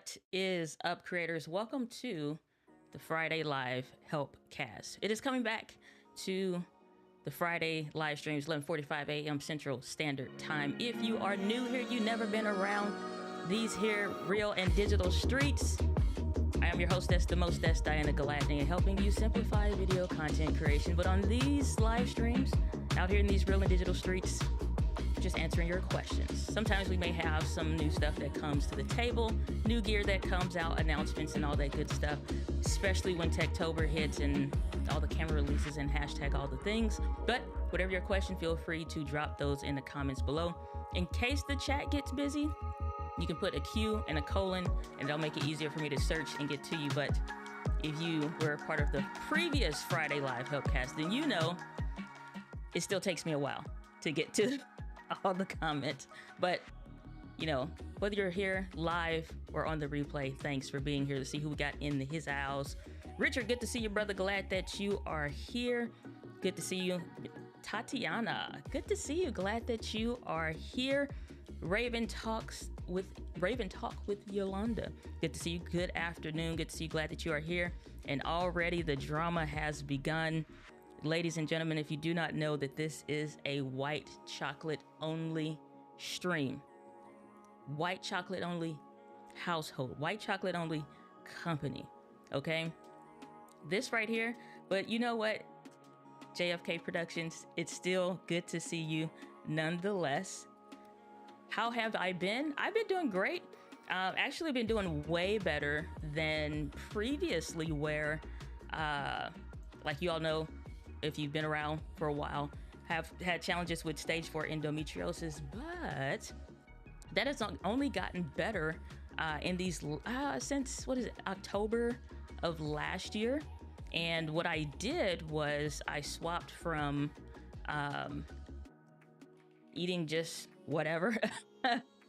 What is up, creators? Welcome to the Friday Live Help Cast. It is coming back to the Friday live streams, 11:45 a.m. Central Standard Time. If you are new here, you never been around these here real and digital streets, I am your hostess, the mostess, Diana Galadney, helping you simplify video content creation. But on these live streams, out here in these real and digital streets, just answering your questions. Sometimes we may have some new stuff that comes to the table, new gear that comes out, announcements and all that good stuff, especially when Techtober hits and all the camera releases and hashtag all the things. But whatever your question, feel free to drop those in the comments below. In case the chat gets busy, you can put a Q and a colon, and that'll make it easier for me to search and get to you. But if you were a part of the previous Friday Live Helpcast, then you know it still takes me a while to get to all the comments. But, you know, whether you're here live or on the replay, thanks for being here to see who we got in his house. Richard, good to see you, brother. Glad that you are here. Good to see you. Tatiana, good to see you. Glad that you are here. Raven Talk with Yolanda. Good to see you. Good afternoon. Good to see you. Glad that you are here. And already the drama has begun. Ladies and gentlemen, if you do not know that this is a white chocolate only stream, white chocolate only household, white chocolate only company, okay? This right here, but you know what? JFK Productions, it's still good to see you nonetheless. How have I been? I've been doing great. Actually been doing way better than previously where, like you all know, if you've been around for a while, have had challenges with stage 4 endometriosis, but that has only gotten better in these, since, October of last year. And what I did was I swapped from eating just whatever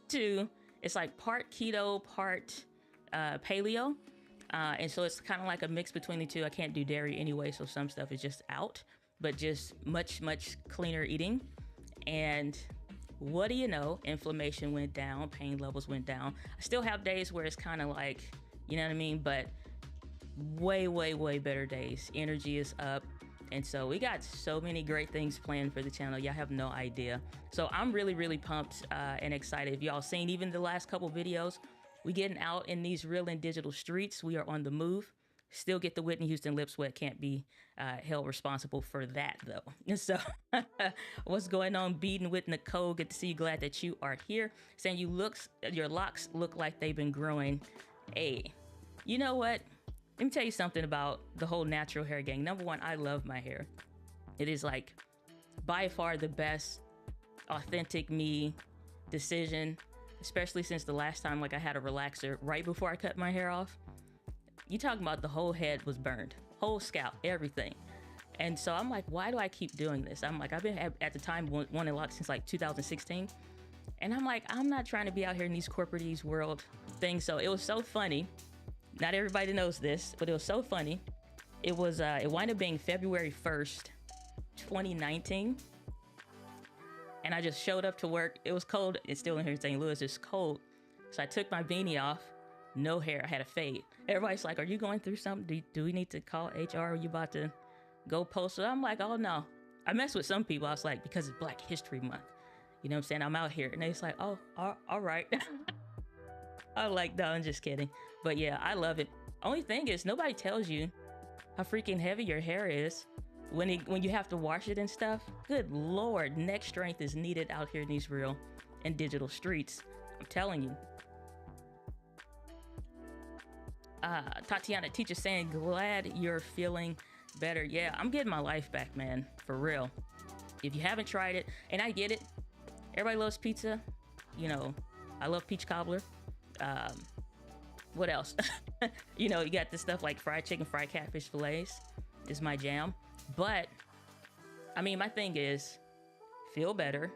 to, it's like part keto, part paleo. And so it's kind of like a mix between the two. I can't do dairy anyway, so some stuff is just out, but just much, much cleaner eating. And what do you know? Inflammation went down, pain levels went down. I still have days where it's kind of like, you know what I mean? But way, way, way better days. Energy is up. And so we got so many great things planned for the channel. Y'all have no idea. So I'm really, really pumped and excited. If y'all seen even the last couple videos, we getting out in these real and digital streets. We are on the move. Still get the Whitney Houston lip sweat. Can't be held responsible for that though. So what's going on? Beating with Nicole. Good to see you. Glad that you are here. Saying your locks look like they've been growing. Hey, you know what? Let me tell you something about the whole natural hair gang. Number one, I love my hair. It is like by far the best authentic me decision, especially since the last time like I had a relaxer right before I cut my hair off. You talking about the whole head was burned, whole scalp, everything. And so I'm like, why do I keep doing this? I'm like, I've been at the time wanting locks since like 2016. And I'm like, I'm not trying to be out here in these corporate world things. So it was so funny. Not everybody knows this, but it was so funny. It was, it wound up being February 1st, 2019. And I just showed up to work. It was cold. It's still in here in St. Louis. It's cold. So I took my beanie off. No hair. I had a fade. Everybody's like, are you going through something? Do we need to call HR? Are you about to go post it? I'm like, oh no. I messed with some people. I was like, because it's Black History Month. You know what I'm saying? I'm out here. And they're like, oh, all right. I'm like, no, I'm just kidding. But yeah, I love it. Only thing is, nobody tells you how freaking heavy your hair is when you have to wash it and stuff. Good Lord, neck strength is needed out here in these real and digital streets. I'm telling you. Tatiana, teacher saying, glad you're feeling better. Yeah, I'm getting my life back, man, for real. If you haven't tried it, and I get it, everybody loves pizza. You know, I love peach cobbler. What else? You know, you got this stuff like fried chicken, fried catfish fillets is my jam. But I mean, my thing is feel better,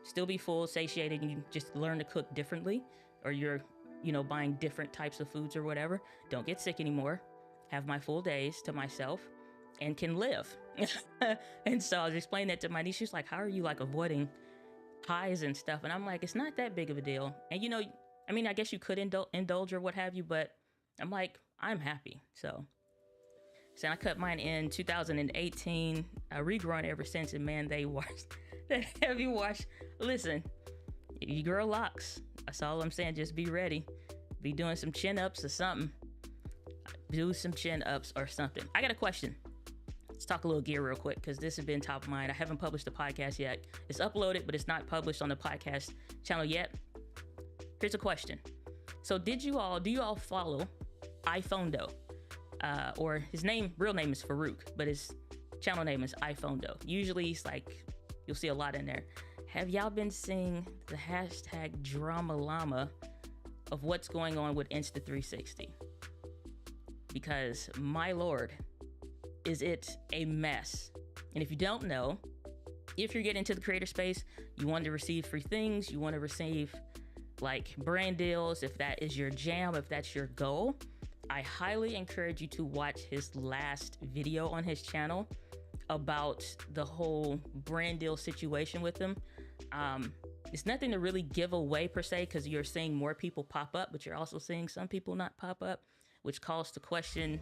still be full, satiated, and you just learn to cook differently, or you're, you know, buying different types of foods or whatever. Don't get sick anymore. Have my full days to myself and can live. And so I was explaining that to my niece. She's like, how are you like avoiding highs and stuff? And I'm like, it's not that big of a deal. And you know, I mean, I guess you could indulge or what have you, but I'm like, I'm happy. So I cut mine in 2018. I regrown ever since, and man, they washed that heavy wash. Listen, you girl locks. That's all I'm saying. Just be ready. Be doing some chin ups or something. Do some chin ups or something. I got a question. Let's talk a little gear real quick because this has been top of mind. I haven't published the podcast yet. It's uploaded, but it's not published on the podcast channel yet. Here's a question. So do you all follow iPhonedo? Or his real name is Farouk, but his channel name is iPhonedo. Usually it's like, you'll see a lot in there. Have y'all been seeing the hashtag drama llama of what's going on with Insta360? Because my Lord, is it a mess? And if you don't know, if you're getting into the creator space, you want to receive free things, you want to receive like brand deals, if that is your jam, if that's your goal, I highly encourage you to watch his last video on his channel about the whole brand deal situation with him. It's nothing to really give away per se, because you're seeing more people pop up, but you're also seeing some people not pop up, which calls to question,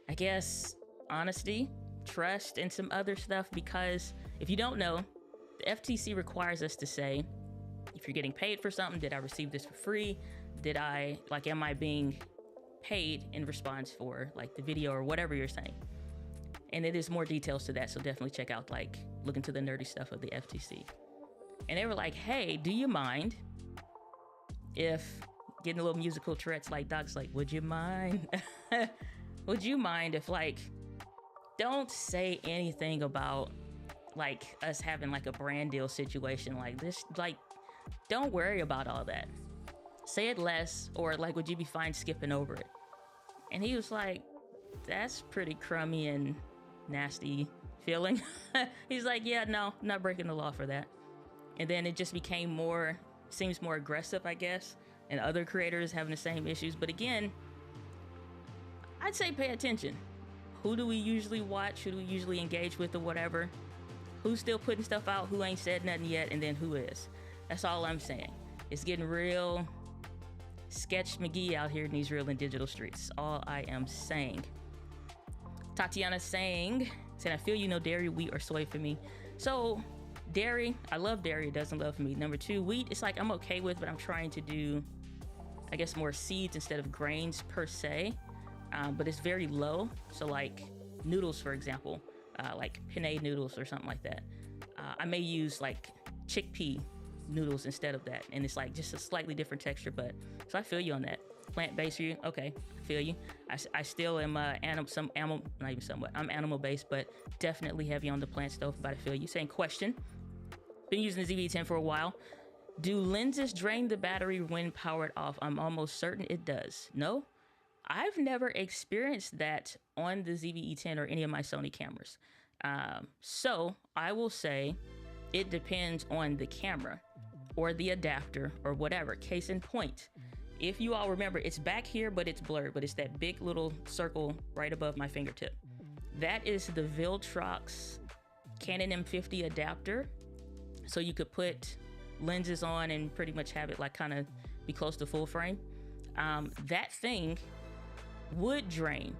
I guess, honesty, trust, and some other stuff. Because if you don't know, the FTC requires us to say, if you're getting paid for something, did I receive this for free? Am I being paid in response for like the video or whatever you're saying? And it is more details to that, so definitely check out, look into the nerdy stuff of the FTC. And they were like, hey, do you mind if, getting a little musical Tourette's, like Doc's like, would you mind? Would you mind if don't say anything about us having a brand deal situation like this? Don't worry about all that. Say it less, or would you be fine skipping over it? And he was like, that's pretty crummy and nasty feeling. He's like, yeah, no, not breaking the law for that. And then it just became seems more aggressive, I guess, and other creators having the same issues. But again, I'd say pay attention. Who do we usually watch? Who do we usually engage with or whatever? Who's still putting stuff out? Who ain't said nothing yet? And then who is? That's all I'm saying. It's getting real Sketch McGee out here in these real and digital streets. All I am saying. Tatiana saying, I feel you know dairy, wheat, or soy for me. So dairy, I love dairy. It doesn't love me. Number two, wheat, it's I'm okay with, but I'm trying to do, I guess, more seeds instead of grains per se. But it's very low. So noodles, for example, like penne noodles or something like that. I may use chickpea noodles instead of that, and it's just a slightly different texture. But so I feel you on that. Plant-based for you, okay, I feel you. I still am I'm animal based, but definitely heavy on the plant stuff. But I feel you. Saying question. Been using the ZV-E10 for a while. Do lenses drain the battery when powered off? I'm almost certain it does. No, I've never experienced that on the ZV-E10 or any of my Sony cameras. So I will say it depends on the camera or the adapter or whatever. Case in point, if you all remember, it's back here, but it's blurred, but it's that big little circle right above my fingertip. That is the Viltrox Canon M50 adapter. So you could put lenses on and pretty much have it kind of be close to full frame. That thing would drain,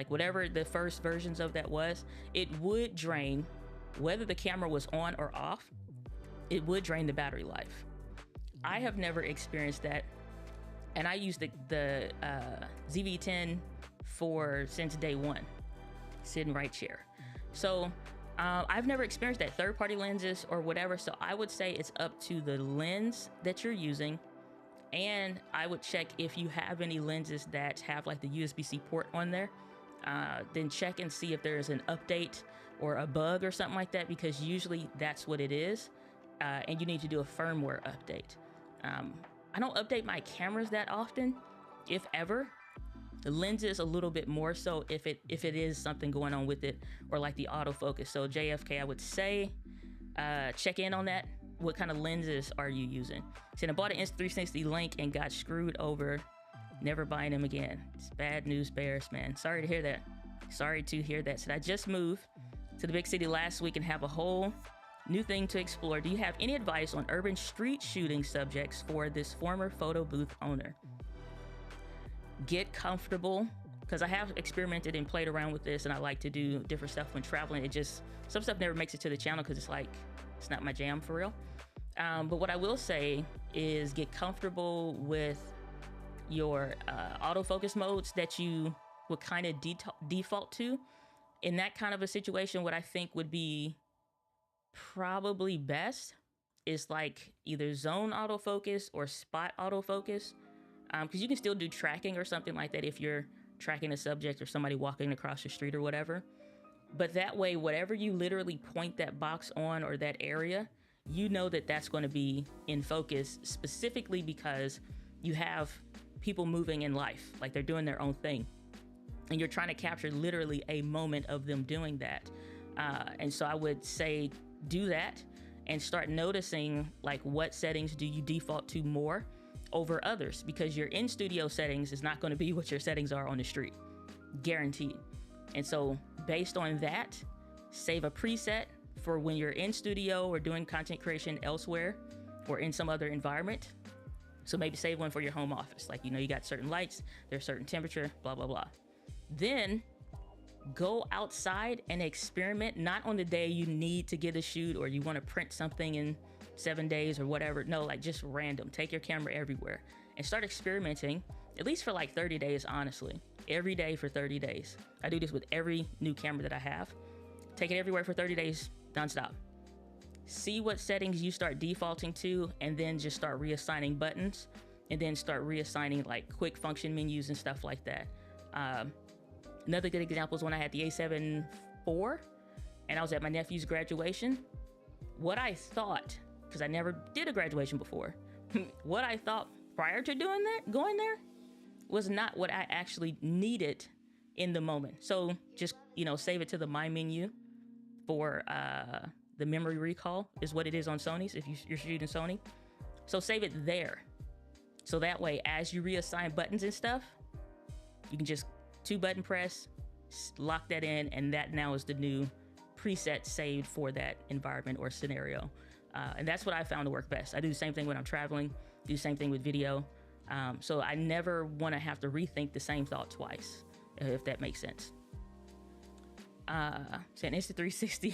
whatever the first versions of that was, it would drain, whether the camera was on or off, it would drain the battery life. I have never experienced that, and I use the ZV-10 since day one, sitting right here. So I've never experienced that. Third-party lenses or whatever, so I would say it's up to the lens that you're using, and I would check if you have any lenses that have the USB-C port on there. Then check and see if there's an update or a bug or something like that, because usually that's what it is, and you need to do a firmware update. I don't update my cameras that often, if ever. The lenses a little bit more so if it is something going on with it, or the autofocus. So JFK, I would say check in on that. What kind of lenses are you using? So I bought an Insta360 Link and got screwed over. Never buying them again. It's bad news bears, man. Sorry to hear that. So I just moved to the big city last week and have a whole New thing to explore. Do you have any advice on urban street shooting subjects for this former photo booth owner? Get comfortable, because I have experimented and played around with this, and I like to do different stuff when traveling. Some stuff never makes it to the channel because it's not my jam for real. But what I will say is get comfortable with your autofocus modes that you would kind of default to. In that kind of a situation, what I think would be probably best is like either zone autofocus or spot autofocus, because you can still do tracking or something like that if you're tracking a subject or somebody walking across the street or whatever. But that way, whatever you literally point that box on or that area, you know that that's going to be in focus, specifically because you have people moving in life, like they're doing their own thing, and you're trying to capture literally a moment of them doing that. And so I would say do that and start noticing like what settings do you default to more over others, because your in-studio settings is not going to be what your settings are on the street, guaranteed. And so based on that, save a preset for when you're in studio or doing content creation elsewhere or in some other environment. So maybe save one for your home office. Like, you got certain lights, there's certain temperature, blah, blah, blah. Then go outside and experiment, not on the day you need to get a shoot or you want to print something in 7 days or whatever. No, like just random. Take your camera everywhere and start experimenting, at least for like 30 days, honestly. Every day for 30 days. I do this with every new camera that I have. Take it everywhere for 30 days, nonstop. See what settings you start defaulting to, and then just start reassigning buttons, and then start reassigning like quick function menus and stuff like that. Another good example is when I had the A7 IV and I was at my nephew's graduation. What I thought, because I never did a graduation before, what I thought prior to going there, was not what I actually needed in the moment. So just, save it to the My menu for the memory recall is what it is on Sony's if you're shooting Sony. So save it there. So that way, as you reassign buttons and stuff, you can just 2-button press, lock that in, and that now is the new preset saved for that environment or scenario. And that's what I found to work best. I do the same thing when I'm traveling, do the same thing with video. So I never want to have to rethink the same thought twice, if that makes sense. Saying Insta360,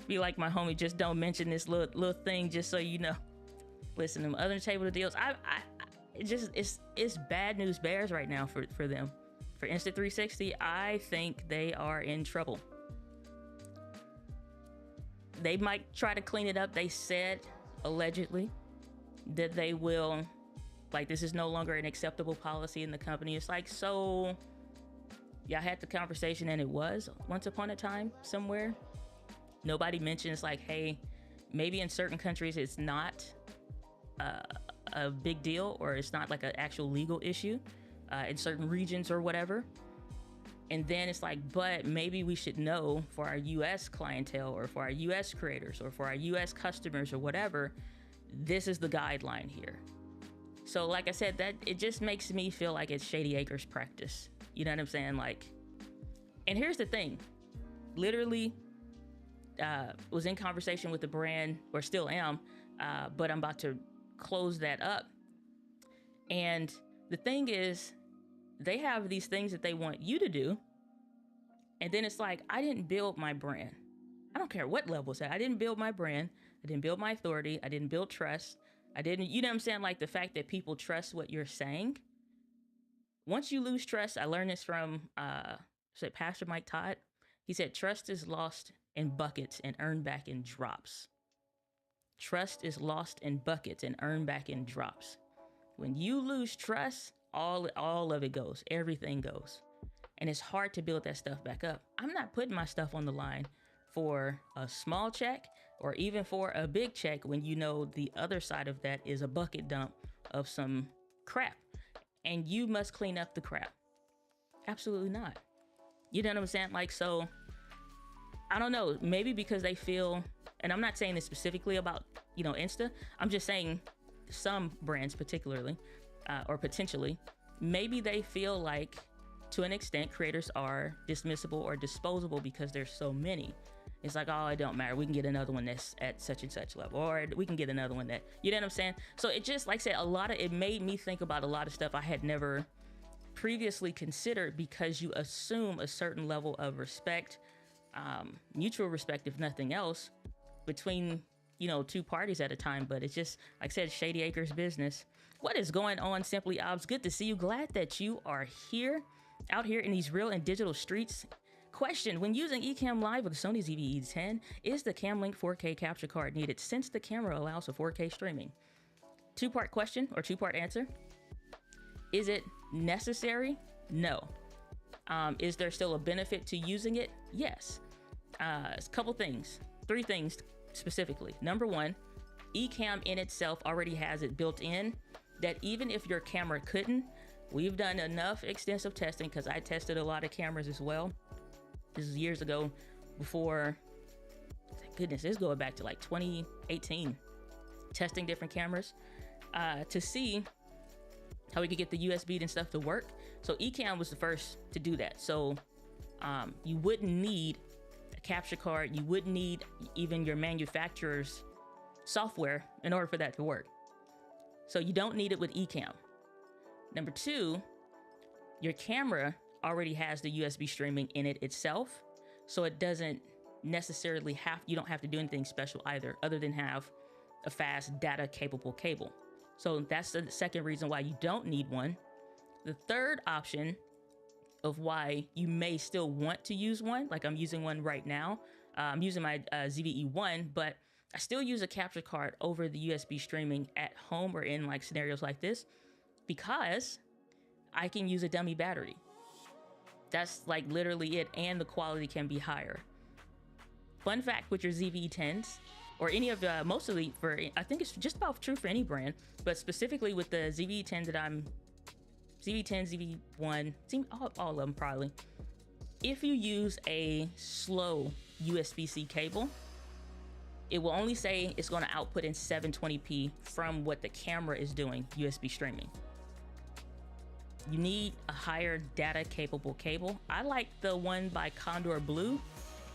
be like my homie, just don't mention this little thing, just so you know. Listen, them other table deals, it's bad news bears right now for them. For Insta360, I think they are in trouble. They might try to clean it up. They said, allegedly, that they will, like, this is no longer an acceptable policy in the company. It's like, so, y'all had the conversation and it was once upon a time somewhere. Nobody mentions like, hey, maybe in certain countries it's not a big deal, or it's not like an actual legal issue in certain regions or whatever. And then it's like, but maybe we should know for our US clientele or for our US creators or for our US customers or whatever, this is the guideline here. So like I said, that it just makes me feel like it's Shady Acres practice. You know what I'm saying? Like, and here's the thing, literally was in conversation with the brand, or still am, but I'm about to close that up. And the thing is, they have these things that they want you to do. And then it's like, I didn't build my brand. I don't care what level it's at. I didn't build my brand. I didn't build my authority. I didn't build trust. I didn't, you know what I'm saying? Like the fact that people trust what you're saying. Once you lose trust, I learned this from Pastor Mike Todd. He said, trust is lost in buckets and earned back in drops. Trust is lost in buckets and earned back in drops. When you lose trust, all of it goes. Everything goes. And it's hard to build that stuff back up. I'm not putting my stuff on the line for a small check or even for a big check when you know the other side of that is a bucket dump of some crap. And you must clean up the crap. Absolutely not. You know what I'm saying? Like, so, I don't know. Maybe because they feel, and I'm not saying this specifically about, Insta. I'm just saying some brands particularly, or potentially, maybe they feel like, to an extent, creators are dismissible or disposable because there's so many. it's like, oh, it don't matter. We can get another one that's at such and such level, or we can get another one that, you know what I'm saying? So it just, like I said, it made me think about a lot of stuff I had never previously considered, because you assume a certain level of respect, mutual respect, if nothing else, between, two parties at a time. But it's just, like I said, Shady Acres business. What is going on, Simply Obs? Good to see you. Glad that you are here, out here in these real and digital streets. Question: when using Ecamm Live with the Sony ZV-E10, is the Camlink 4K capture card needed since the camera allows for 4K streaming? Two-part question, or two-part answer. Is it necessary? No. Is there still a benefit to using it? Yes. A couple things, three things specifically. Number one, Ecamm in itself already has it built in that even if your camera couldn't, we've done enough extensive testing, because I tested a lot of cameras as well. This is years ago, before, thank goodness, this is going back to like 2018, testing different cameras to see how we could get the USB and stuff to work. So Ecamm was the first to do that. So you wouldn't need a capture card. You wouldn't need even your manufacturer's software in order for that to work. So you don't need it with Ecamm. Number two, your camera already has the USB streaming in it itself. So it doesn't necessarily you don't have to do anything special either, other than have a fast data capable cable. So that's the second reason why you don't need one. The third option of why you may still want to use one, like I'm using one right now. I'm using my ZV-E1, but I still use a capture card over the USB streaming at home or in like scenarios like this, because I can use a dummy battery. That's like literally it, and the quality can be higher. Fun fact with your ZV-E10s, or any of mostly for, I think it's just about true for any brand, but specifically with the ZV-E10 that I'm, ZV-10, ZV-1, all of them probably. If you use a slow USB-C cable, it will only say it's going to output in 720p from what the camera is doing, USB streaming. You need a higher data capable cable. I like the one by Condor Blue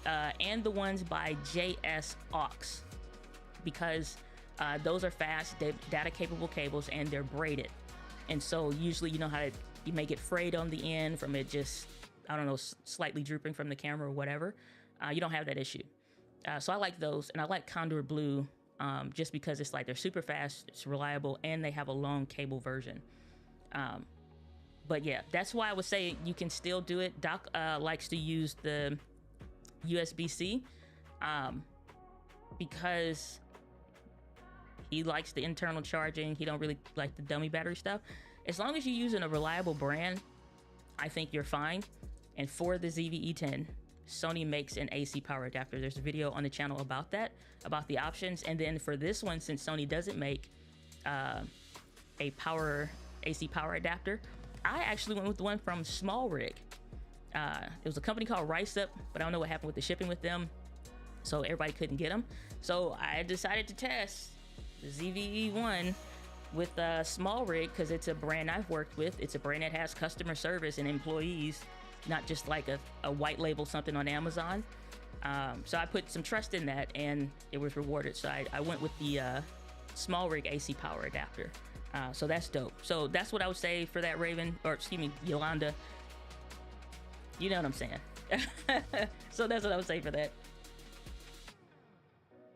and the ones by JS Aux, because those are fast data capable cables and they're braided. And so usually, you know how you may get frayed on the end from it just, I don't know, slightly drooping from the camera or whatever. You don't have that issue. So I like those, and I like Condor Blue just because it's like they're super fast, it's reliable, and they have a long cable version. But yeah, that's why I would say you can still do it. Doc likes to use the USB-C because he likes the internal charging. He don't really like the dummy battery stuff. As long as you're using a reliable brand, I think you're fine. And for the ZV-E10, Sony makes an AC power adapter. There's a video on the channel about that, about the options. And then for this one, since Sony doesn't make a AC power adapter, I actually went with the one from SmallRig. It was a company called RiceUp, but I don't know what happened with the shipping with them, so everybody couldn't get them. So I decided to test the ZV-E1 with SmallRig, because it's a brand I've worked with. It's a brand that has customer service and employees, not just like a white label something on Amazon. So I put some trust in that, and it was rewarded. So I went with the SmallRig AC power adapter. So that's dope. So that's what I would say for that, Raven, or excuse me, Yolanda. You know what I'm saying. So that's what I would say for that.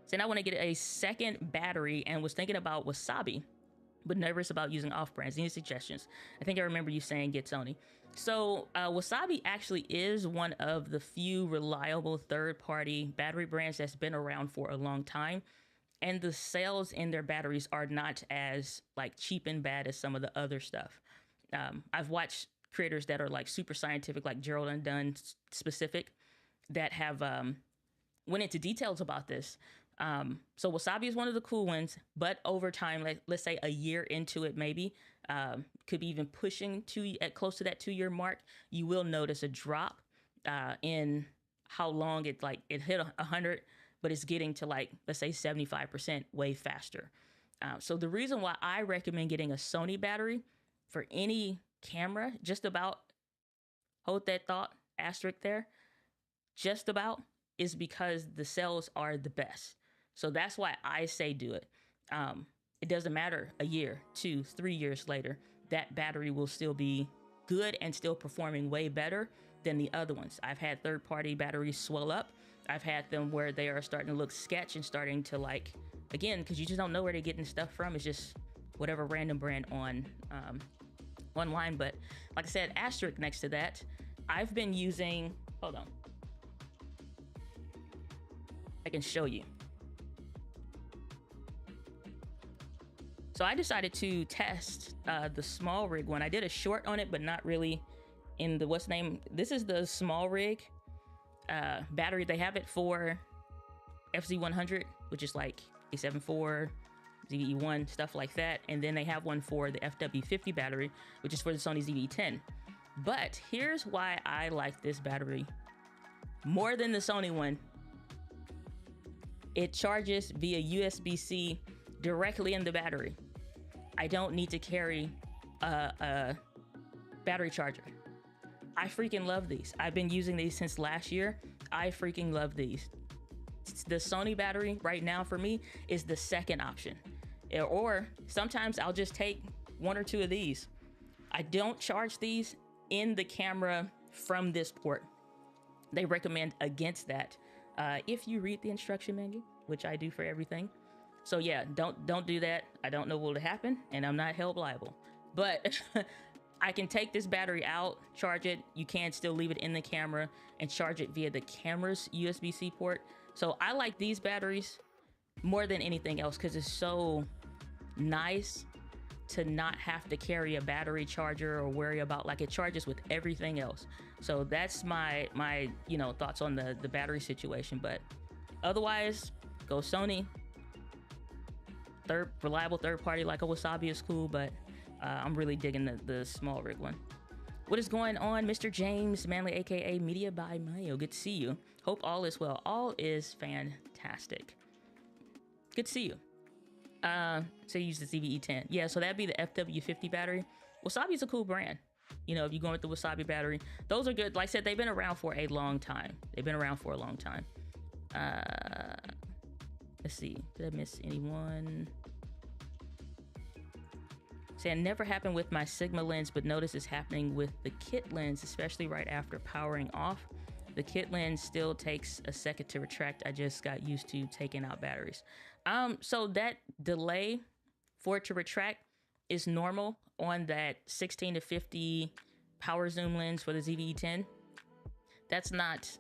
So now I want to get a second battery and was thinking about Wasabi, but nervous about using off-brands. Any suggestions? I think I remember you saying get Sony. So Wasabi actually is one of the few reliable third-party battery brands that's been around for a long time. And the sales in their batteries are not as like cheap and bad as some of the other stuff. I've watched creators that are like super scientific, like Gerald Undone specific, that have went into details about this. So Wasabi is one of the cool ones, but over time, let's say a year into it, maybe could be even pushing at close to that 2-year mark, you will notice a drop in how long it hit 100, but it's getting to like, let's say 75% way faster. So the reason why I recommend getting a Sony battery for any camera, just about, hold that thought, asterisk there, just about, is because the cells are the best. So that's why I say do it. It doesn't matter a year, 2, 3 years later, that battery will still be good and still performing way better than the other ones. I've had third-party batteries swell up. I've had them where they are starting to look sketch and starting to like, again, because you just don't know where they're getting stuff from. It's just whatever random brand on online. But like I said, asterisk next to that, I've been using, hold on, I can show you. So I decided to test the small rig one. I did a short on it, but not really in the what's name. This is the small rig battery. They have it for FZ100, which is like A74, ZVE1, stuff like that. And then they have one for the FW50 battery, which is for the Sony ZV-10. But here's why I like this battery more than the Sony one. It charges via USB-C directly in the battery. I don't need to carry a battery charger. I freaking love these. I've been using these since last year. I freaking love these. The Sony battery right now for me is the second option. Or sometimes I'll just take 1 or 2 of these. I don't charge these in the camera from this port. They recommend against that if you read the instruction manual, which I do for everything. So yeah, don't do that. I don't know what will happen, and I'm not held liable. But I can take this battery out, charge it. You can still leave it in the camera and charge it via the camera's USB-C port. So I like these batteries more than anything else because it's so nice to not have to carry a battery charger or worry about, like, it charges with everything else. So that's my thoughts on the battery situation. But otherwise, go Sony. Reliable third party like a Wasabi is cool, but I'm really digging the small rig one. What is going on, Mr. James Manley, aka Media by Mayo? Good to see you. Hope all is well. All is fantastic. Good to see you. So you use the ZVE10. Yeah, so that'd be the FW50 battery. Wasabi's a cool brand. You know, if you're going with the Wasabi battery, those are good. Like I said, they've been around for a long time. Let's see, did I miss anyone? Saying never happened with my Sigma lens, but notice it's happening with the kit lens, especially right after powering off. The kit lens still takes a second to retract. I just got used to taking out batteries. So that delay for it to retract is normal on that 16 to 50 power zoom lens for the ZV-10. That's not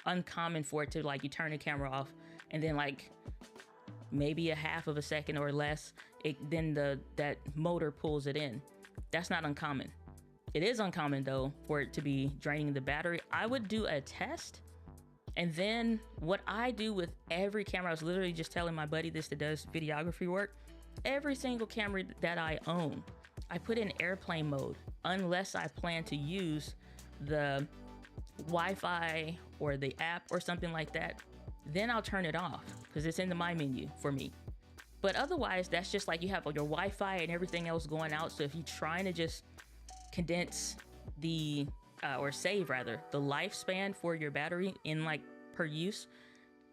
uncommon for it to, like, you turn the camera off and then like maybe a half of a second or less, that motor pulls it in. That's not uncommon. It is uncommon though for it to be draining the battery. I would do a test, and then what I do with every camera, I was literally just telling my buddy this that does videography work, every single camera that I own, I put in airplane mode unless I plan to use the Wi-Fi or the app or something like that. Then I'll turn it off because it's in the My menu for me. But otherwise, that's just like you have your Wi-Fi and everything else going out. So if you're trying to just condense or save rather, the lifespan for your battery in like per use,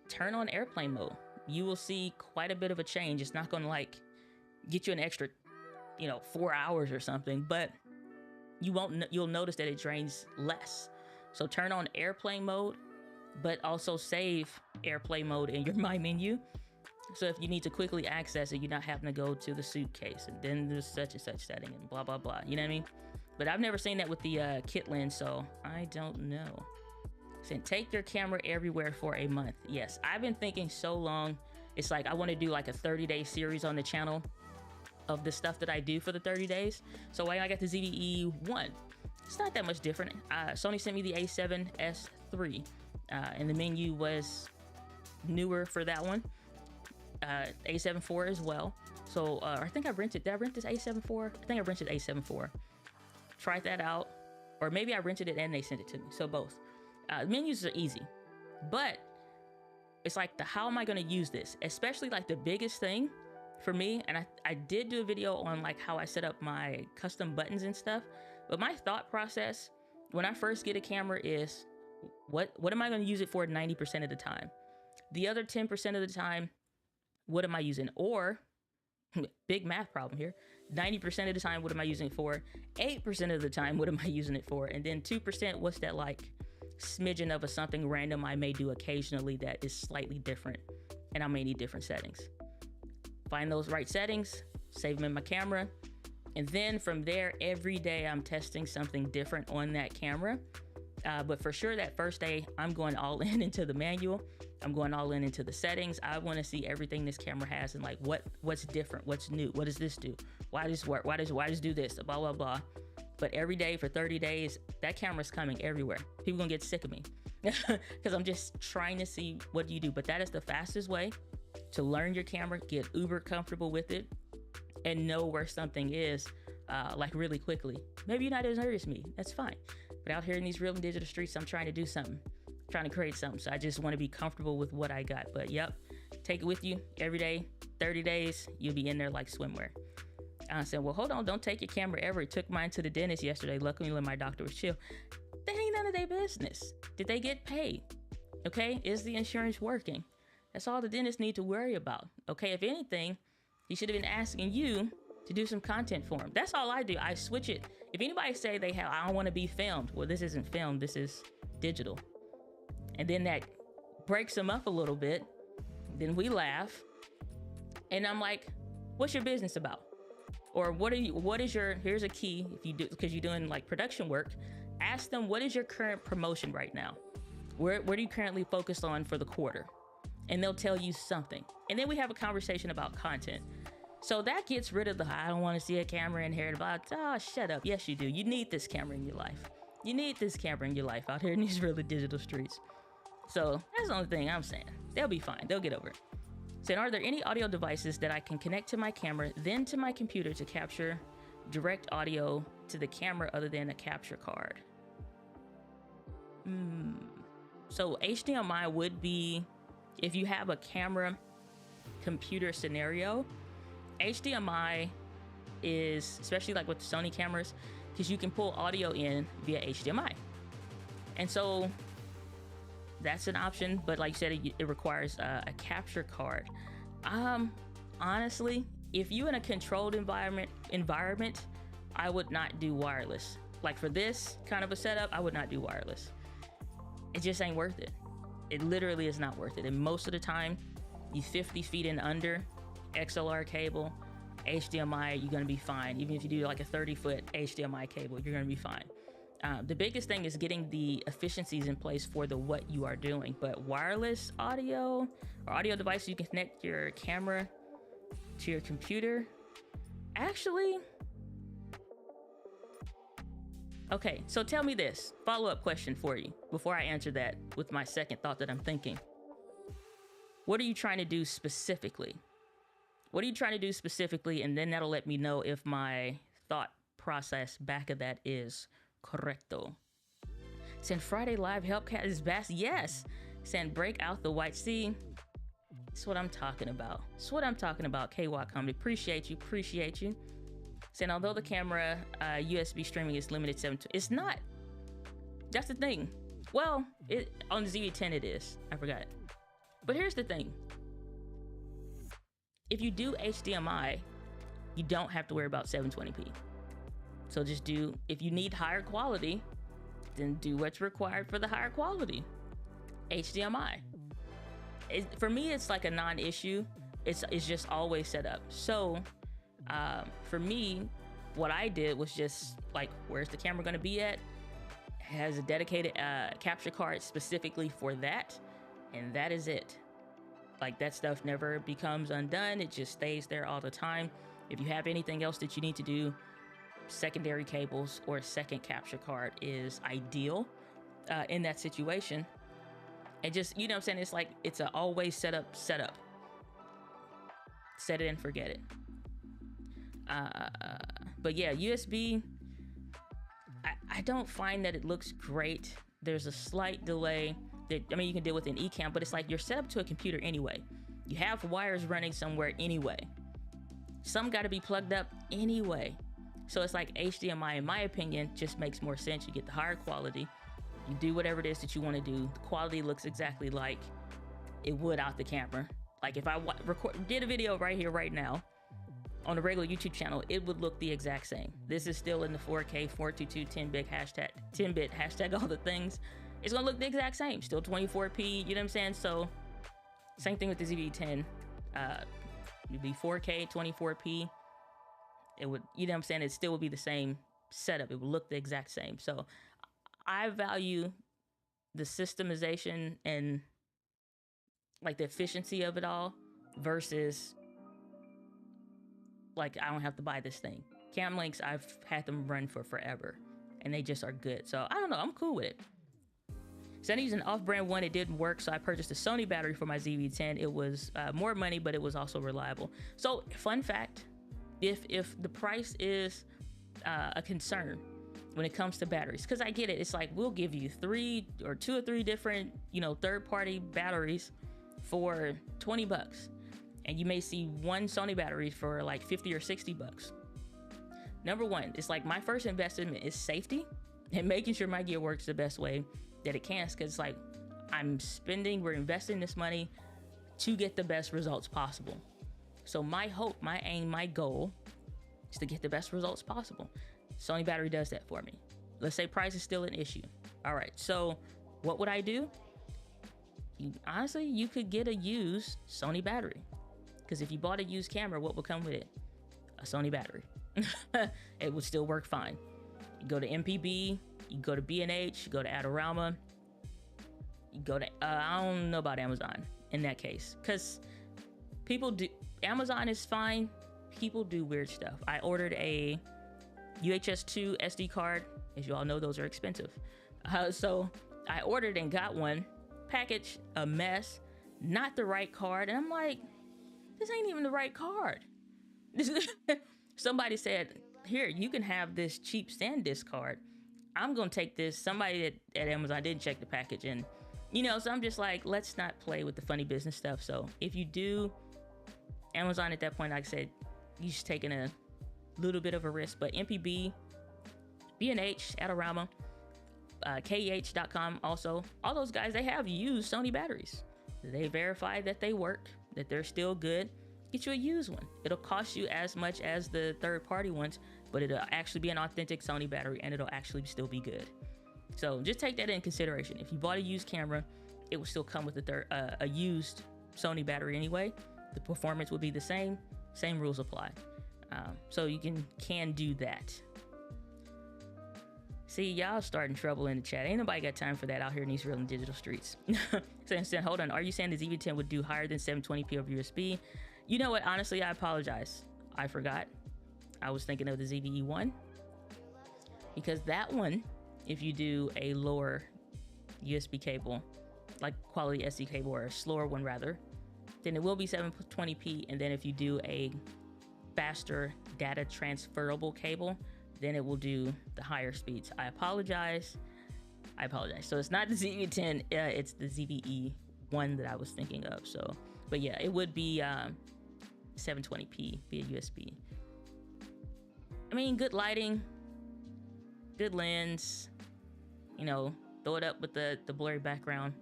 turn on airplane mode. You will see quite a bit of a change. It's not going to like get you an extra, 4 hours or something, but you'll notice that it drains less. So turn on airplane mode, but also save airplane mode in your My menu. So if you need to quickly access it, you're not having to go to the suitcase and then there's such and such setting and blah, blah, blah. You know what I mean? But I've never seen that with the kit lens, so I don't know. Saying take your camera everywhere for a month. Yes, I've been thinking so long. It's like I want to do like a 30-day series on the channel of the stuff that I do for the 30 days. So when I got the ZVE1, it's not that much different. Sony sent me the A7S III, and the menu was newer for that one. A7 IV as well. So I think I rented. Did I rent this A7 IV? I think I rented A7 IV. Tried that out, or maybe I rented it and they sent it to me. So both. Menus are easy, but it's like how am I going to use this? Especially like the biggest thing for me, and I did do a video on like how I set up my custom buttons and stuff. But my thought process when I first get a camera is, What am I going to use it for 90% of the time? The other 10% of the time, what am I using? Or big math problem here. 90% of the time, what am I using it for? 8% of the time, what am I using it for? And then 2%, what's that like smidgen of something random I may do occasionally that is slightly different, and I may need different settings. Find those right settings, save them in my camera, and then from there, every day I'm testing something different on that camera. But for sure, that first day, I'm going all in into the manual. I'm going all in into the settings. I want to see everything this camera has and like what's different, what's new, what does this do, why does this work, why does do this, blah blah blah. But every day for 30 days, that camera's coming everywhere. People gonna get sick of me because I'm just trying to see what you do. But that is the fastest way to learn your camera, get uber comfortable with it, and know where something is like really quickly. Maybe you're not as nerdy as me. That's fine. But out here in these real and digital streets, I'm trying to do something, trying to create something. So I just want to be comfortable with what I got. But yep, take it with you every day, 30 days, you'll be in there like swimwear. I said, well, hold on, don't take your camera ever. I took mine to the dentist yesterday. Luckily, my doctor was chill. That ain't none of their business. Did they get paid? Okay, is the insurance working? That's all the dentist need to worry about. Okay, if anything, he should have been asking you to do some content for him. That's all I do. I switch it. If anybody say I don't want to be filmed, well, this isn't filmed, this is digital. And then that breaks them up a little bit. Then we laugh. And I'm like, what's your business about? Or here's a key, if you do, because you're doing like production work, ask them, what is your current promotion right now? Where do you currently focus on for the quarter? And they'll tell you something. And then we have a conversation about content. So that gets rid of I don't want to see a camera in here. Oh, shut up. Yes, you do. You need this camera in your life. You need this camera in your life out here in these really digital streets. So that's the only thing I'm saying. They'll be fine. They'll get over it. Saying, are there any audio devices that I can connect to my camera, then to my computer to capture direct audio to the camera other than a capture card? So HDMI would be, if you have a camera computer scenario, HDMI is, especially like with Sony cameras, because you can pull audio in via HDMI. And so that's an option, but like you said, it requires a capture card. Honestly, if you're in a controlled environment, I would not do wireless. Like for this kind of a setup, I would not do wireless. It just ain't worth it. It literally is not worth it. And most of the time, you 50 feet and under, XLR cable, HDMI, you're gonna be fine. Even if you do like a 30-foot HDMI cable, you're gonna be fine. The biggest thing is getting the efficiencies in place for what you are doing. But wireless audio or audio device, you can connect your camera to your computer. Actually, okay, so tell me this, follow-up question for you before I answer that with my second thought that I'm thinking. What are you trying to do specifically? What are you trying to do specifically? And then that'll let me know if my thought process back of that is correcto. Saying Friday Live Helpcast is best. Yes. Saying break out the white sea. That's what I'm talking about. That's what I'm talking about. KY Comedy. Appreciate you. Saying although the camera USB streaming is limited 720, it's not. That's the thing. Well, on the ZV-10 it is. I forgot. But here's the thing. If you do HDMI, you don't have to worry about 720p. So just if you need higher quality, then do what's required for the higher quality. HDMI. For me, it's like a non-issue. It's just always set up. So for me, what I did was just like, where's the camera gonna be at? Has a dedicated capture card specifically for that. And that is it. Like that stuff never becomes undone. It just stays there all the time. If you have anything else that you need to do, secondary cables or a second capture card is ideal in that situation. And just, you know what I'm saying? It's like, it's a always setup. Set it and forget it. But yeah, USB, I don't find that it looks great. There's a slight delay. You can deal with an eCam, but it's like you're set up to a computer anyway. You have wires running somewhere anyway. Some got to be plugged up anyway. So it's like HDMI, in my opinion, just makes more sense. You get the higher quality. You do whatever it is that you want to do. The quality looks exactly like it would out the camera. Like if I did a video right here, right now, on a regular YouTube channel, it would look the exact same. This is still in the 4K, 422, 10-bit hashtag all the things. It's gonna look the exact same. Still 24p, you know what I'm saying? So same thing with the ZV-10. It'd be 4K, 24p. It would, you know what I'm saying? It still would be the same setup. It would look the exact same. So I value the systemization and like the efficiency of it all versus like I don't have to buy this thing. Cam Links, I've had them run for forever and they just are good. So I don't know, I'm cool with it. So I used an off-brand one, it didn't work, so I purchased a Sony battery for my ZV-10. It was more money, but it was also reliable. So fun fact, if the price is a concern when it comes to batteries, because I get it, it's like we'll give you 2 or 3 different, you know, third-party batteries for 20 bucks. And you may see one Sony battery for like 50 or 60 bucks. Number one, it's like my first investment is safety and making sure my gear works the best way that it can. Because it's like we're investing this money to get the best results possible. So my hope, my aim, my goal is to get the best results possible. Sony battery does that for me. Let's say price is still an issue. All right, so what would I do? Honestly, you could get a used Sony battery. Because if you bought a used camera, what would come with it? A Sony battery. It would still work fine. You go to MPB, you go to B&H, you go to Adorama, you go to, I don't know about Amazon in that case. Because Amazon is fine. People do weird stuff. I ordered a UHS-2 SD card. As you all know, those are expensive. So I ordered and got one. Package, a mess, not the right card. And I'm like, this ain't even the right card. Somebody said, here, you can have this cheap SanDisk card. I'm gonna take this. Somebody at Amazon didn't check the package, and you know, so I'm just like, let's not play with the funny business stuff. So if you do, Amazon at that point, like I said, you're just taking a little bit of a risk. But MPB, B&H, Adorama, KEH.com, also, all those guys, they have used Sony batteries. They verify that they work, that they're still good. Get you a used one. It'll cost you as much as the third-party ones, but it'll actually be an authentic Sony battery, and it'll actually still be good. So just take that in consideration. If you bought a used camera, it will still come with a used Sony battery anyway. The performance will be the same rules apply. So you can do that. See, y'all starting trouble in the chat. Ain't nobody got time for that out here in these real and digital streets. So hold on, are you saying the ZV-10 would do higher than 720p over USB? You know what, honestly, I apologize. I forgot. I was thinking of the ZV-E1. Because that one, if you do a lower USB cable, like quality SD cable, or a slower one rather, then it will be 720p. And then if you do a faster data transferable cable, then it will do the higher speeds. I apologize. So it's not the ZV-10, it's the ZV-E1 that I was thinking of. So, but yeah, it would be 720p via USB. I mean, good lighting, good lens, you know, throw it up with the blurry background.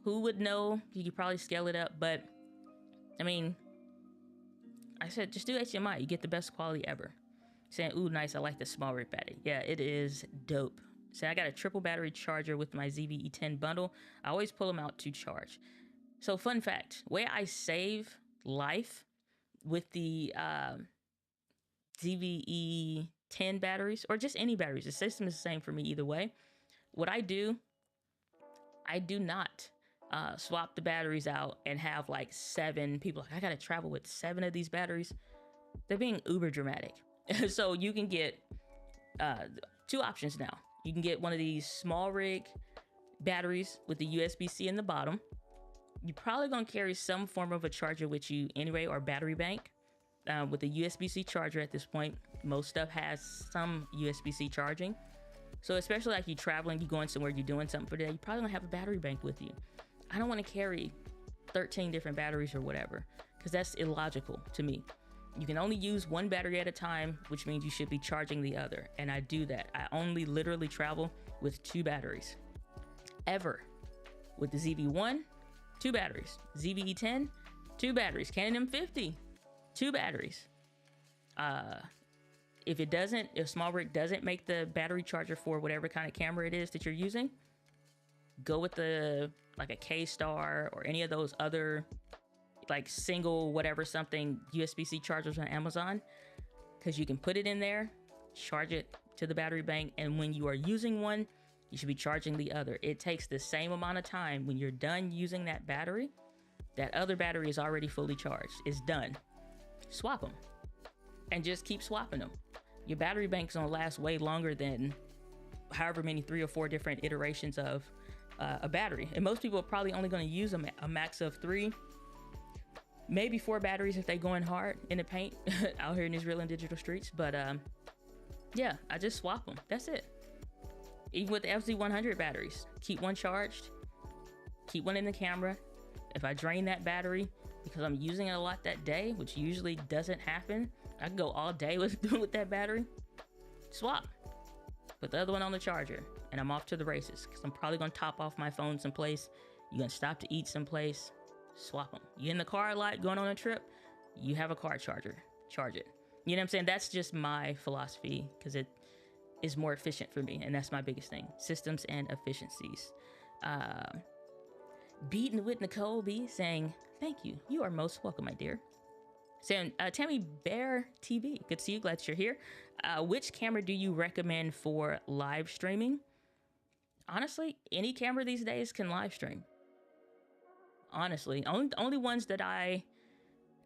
Who would know? You could probably scale it up, but I mean, I said, just do HDMI, you get the best quality ever. Saying, ooh, nice, I like the small rig battery. Yeah, it is dope. So I got a triple battery charger with my ZV-E10 bundle. I always pull them out to charge. So fun fact, way I save life with the ZV-E10 batteries, or just any batteries, the system is the same for me either way. What I do not swap the batteries out and have like 7 people. Like, I gotta travel with 7 of these batteries. They're being uber dramatic. So you can get 2 options now. You can get one of these small rig batteries with the USB-C in the bottom. You're probably gonna carry some form of a charger with you anyway, or battery bank. With a USB-C charger at this point, most stuff has some USB-C charging. So especially like you're traveling, you're going somewhere, you're doing something for the day, you probably don't have a battery bank with you. I don't want to carry 13 different batteries or whatever, because that's illogical to me. You can only use one battery at a time, which means you should be charging the other. And I do that. I only literally travel with 2 batteries. However, with the ZV-1, 2 batteries. ZV-E10, 2 batteries. Canon M50, 2 batteries. If SmallRig doesn't make the battery charger for whatever kind of camera it is that you're using, go with a K-Star or any of those other like single whatever something USB-C chargers on Amazon, because you can put it in there, charge it to the battery bank, and when you are using one, you should be charging the other. It takes the same amount of time. When you're done using that battery, that other battery is already fully charged. It's done. Swap them and just keep swapping them. Your battery bank's gonna last way longer than however many 3 or 4 different iterations of a battery. And most people are probably only going to use a max of 3, maybe 4 batteries if they going hard in the paint out here in these real and digital streets. But yeah, I just swap them. That's it. Even with the FZ100 batteries, keep one charged, keep one in the camera. If I drain that battery because I'm using it a lot that day, which usually doesn't happen, I can go all day with that battery. Swap. Put the other one on the charger, and I'm off to the races, because I'm probably going to top off my phone someplace. You're going to stop to eat someplace, swap them. You in the car a lot going on a trip, you have a car charger, charge it. You know what I'm saying? That's just my philosophy, because it is more efficient for me, and that's my biggest thing. Systems and efficiencies. Beaten with Nicole B saying, thank you. You are most welcome, my dear. Saying, Tammy Bear TV, good to see you. Glad that you're here. Which camera do you recommend for live streaming? Honestly, any camera these days can live stream. Honestly, only ones that I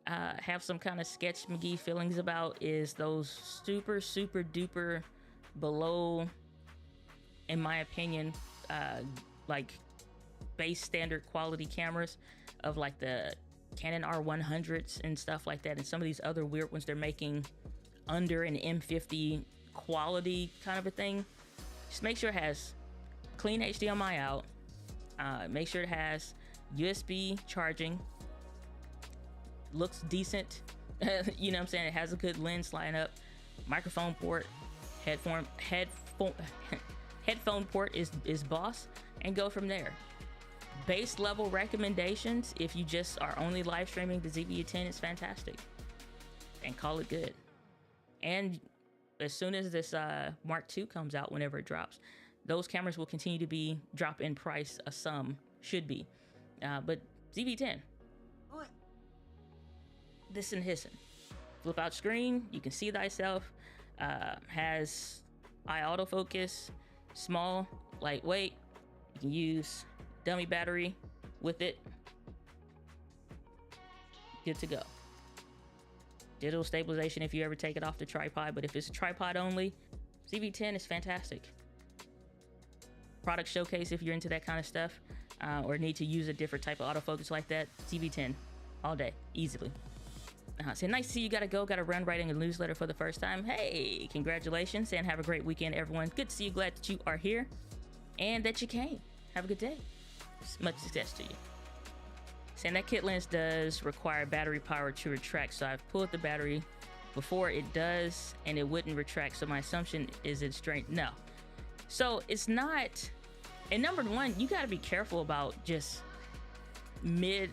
have some kind of sketch McGee feelings about is those super duper below, in my opinion, like base standard quality cameras of like the Canon R100s and stuff like that, and some of these other weird ones they're making under an M50 quality kind of a thing. Just make sure it has clean HDMI out, make sure it has USB charging, looks decent, you know what I'm saying, it has a good lens lineup, microphone port, headphone port is boss, and go from there. Base level recommendations, if you just are only live streaming, the ZV-10 is fantastic, and call it good. And as soon as this Mark II comes out, whenever it drops, those cameras will continue to drop in price. Some should be, but ZV-10, this and hissing, flip out screen, you can see thyself, has eye autofocus, small, lightweight, you can use dummy battery with it, good to go. Digital stabilization if you ever take it off the tripod, but if it's tripod only, ZV-10 is fantastic. Product showcase if you're into that kind of stuff, or need to use a different type of autofocus like that, ZV-10 all day, easily. So nice to see you. Gotta run writing a newsletter for the first time. Hey, congratulations, and have a great weekend, everyone. Good to see you. Glad that you are here and that you came. Have a good day. Much success to you. Saying that kit lens does require battery power to retract, so I've pulled the battery before it does and it wouldn't retract, so my assumption is it's straight. No, so it's not. And number one, you got to be careful about just mid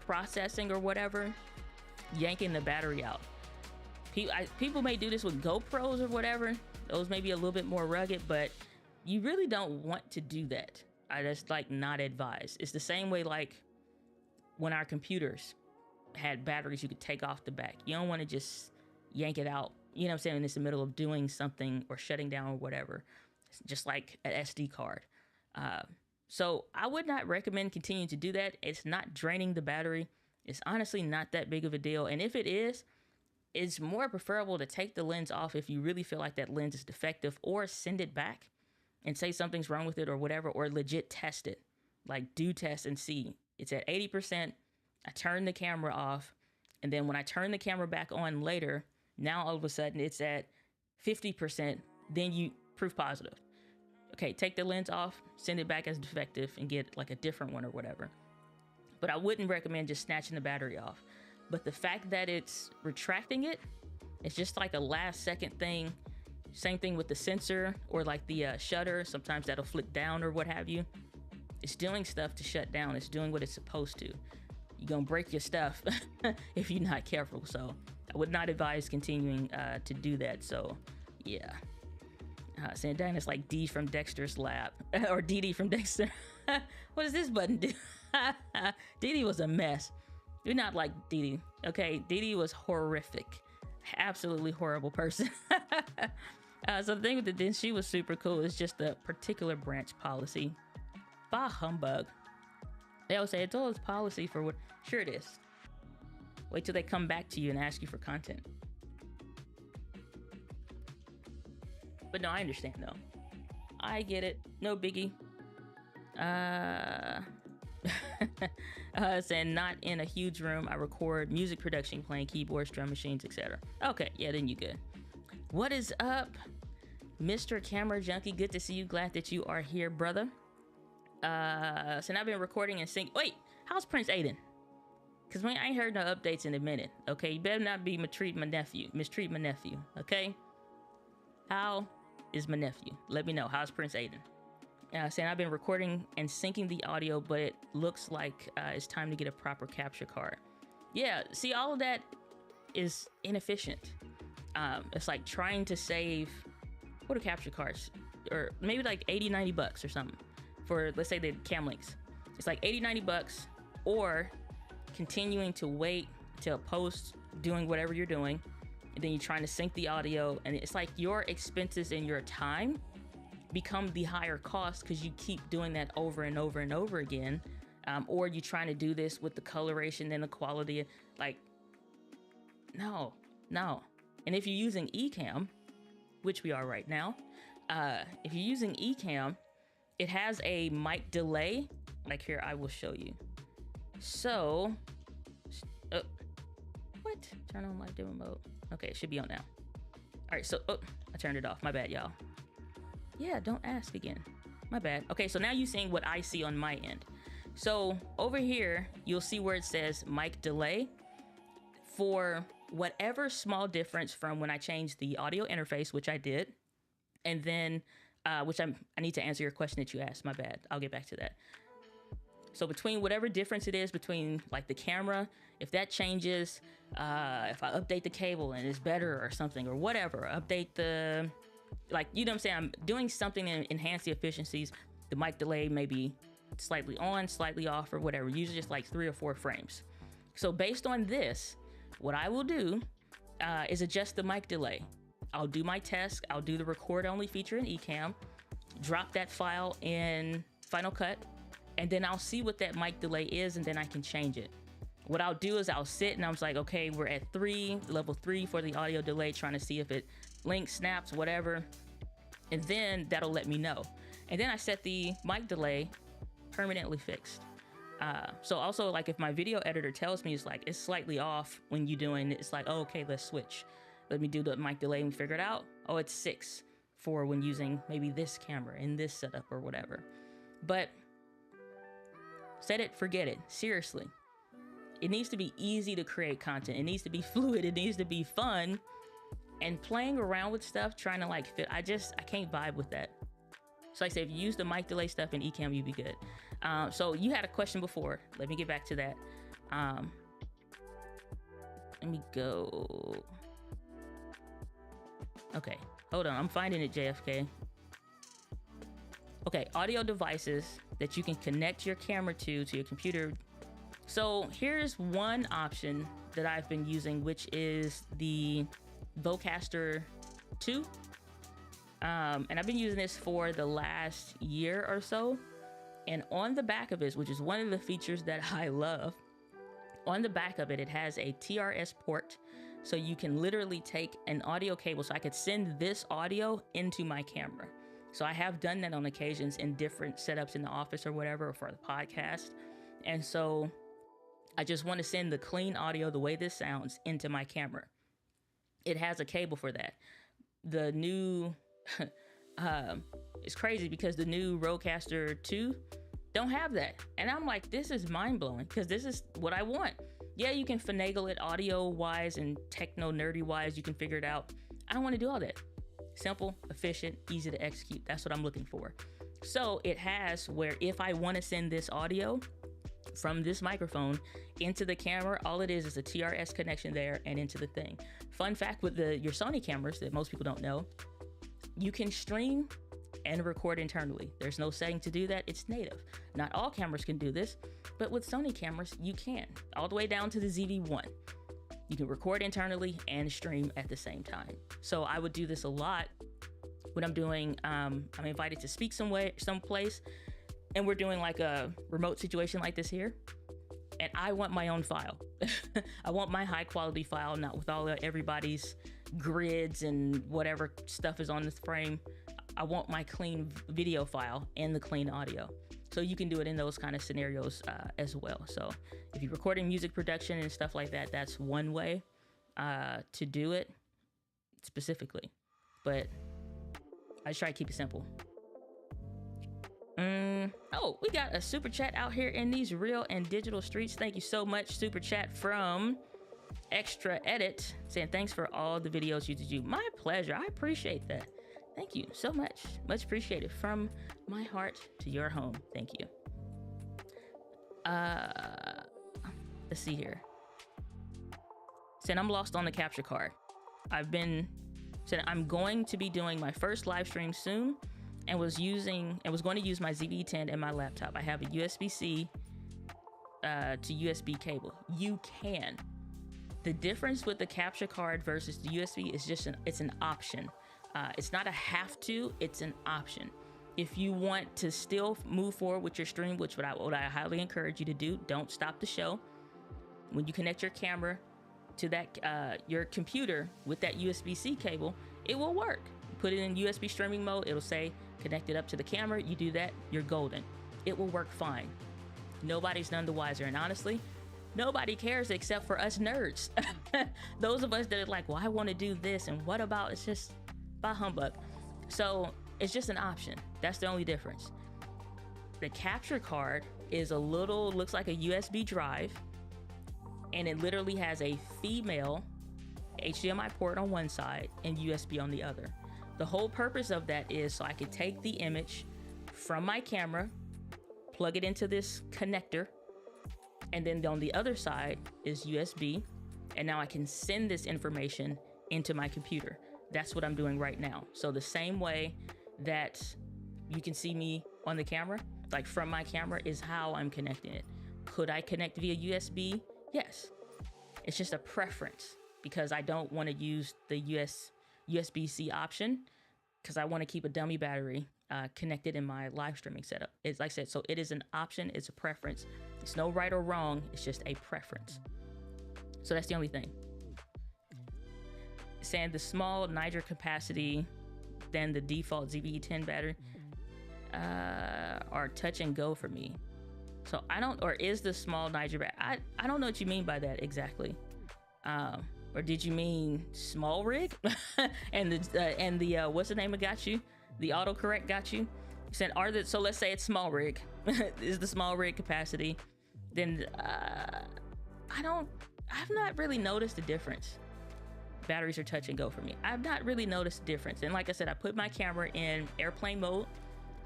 processing or whatever yanking the battery out. People may do this with GoPros or whatever, those may be a little bit more rugged, but you really don't want to do that. I just like not advised. It's the same way like when our computers had batteries you could take off the back. You don't want to just yank it out, you know what I'm saying, it's the middle of doing something or shutting down or whatever. It's just like an SD card. So I would not recommend continuing to do that. It's not draining the battery. It's honestly not that big of a deal. And if it is, it's more preferable to take the lens off if you really feel like that lens is defective, or send it back and say something's wrong with it or whatever, or legit test it. Like, do test and see. It's at 80%. I turn the camera off, and then when I turn the camera back on later, now all of a sudden it's at 50%. Then you proof positive. Okay, take the lens off, send it back as defective, and get like a different one or whatever. But I wouldn't recommend just snatching the battery off. But the fact that it's retracting it, it's just like a last second thing. Same thing with the sensor or like the shutter. Sometimes that'll flick down or what have you. It's doing stuff to shut down. It's doing what it's supposed to. You're gonna break your stuff if you're not careful. So I would not advise continuing to do that. So yeah. Saying dang, it's like D from Dexter's Lab or DD from Dexter. What does this button do? DD was a mess. You're not like DD, okay? DD was horrific, absolutely horrible person. So the thing with the then she was super cool. It's just the particular branch policy. Bah humbug. They always say it's all policy for what? Sure it is. Wait till they come back to you and ask you for content. But no, I understand though. I get it. No biggie. Saying not in a huge room. I record music production, playing keyboards, drum machines, etc. Okay, yeah, then you good. What is up, Mr. Camera Junkie? Good to see you. Glad that you are here, brother. So now I've been recording and singing. Wait, how's Prince Aiden? Cause I ain't heard no updates in a minute. Okay, you better not be mistreat my nephew. Okay, how is my nephew? Let me know. How's Prince Aiden? Saying I've been recording and syncing the audio, but it looks like it's time to get a proper capture card. Yeah, see, all of that is inefficient. It's like trying to save, what are capture cards? Or maybe like 80, 90 bucks or something for, let's say, the cam links. It's like 80, 90 bucks, or continuing to wait till post, doing whatever you're doing, and then you're trying to sync the audio, and it's like your expenses and your time become the higher cost because you keep doing that over and over and over again. Or you trying to do this with the coloration and the quality, like, no. And if you're using Ecamm, which we are right now, if you're using Ecamm, it has a mic delay. Like here, I will show you. So, what? Turn on live demo mode. Okay, it should be on now. All right, so, I turned it off. My bad, y'all. Yeah, don't ask again. My bad. Okay, so now you're seeing what I see on my end. So over here, you'll see where it says mic delay. For whatever small difference from when I changed the audio interface, which I did, and then, I need to answer your question that you asked. My bad. I'll get back to that. So between whatever difference it is between like the camera, if that changes, if I update the cable and it's better or something or whatever, update the, like, you know what I'm saying? I'm doing something to enhance the efficiencies. The mic delay may be slightly on, slightly off, or whatever. Usually just like 3 or 4 frames. So based on this, what I will do is adjust the mic delay. I'll do my test. I'll do the record only feature in Ecamm, drop that file in Final Cut, and then I'll see what that mic delay is, and then I can change it. What I'll do is I'll sit and I'm like, okay, we're at 3, level 3 for the audio delay, trying to see if it links, snaps, whatever. And then that'll let me know. And then I set the mic delay permanently fixed. So also, like, if my video editor tells me it's slightly off when you're doing it, it's like, oh, okay, let's switch. Let me do the mic delay and figure it out. Oh, it's 6 for when using maybe this camera in this setup or whatever. But set it, forget it. Seriously. It needs to be easy to create content. It needs to be fluid. It needs to be fun. And playing around with stuff, trying to like fit, I can't vibe with that. So like I say, if you use the mic delay stuff in Ecamm, you'd be good. So you had a question before. Let me get back to that. Let me go. Okay, hold on. I'm finding it, JFK. Okay, audio devices that you can connect your camera to your computer. So here's one option that I've been using, which is the Vocaster 2. And I've been using this for the last year or so. And on the back of it, which is one of the features that I love, on the back of it, it has a TRS port. So you can literally take an audio cable. So I could send this audio into my camera. So I have done that on occasions in different setups in the office or whatever, or for the podcast. And so I just want to send the clean audio the way this sounds into my camera. It has a cable for that. The new, it's crazy because the new Rodecaster 2 don't have that. And I'm like, this is mind blowing because this is what I want. Yeah, you can finagle it audio wise and techno nerdy wise. You can figure it out. I don't want to do all that. Simple, efficient, easy to execute. That's what I'm looking for. So it has where if I want to send this audio from this microphone into the camera, all it is a TRS connection there and into the thing. Fun fact with your Sony cameras that most people don't know, you can stream and record internally. There's no setting to do that. It's native. Not all cameras can do this, but with Sony cameras, you can. All the way down to the ZV-1. You can record internally and stream at the same time. So I would do this a lot when I'm doing, I'm invited to speak someplace, and we're doing like a remote situation like this here, and I want my own file. I want my high quality file, not with all of everybody's grids and whatever stuff is on this frame. I want my clean video file and the clean audio. So you can do it in those kind of scenarios as well. So if you're recording music production and stuff like that, that's one way to do it specifically. But I just try to keep it simple. Oh, we got a super chat out here in these real and digital streets. Thank you so much, super chat from Extra Edit, saying thanks for all the videos you do. My pleasure. I appreciate that. Thank you so much. Much appreciated. From my heart to your home. Thank you. Let's see here. Saying I'm lost on the capture card. Said I'm going to be doing my first live stream soon, and was going to use my ZV-10 and my laptop. I have a USB-C to USB cable. You can. The difference with the capture card versus the USB is just it's an option. It's not a have to, it's an option. If you want to still move forward with your stream, which what I highly encourage you to do, don't stop the show. When you connect your camera to that your computer with that USB-C cable, it will work. Put it in USB streaming mode, it'll say connected up to the camera. You do that, you're golden. It will work fine. Nobody's none the wiser, and honestly, nobody cares except for us nerds. Those of us that are like, well, I want to do this, and what about, it's just by humbug. So it's just an option. That's the only difference. The capture card is looks like a USB drive, and it literally has a female HDMI port on one side and USB on the other. The whole purpose of that is so I could take the image from my camera, plug it into this connector, and then on the other side is USB, and now I can send this information into my computer. That's what I'm doing right now. So the same way that you can see me on the camera, like from my camera, is how I'm connecting it. Could I connect via USB? Yes. It's just a preference because I don't want to use the USB-C option because I want to keep a dummy battery connected in my live streaming setup. It's like I said, so it is an option, it's a preference. It's no right or wrong, it's just a preference. So that's the only thing. Saying the small Niger capacity than the default ZV-10 battery are touch and go for me. So I don't, or is the small Niger battery? I don't know what you mean by that exactly. Or did you mean small rig? and the what's the name it got you? The autocorrect got you? Said so let's say it's small rig. Is the small rig capacity? Then I've not really noticed the difference. Batteries are touch and go for me. I've not really noticed the difference. And like I said, I put my camera in airplane mode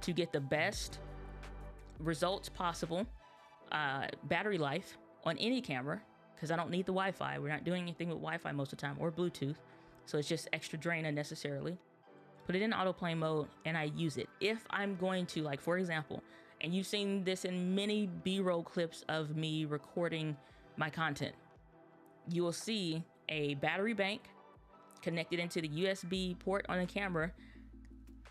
to get the best results possible, battery life on any camera, because I don't need the Wi-Fi. We're not doing anything with Wi-Fi most of the time, or Bluetooth. So it's just extra drain unnecessarily. Put it in autoplane mode and I use it. If I'm going to, like for example, and you've seen this in many B-roll clips of me recording my content, you will see a battery bank connected into the USB port on the camera,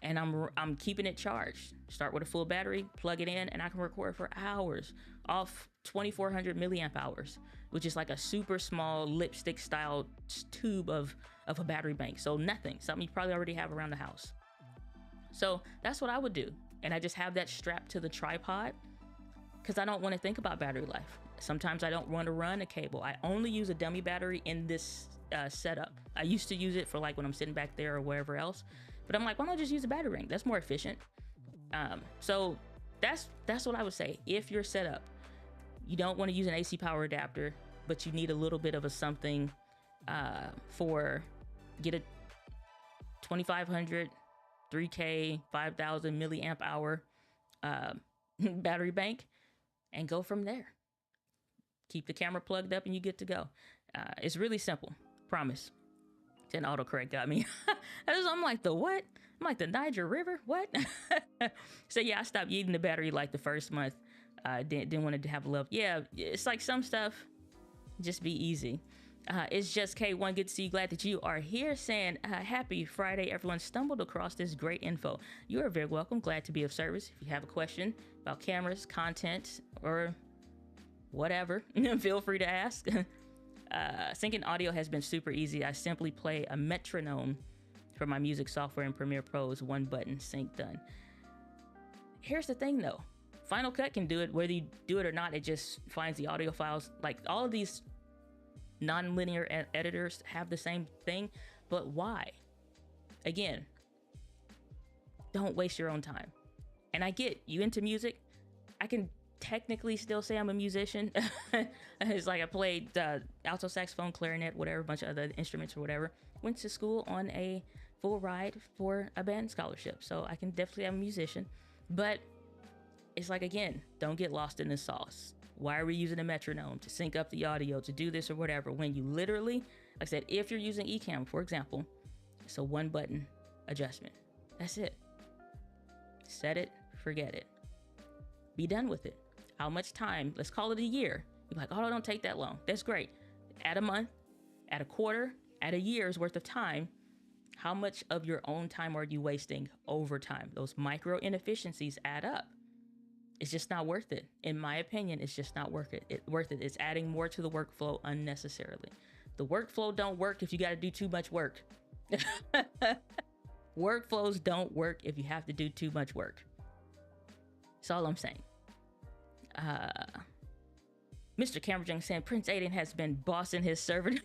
and I'm keeping it charged. Start with a full battery, plug it in, and I can record for hours off 2400 milliamp hours, which is like a super small lipstick style tube of a battery bank. So nothing, something you probably already have around the house. So that's what I would do. And I just have that strapped to the tripod because I don't want to think about battery life. Sometimes I don't want to run a cable. I only use a dummy battery in this setup. I used to use it for like when I'm sitting back there or wherever else, but I'm like, why don't I just use a battery ring? That's more efficient. So that's what I would say. If you're set up, you don't want to use an AC power adapter, but you need a little bit of a something get a 2500, 3K, 5000 milliamp hour battery bank, and go from there. Keep the camera plugged up and you get to go. It's really simple. Promise. Then autocorrect got me. I'm like, the what? I'm like, the Niger River? What? So yeah, I stopped eating the battery like the first month. Didn't want it to have love. Yeah, it's like some stuff, just be easy. It's just K1. Good to see you. Glad that you are here. Saying happy Friday. Everyone stumbled across this great info. You are very welcome. Glad to be of service. If you have a question about cameras, content, or whatever, feel free to ask. Syncing audio has been super easy. I simply play a metronome for my music software in Premiere Pro's one button sync done. Here's the thing though. Final Cut can do it whether you do it or not. It just finds the audio files. Like all of these non-linear editors have the same thing, but why? Again, don't waste your own time. And I get you into music. I can technically still say I'm a musician. It's like I played alto saxophone, clarinet, whatever, a bunch of other instruments or whatever. Went to school on a full ride for a band scholarship, so I can definitely am a musician. But it's like, again, don't get lost in the sauce. Why are we using a metronome to sync up the audio, to do this or whatever, when you literally, like I said, if you're using Ecamm, for example, it's a one button adjustment. That's it. Set it, forget it. Be done with it. How much time? Let's call it a year. You're like, oh, it don't take that long. That's great. Add a month, add a quarter, add a year's worth of time. How much of your own time are you wasting over time? Those micro inefficiencies add up. It's just not worth it. In my opinion, it's just not worth it. It's adding more to the workflow unnecessarily. The workflow don't work if you got to do too much work. Workflows don't work if you have to do too much work. That's all I'm saying. Mr. Cameron saying Prince Aiden has been bossing his servant.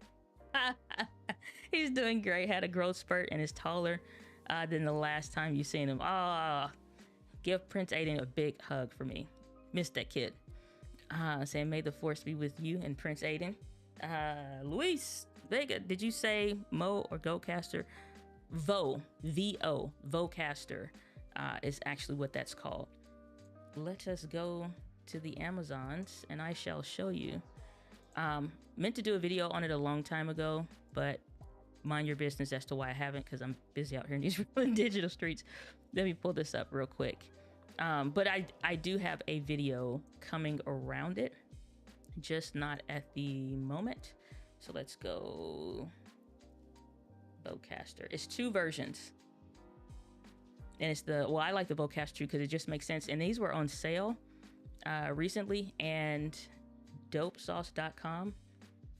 He's doing great. Had a growth spurt and is taller than the last time you seen him. Give Prince Aiden a big hug for me. Missed that kid. Saying may the force be with you and Prince Aiden. Luis Vega, did you say Mo or GoCaster? V-O, Vocaster is actually what that's called. Let us go to the Amazons and I shall show you. Meant to do a video on it a long time ago, but mind your business as to why I haven't, because I'm busy out here in these digital streets. Let me pull this up real quick. But I do have a video coming around it, just not at the moment. So let's go Vocaster. It's two versions. And it's I like the Vocaster because it just makes sense. And these were on sale recently, and dopesauce.com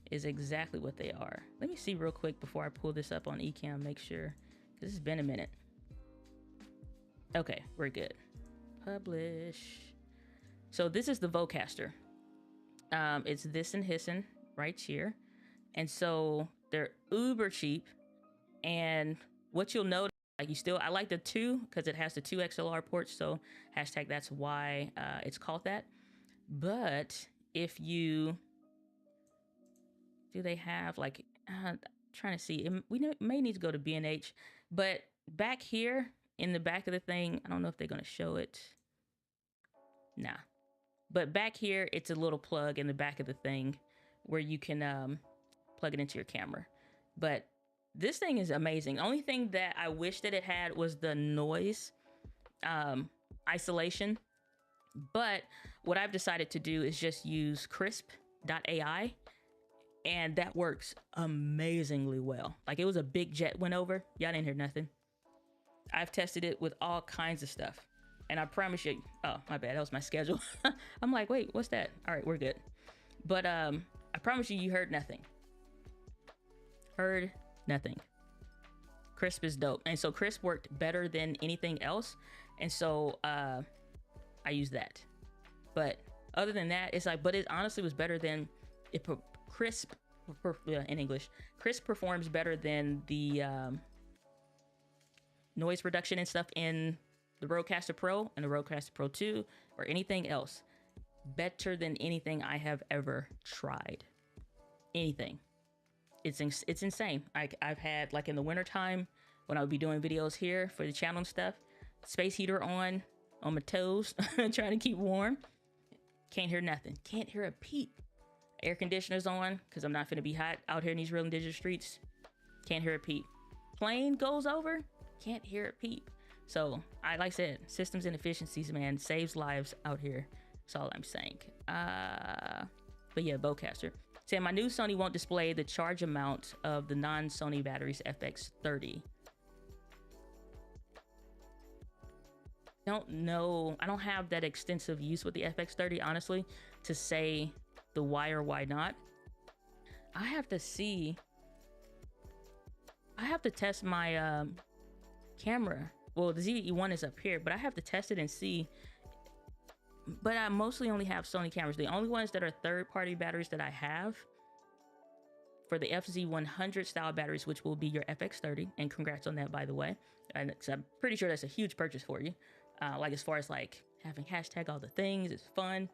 is exactly what they are. Let me see real quick before I pull this up on Ecamm, make sure, because it's been a minute. Okay, we're good. Publish. So this is the Vocaster. It's this and hissin right here. And so they're uber cheap. And what you'll notice, I like the 2 because it has the 2 XLR ports. So hashtag that's why it's called that. But if you, do they have trying to see, we may need to go to B&H, but back here in the back of the thing, I don't know if they're going to show it. Nah. But back here, it's a little plug in the back of the thing where you can plug it into your camera. But this thing is amazing. Only thing that I wish that it had was the noise isolation. But what I've decided to do is just use Krisp.ai, and that works amazingly well. Like, it was a big jet went over. Y'all didn't hear nothing. I've tested it with all kinds of stuff. And I promise you, oh, my bad, that was my schedule. I'm like, wait, what's that? All right, we're good. But I promise you heard nothing. Heard nothing. Krisp is dope. And so Krisp worked better than anything else. And so I use that. But other than that, it's like, but it honestly was better than Krisp in English. Krisp performs better than the noise reduction and stuff in the Rodecaster Pro and the Rodecaster Pro 2 or anything else. Better than anything I have ever tried. Anything. It's insane. I've had, like, in the wintertime when I would be doing videos here for the channel and stuff, space heater on, on my toes, trying to keep warm. Can't hear nothing. Can't hear a peep. Air conditioner's on because I'm not finna be hot out here in these real indigenous streets. Can't hear a peep. Plane goes over. Can't hear a peep. So, like I said, systems and efficiencies, man, saves lives out here. That's all I'm saying. But yeah, Bowcaster. Saying my new Sony won't display the charge amount of the non-Sony batteries FX30. Don't know. I don't have that extensive use with the FX30, honestly, to say the why or why not. I have to see. I have to test my camera. Well, the ZVE1 is up here, but I have to test it and see. But I mostly only have Sony cameras. The only ones that are third-party batteries that I have for the FZ100 style batteries, which will be your FX30, and congrats on that, by the way. And I'm pretty sure that's a huge purchase for you. Like as far as like having hashtag all the things, it's fun.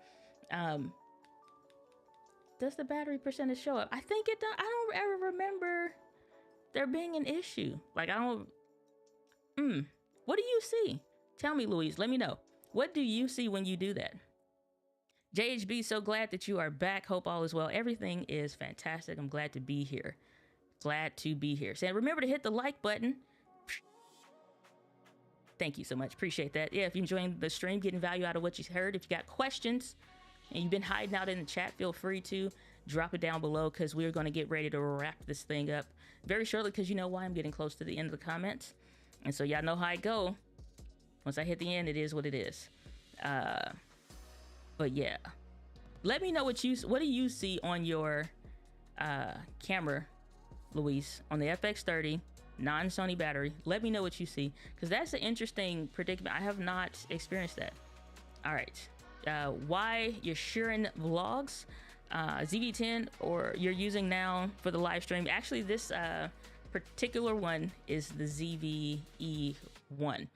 Does the battery percentage show up? I think it does. I don't ever remember there being an issue. Like I don't. What do you see? Tell me, Louise. Let me know. What do you see when you do that? JHB, so glad that you are back. Hope all is well. Everything is fantastic. I'm glad to be here. Glad to be here. Saying remember to hit the like button. Thank you so much. Appreciate that. Yeah, if you're enjoying the stream, getting value out of what you heard, if you got questions and you've been hiding out in the chat, feel free to drop it down below because we're going to get ready to wrap this thing up very shortly because you know why I'm getting close to the end of the comments. And so y'all know how I go. Once I hit the end, it is what it is. But yeah, let me know what do you see on your camera, Luis, on the FX30 non-Sony battery. Let me know what you see because that's an interesting predicament. I have not experienced that. All right, why you're sharing vlogs, ZV10 or you're using now for the live stream. Actually, this particular one is the ZVE1,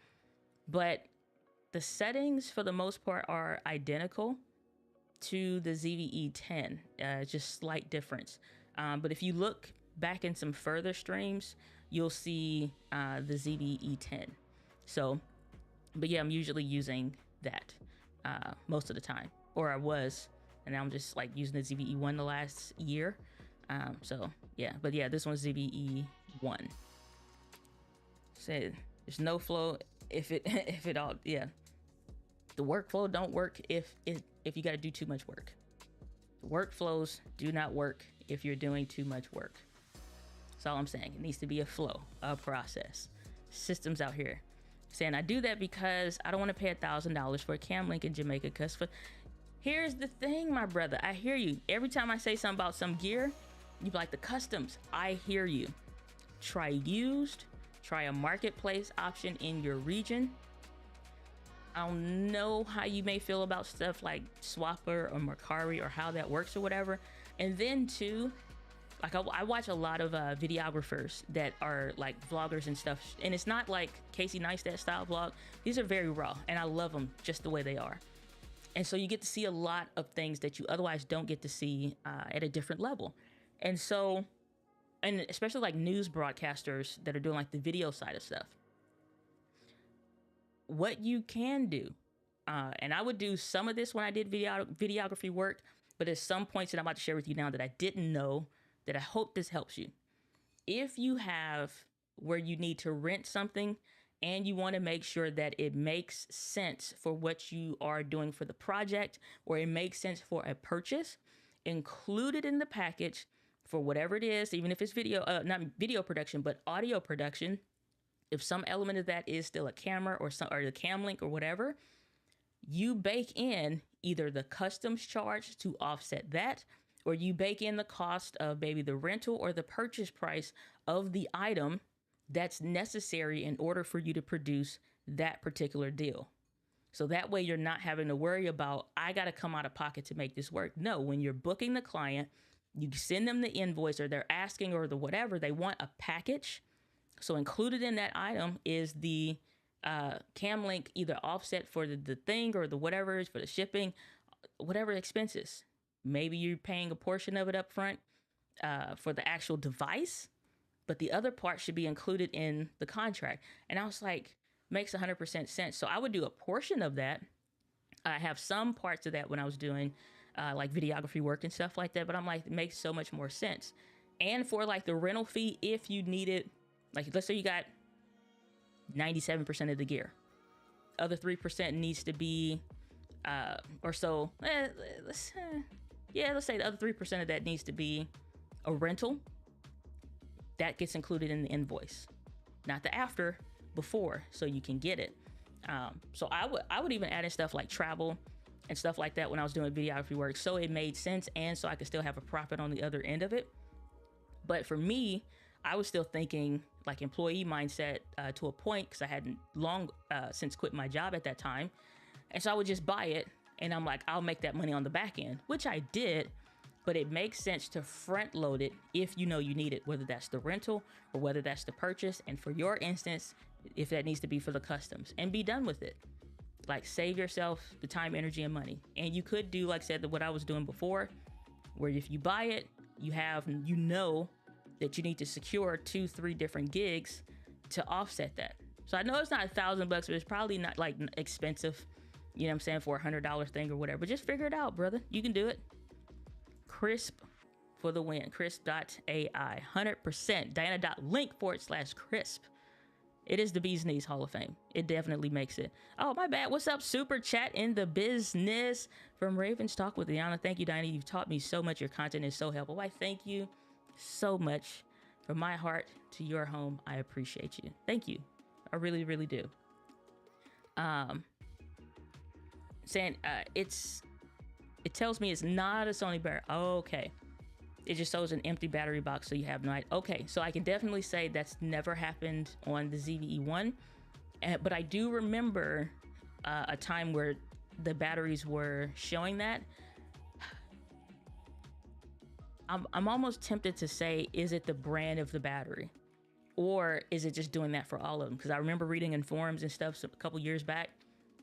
but the settings for the most part are identical to the ZVE10, just slight difference. But if you look back in some further streams, you'll see the ZVE10. So, but yeah, I'm usually using that most of the time, or I was, and now I'm just like using the ZVE1 the last year. So yeah, but yeah, this one's ZVE1. Said there's no flow if it all, yeah. The workflow don't work if you got to do too much work. The workflows do not work if you're doing too much work. That's all I'm saying. It needs to be a flow, a process. Systems out here saying I do that because I don't want to pay $1,000 for a cam link in Jamaica. Because here's the thing, my brother. I hear you. Every time I say something about some gear, you be like the customs. I hear you. Try used. Try a marketplace option in your region. I don't know how you may feel about stuff like Swapper or Mercari or how that works or whatever. And then too, like I watch a lot of videographers that are like vloggers and stuff. And it's not like Casey Neistat style vlog. These are very raw and I love them just the way they are. And so you get to see a lot of things that you otherwise don't get to see at a different level. And so, and especially like news broadcasters that are doing like the video side of stuff. What you can do, and I would do some of this when I did videography work, but there's some points that I'm about to share with you now that I didn't know that I hope this helps you. If you have where you need to rent something and you want to make sure that it makes sense for what you are doing for the project, or it makes sense for a purchase, include it in the package for whatever it is, even if it's video, not video production, but audio production. If some element of that is still a camera or the cam link or whatever, you bake in either the customs charge to offset that, or you bake in the cost of maybe the rental or the purchase price of the item that's necessary in order for you to produce that particular deal. So that way you're not having to worry about, I got to come out of pocket to make this work. No, when you're booking the client, you send them the invoice or they're asking or the whatever, they want a package. So included in that item is the cam link, either offset for the thing or the whatever is for the shipping, whatever expenses. Maybe you're paying a portion of it up front for the actual device, but the other part should be included in the contract. And I was like, makes 100% sense. So I would do a portion of that. I have some parts of that when I was doing like videography work and stuff like that, but I'm like, it makes so much more sense. And for like the rental fee, if you need it, like let's say you got 97% of the gear, other 3% needs to be or so let's say the other 3% of that needs to be a rental. That gets included in the invoice, not the after, before, so you can get it. So I would even add in stuff like travel and stuff like that when I was doing videography work, so it made sense and so I could still have a profit on the other end of it. But for me, I was still thinking like employee mindset to a point, because I hadn't long since quit my job at that time. And so I would just buy it and I'm like, I'll make that money on the back end, which I did. But it makes sense to front load it if you know you need it, whether that's the rental or whether that's the purchase. And for your instance, if that needs to be for the customs, and be done with it. Like save yourself the time, energy, and money. And you could do, like I said, what I was doing before, where if you buy it, you know that you need to secure 2-3 different gigs to offset that. So I know it's not $1,000, but it's probably not like expensive, you know what I'm saying, for $100 thing or whatever. But just figure it out, brother. You can do it. Crisp for the win. Crisp.ai. 100%. Diana.link/crisp. It is the Bee's Knees Hall of Fame. It definitely makes it. Oh, my bad. What's up? Super chat in the business from Ravens Talk with Diana. Thank you, Diana. You've taught me so much. Your content is so helpful. Why, thank you so much. From my heart to your home, I appreciate you. Thank you. I really, really do. Saying it tells me it's not a Sony battery. Okay. It just shows an empty battery box, so you have no idea. Okay, so I can definitely say that's never happened on the ZVE1. But I do remember a time where the batteries were showing that. I'm almost tempted to say, is it the brand of the battery? Or is it just doing that for all of them? Because I remember reading in forums and stuff a couple years back,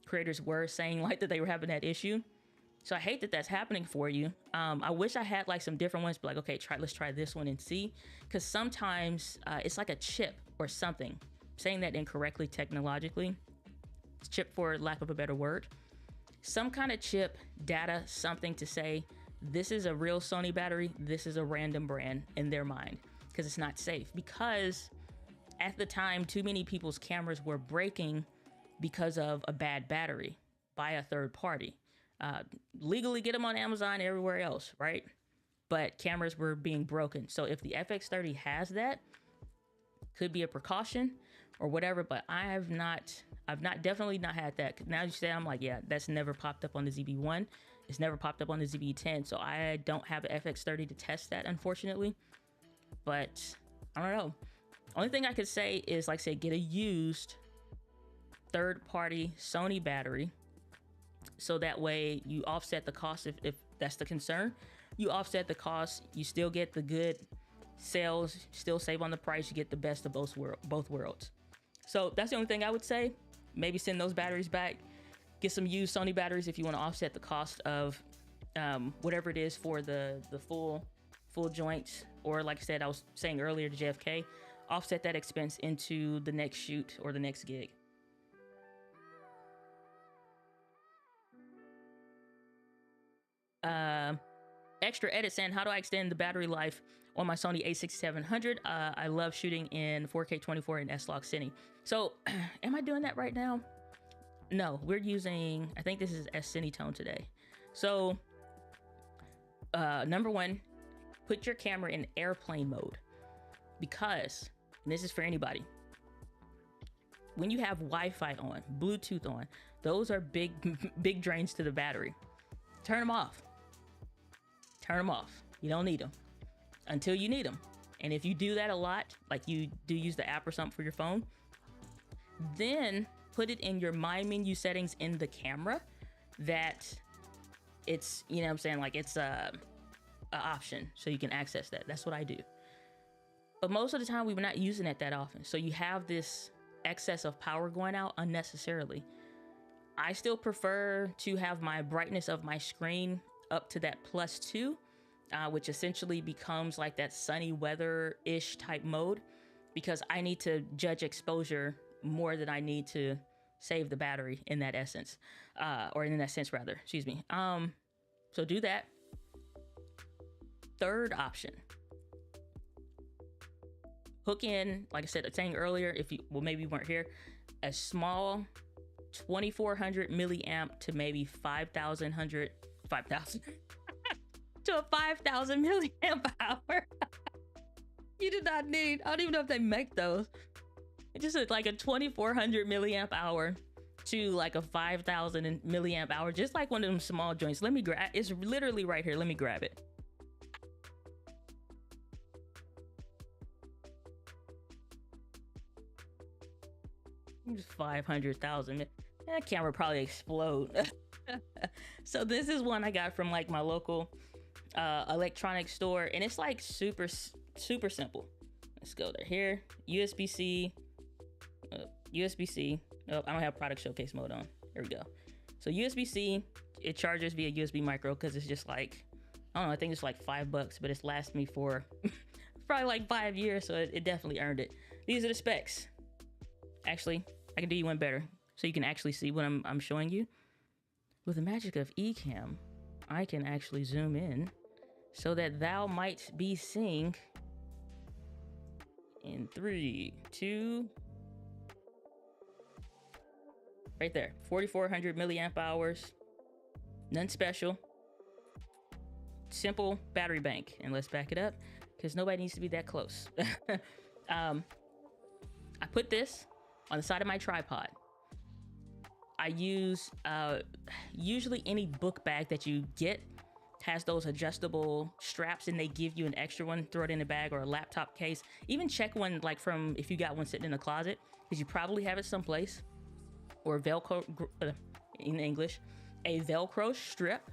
creators were saying like that they were having that issue. So I hate that that's happening for you. I wish I had like some different ones, but like, okay, let's try this one and see. Because sometimes it's like a chip or something. I'm saying that incorrectly technologically. It's chip for lack of a better word. Some kind of chip, data, something to say, this is a real Sony battery, this is a random brand in their mind. Because it's not safe. Because at the time, too many people's cameras were breaking because of a bad battery by a third party. Legally get them on Amazon, everywhere else, right? But cameras were being broken. So if the FX30 has that, could be a precaution or whatever, but I've definitely not had that. Now you say, I'm like, yeah, that's never popped up on the ZV1. It's never popped up on the ZV10. So I don't have an FX30 to test that, unfortunately. But I don't know. Only thing I could say is, like I said, get a used third-party Sony battery. So that way you offset the cost if that's the concern. You offset the cost, you still get the good sales, still save on the price, you get the best of both worlds. So that's the only thing I would say. Maybe send those batteries back. Get some used Sony batteries if you want to offset the cost of whatever it is for the full joints. Or like I said, I was saying earlier to JFK, offset that expense into the next shoot or the next gig. Extra edit saying, how do I extend the battery life on my Sony a6700? I love shooting in 4K 24 in S-Log Cine. So am I doing that right now? No, we're using, I think this is S-Cinetone today. So number one, put your camera in airplane mode, because, and this is for anybody, when you have Wi-Fi on, Bluetooth on, those are big drains to the battery. Turn them off. Turn them off. You don't need them until you need them. And if you do that a lot, like you do use the app or something for your phone, then put it in your My Menu settings in the camera that it's, you know what I'm saying, like it's a option so you can access that. That's what I do. But most of the time we're not using it that often. So you have this excess of power going out unnecessarily. I still prefer to have my brightness of my screen up to that +2, which essentially becomes like that sunny weather-ish type mode, because I need to judge exposure more than I need to save the battery in that essence, or in that sense rather, excuse me. So do that. Third option, hook in, like I said, saying earlier, if you, well, maybe you weren't here, a small 2400 milliamp to maybe 5000 to a 5000 milliamp hour. You do not need, I don't even know if they make those. It's just like a 2400 milliamp hour to like a 5000 milliamp hour, just like one of them small joints. Let me grab, it's literally right here. Let me grab it. Just 500,000. That camera probably explode. So this is one I got from like my local electronics store, and it's like super simple. Let's go there. Here, USB-C, USB-C. Oh, I don't have product showcase mode on. There we go. So USB-C, it charges via USB micro because it's just like, I don't know, I think it's like $5, but it's lasted me for probably like 5 years, so it definitely earned it. These are the specs. Actually, I can do you one better so you can actually see what I'm showing you. With the magic of Ecamm, I can actually zoom in so that thou might be seeing in 3, 2, right there, 4400 milliamp hours, none special, simple battery bank. And let's back it up because nobody needs to be that close. I put this on the side of my tripod. I use usually any book bag that you get has those adjustable straps, and they give you an extra one, throw it in a bag, or a laptop case. Even check one like from, if you got one sitting in a closet, because you probably have it someplace. Or Velcro, in English, a Velcro strip.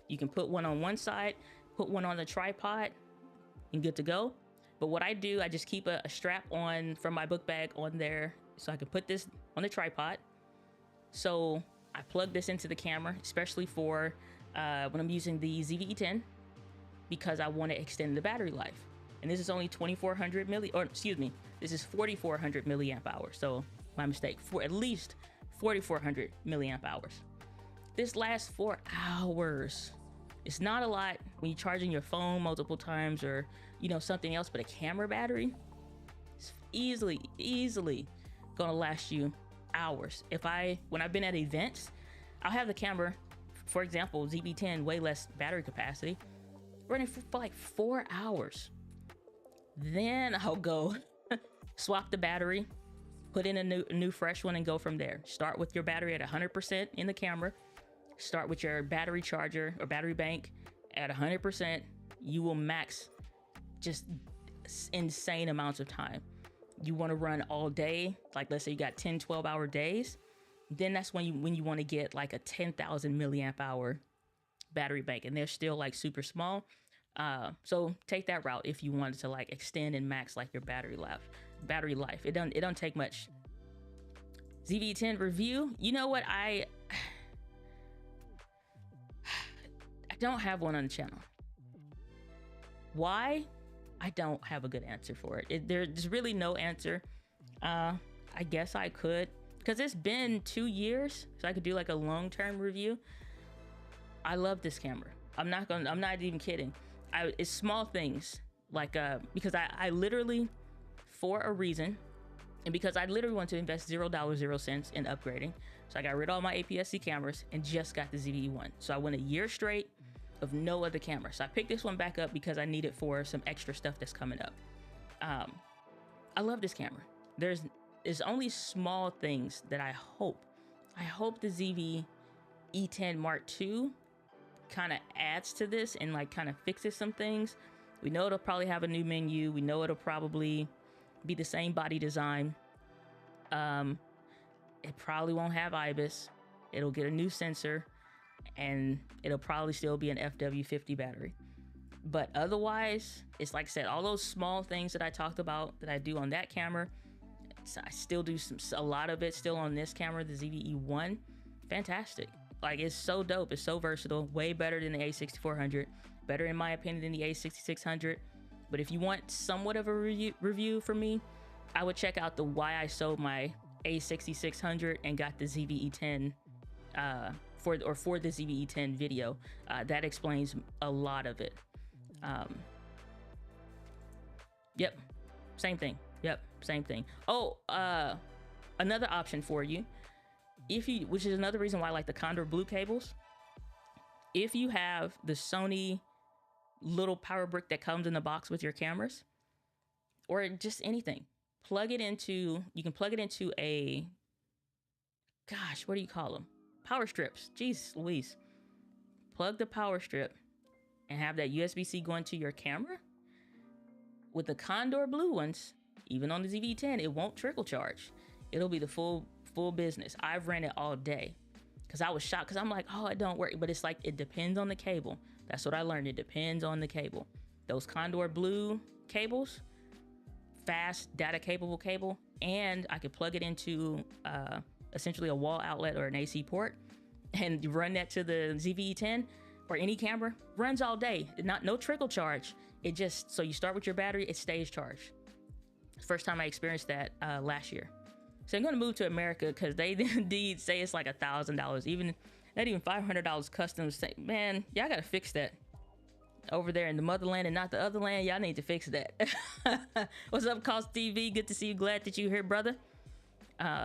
You can put one on one side, put one on the tripod, and good to go. But what I do, I just keep a strap on from my book bag on there so I can put this on the tripod. So I plug this into the camera, especially for when I'm using the ZV-E10, because I want to extend the battery life. And this is only 2400 this is 4400 milliamp hours. So my mistake, for at least 4400 milliamp hours. This lasts 4 hours. It's not a lot when you're charging your phone multiple times or, you know, something else, but a camera battery is easily gonna last you hours. When I've been at events, I'll have the camera, for example, ZV-10, way less battery capacity, running for like 4 hours. Then I'll go swap the battery, put in a new fresh one, and go from there. Start with your battery at 100% in the camera. Start with your battery charger or battery bank at 100%. You will max just insane amounts of time. You want to run all day, like let's say you got 10, 12-hour days, then that's when you want to get like a 10,000 milliamp hour battery bank, and they're still like super small. So take that route if you wanted to like extend and max like your battery life. It don't take much. ZV-10 review. You know what? I don't have one on the channel. Why? I don't have a good answer for it. There's really no answer. I guess I could, because it's been 2 years, so I could do like a long-term review. I love this camera. I'm not even kidding. It's small things like because I literally, for a reason, and because I literally want to invest $0 in upgrading, so I got rid of all my APS-C cameras and just got the ZV-E1. So I went a year straight of no other camera. So I picked this one back up because I need it for some extra stuff that's coming up. I love this camera. There's only small things that I hope the ZV-E10 Mark II kind of adds to this and like kind of fixes some things. We know it'll probably have a new menu. We know it'll probably be the same body design. It probably won't have IBIS. It'll get a new sensor, and it'll probably still be an FW50 battery. But otherwise, it's like I said, all those small things that I talked about that I do on that camera, I still do a lot of it still on this camera, the ZV-E1. Fantastic. Like, it's so dope. It's so versatile. Way better than the A6400. Better, in my opinion, than the A6600. But if you want somewhat of a review from me, I would check out the Why I Sold My A6600 and got the ZVE10 for the ZVE10 video. That explains a lot of it. Yep, same thing. Yep, same thing. Oh, another option for you, which is another reason why I like the Condor Blue cables. If you have the Sony little power brick that comes in the box with your cameras, or just anything, you can plug it into a, gosh, what do you call them? Power strips. Jeez Louise. Plug the power strip and have that USB-C go into your camera. With the Condor Blue ones, even on the ZV-10, it won't trickle charge. It'll be the full business. I've ran it all day because I was shocked, because I'm like, oh, it don't work. But it's like, it depends on the cable. That's what I learned. It depends on the cable. Those Condor Blue cables, fast data capable cable, and I could plug it into essentially a wall outlet or an AC port and run that to the ZV-10 or any camera, runs all day. No trickle charge. It just, so you start with your battery, it stays charged. First time I experienced that last year. So I'm gonna move to America because they indeed say it's like $1,000, even $500 custom. Say, man, y'all gotta fix that over there in the motherland and not the other land. Y'all need to fix that. What's up, Cost TV? Good to see you. Glad that you're here, brother.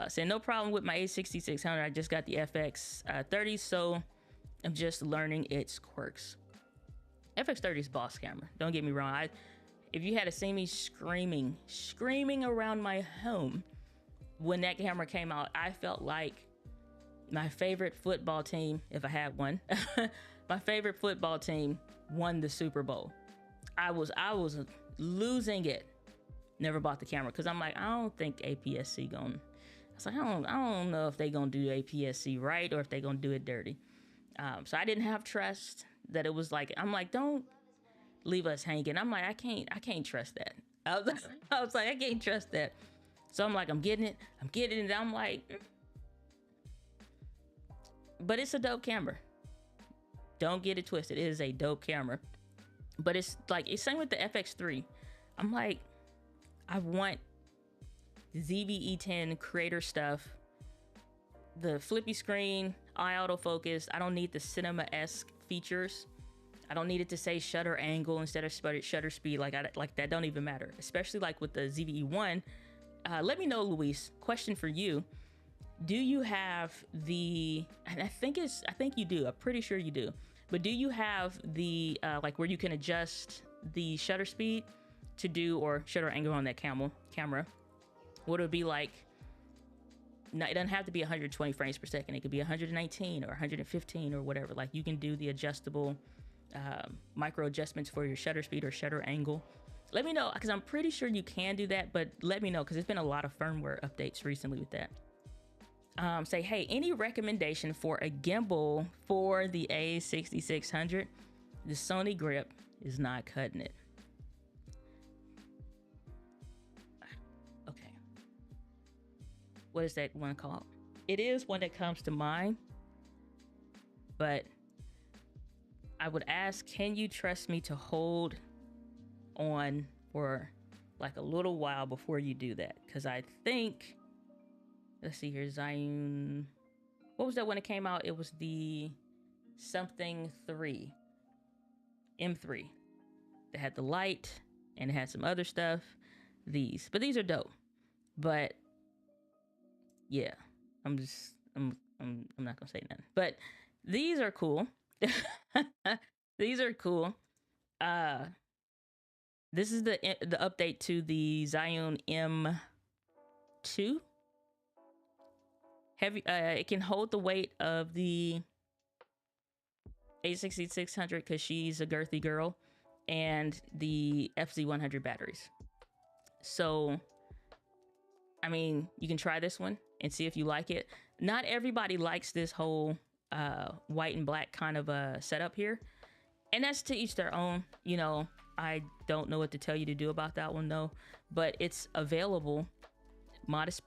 Saying no problem with my A6600. I just got the FX30, so I'm just learning its quirks. FX30 is boss camera. Don't get me wrong. If you had to see me screaming around my home when that camera came out, I felt like my favorite football team, if I had one, my favorite football team won the Super Bowl. I was losing it. Never bought the camera because I'm like, I don't think APS-C gonna. I was like, I don't know if they gonna do APS-C right or if they gonna do it dirty. So I didn't have trust that it was like, I'm like, don't leave us hanging. I'm like, I can't trust that. I was like, I can't trust that. So I'm like, I'm getting it. And I'm like, but it's a dope camera. Don't get it twisted. It is a dope camera. But it's like, it's same with the FX3. I'm like, I want ZVE10 creator stuff. The flippy screen, eye autofocus. I don't need the cinema-esque features. I don't need it to say shutter angle instead of shutter speed. Like that don't even matter. Especially like with the ZVE1. Let me know, Luis. Question for you: do you have the? And I think you do. I'm pretty sure you do. But do you have the like where you can adjust the shutter speed to do, or shutter angle on that camera? What it would be like? No, it doesn't have to be 120 frames per second. It could be 119 or 115 or whatever. Like, you can do the adjustable micro adjustments for your shutter speed or shutter angle. Let me know, because I'm pretty sure you can do that, but let me know, because there's been a lot of firmware updates recently with that. Say, hey, any recommendation for a gimbal for the A6600? The Sony grip is not cutting it. Okay. What is that one called? It is one that comes to mind, but I would ask, can you trust me to hold on for like a little while before you do that? Because I think, let's see here, Zhiyun, what was that when it came out? It was the something 3, M3. They had the light and it had some other stuff. But these are dope. But yeah, I'm not gonna say nothing. But these are cool. These are cool. This is the update to the Zhiyun M2. Heavy. It can hold the weight of the A6600 because she's a girthy girl, and the FZ100 batteries. So, I mean, you can try this one and see if you like it. Not everybody likes this whole white and black kind of setup here, and that's to each their own. You know, I don't know what to tell you to do about that one though, but it's available, modestly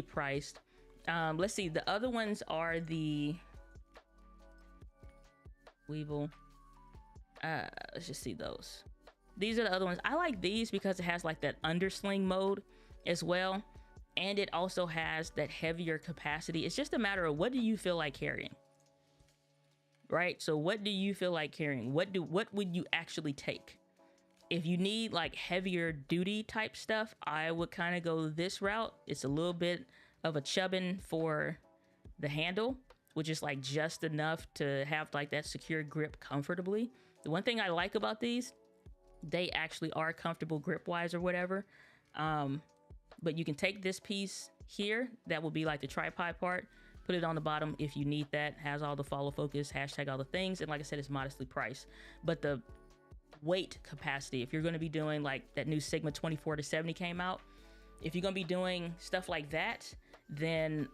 priced. Let's see, the other ones are the Weevil. Let's just see those. These are the other ones. I like these because it has like that undersling mode as well. and it also has that heavier capacity. It's just a matter of what do you feel like carrying, right? So what do you feel like carrying? What would you actually take? If you need like heavier duty type stuff, I would kind of go this route. It's a little bit of a chubbing for the handle, which is like just enough to have like that secure grip comfortably. The one thing I like about these, they actually are comfortable grip wise or whatever. But you can take this piece here, that will be like the tripod part, put it on the bottom if you need that. Has all the follow focus, hashtag all the things, and like I said, it's modestly priced. But the weight capacity, if you're going to be doing like that new Sigma 24 to 70 came out, if you're going to be doing stuff like that, then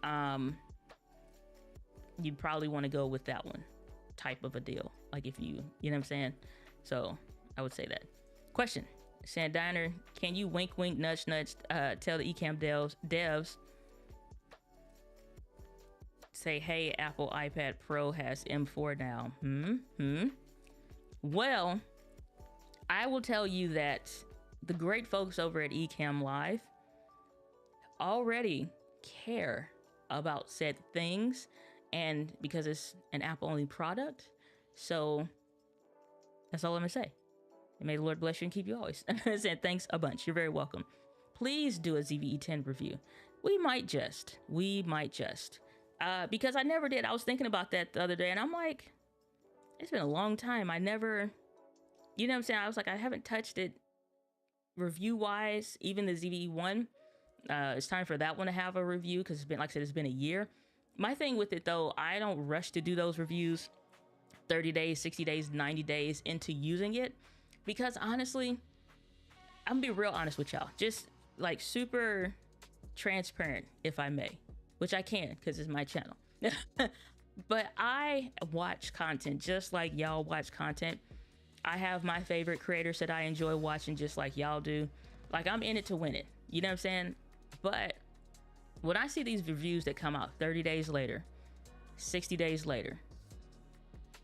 you'd probably want to go with that one type of a deal. Like if you know what I'm saying? So I would say that. Question. Sandiner, can you wink, wink, nudge, nudge, tell the Ecamm devs, say, hey, Apple iPad Pro has M4 now. Well, I will tell you that the great folks over at Ecamm Live already care about said things, and because it's an Apple only product, so that's all I'm gonna say. And may the Lord bless you and keep you always. And thanks a bunch. You're very welcome. Please do a ZVE 10 review. We might just. Because I never did. I was thinking about that the other day, and I'm like, it's been a long time. I never, you know what I'm saying? I was like, I haven't touched it review-wise. Even the ZVE 1. It's time for that one to have a review, because it's been, like I said, it's been a year. My thing with it, though, I don't rush to do those reviews 30 days, 60 days, 90 days into using it. Because honestly, I'm gonna be real honest with y'all. Just like super transparent, if I may, which I can because it's my channel. But I watch content just like y'all watch content. I have my favorite creators that I enjoy watching just like y'all do. Like I'm in it to win it. You know what I'm saying? But when I see these reviews that come out 30 days later, 60 days later,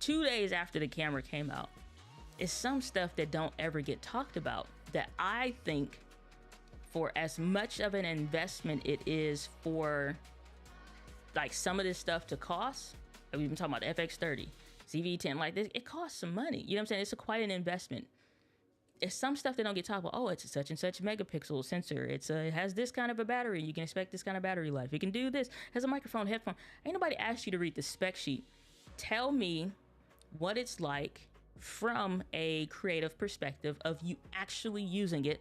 2 days after the camera came out, is some stuff that don't ever get talked about that I think, for as much of an investment it is for like some of this stuff to cost. We've been talking about the FX30, ZVE10, like this, it costs some money. You know what I'm saying? It's quite an investment. It's some stuff that don't get talked about. Oh, it's a such and such megapixel sensor. It has this kind of a battery. You can expect this kind of battery life. It can do this. It has a microphone, headphone. Ain't nobody asked you to read the spec sheet. Tell me what it's like from a creative perspective of you actually using it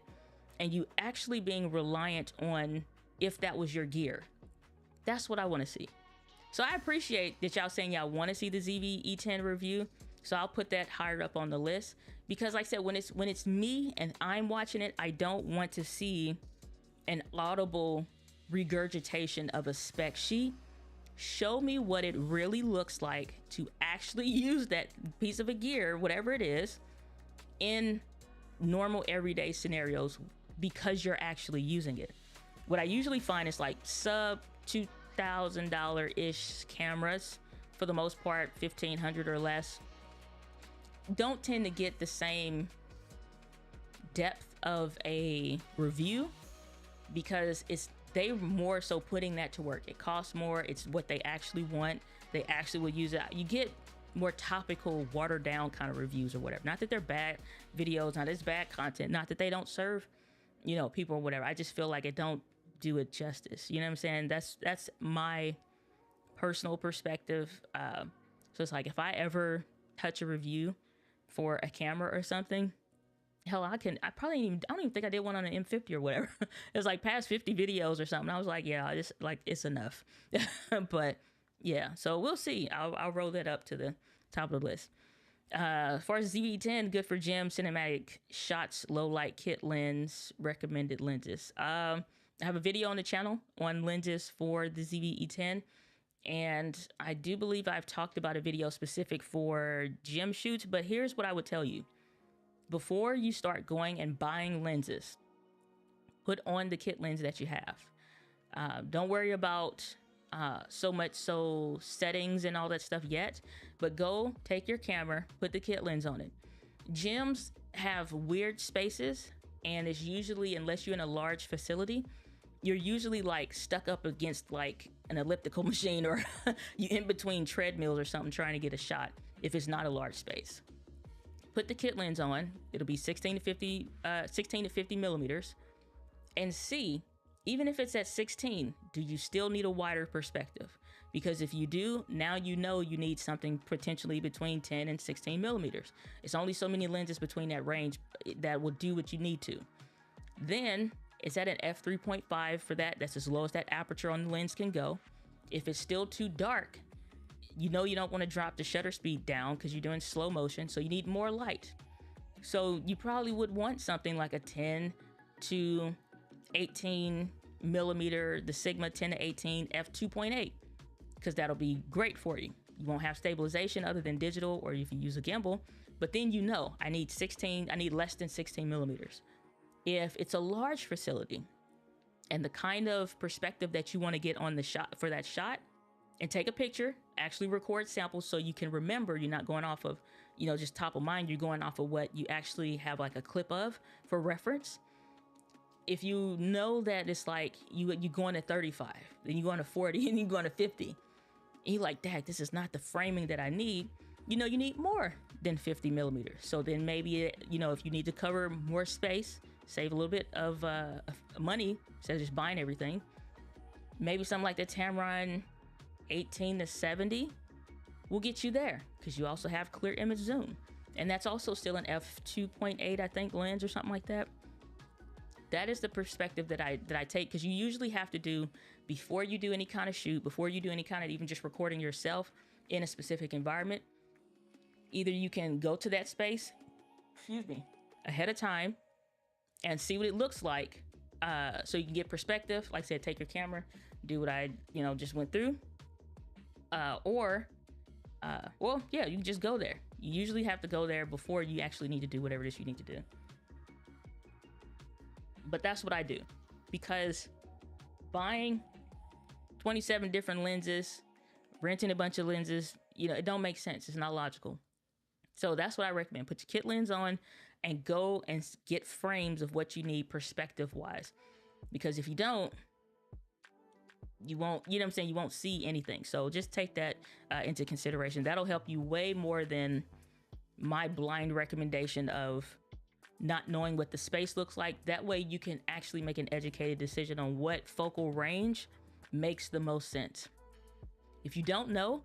and you actually being reliant on if that was your gear. That's what I want to see. So I appreciate that y'all saying y'all want to see the ZVE 10 review. So I'll put that higher up on the list, because like I said, when it's me and I'm watching it, I don't want to see an audible regurgitation of a spec sheet. Show me what it really looks like to actually use that piece of a gear, whatever it is, in normal everyday scenarios, because you're actually using it. What I usually find is like sub $2,000-ish cameras, for the most part, 1,500 or less, don't tend to get the same depth of a review, because they more so putting that to work. It costs more. It's what they actually want. They actually will use it. You get more topical, watered down kind of reviews or whatever. Not that they're bad videos, not that it's bad content, not that they don't serve, people or whatever. I just feel like it don't do it justice. You know what I'm saying? That's my personal perspective. So it's like, if I ever touch a review for a camera or something, hell, I don't even think I did one on an M50 or whatever. It was like past 50 videos or something. I was like, yeah, it's enough. But yeah, so we'll see. I'll roll that up to the top of the list. As far as ZVE10, good for gym, cinematic shots, low light kit lens, recommended lenses. I have a video on the channel on lenses for the ZVE10. And I do believe I've talked about a video specific for gym shoots, but here's what I would tell you. Before you start going and buying lenses, put on the kit lens that you have. Don't worry about so much settings and all that stuff yet, but go take your camera, put the kit lens on it. Gyms have weird spaces, and it's usually, unless you're in a large facility, you're usually like stuck up against like an elliptical machine, or you in between treadmills or something trying to get a shot if it's not a large space. Put the kit lens on. It'll be 16 to 50 millimeters, and see, even if it's at 16, do you still need a wider perspective? Because if you do, now you know you need something potentially between 10 and 16 millimeters. It's only so many lenses between that range that will do what you need to. Then it's at an f3.5 for that. That's as low as that aperture on the lens can go. If it's still too dark, you know you don't want to drop the shutter speed down because you're doing slow motion, so you need more light. So you probably would want something like a 10 to 18 millimeter, the Sigma 10 to 18 f2.8, because that'll be great for you. You won't have stabilization other than digital, or if you use a gimbal, but then you know I need less than 16 millimeters. If it's a large facility and the kind of perspective that you want to get on the shot for that shot, and take a picture, actually record samples so you can remember. You're not going off of, just top of mind. You're going off of what you actually have like a clip of for reference. If you know that it's like you going to 35, then you going to 40, and you going to 50, and you're like, dang, this is not the framing that I need. You need more than 50 millimeters. So then maybe, if you need to cover more space, save a little bit of money instead of just buying everything, maybe something like the Tamron 18 to 70 will get you there, because you also have clear image zoom, and that's also still an f2.8, I think, lens or something like that. That is the perspective that I take, because you usually have to do, before you do any kind of shoot, before you do any kind of even just recording yourself in a specific environment, either you can go to that space, ahead of time and see what it looks like, so you can get perspective. Like I said, take your camera, do what I just went through, you can just go there. You usually have to go there before you actually need to do whatever it is you need to do. But that's what I do, because buying 27 different lenses, renting a bunch of lenses, it don't make sense. It's not logical. So that's what I recommend. Put your kit lens on and go and get frames of what you need perspective wise, because if you don't, you won't, you won't see anything. So just take that into consideration. That'll help you way more than my blind recommendation of not knowing what the space looks like. That way you can actually make an educated decision on what focal range makes the most sense. If you don't know,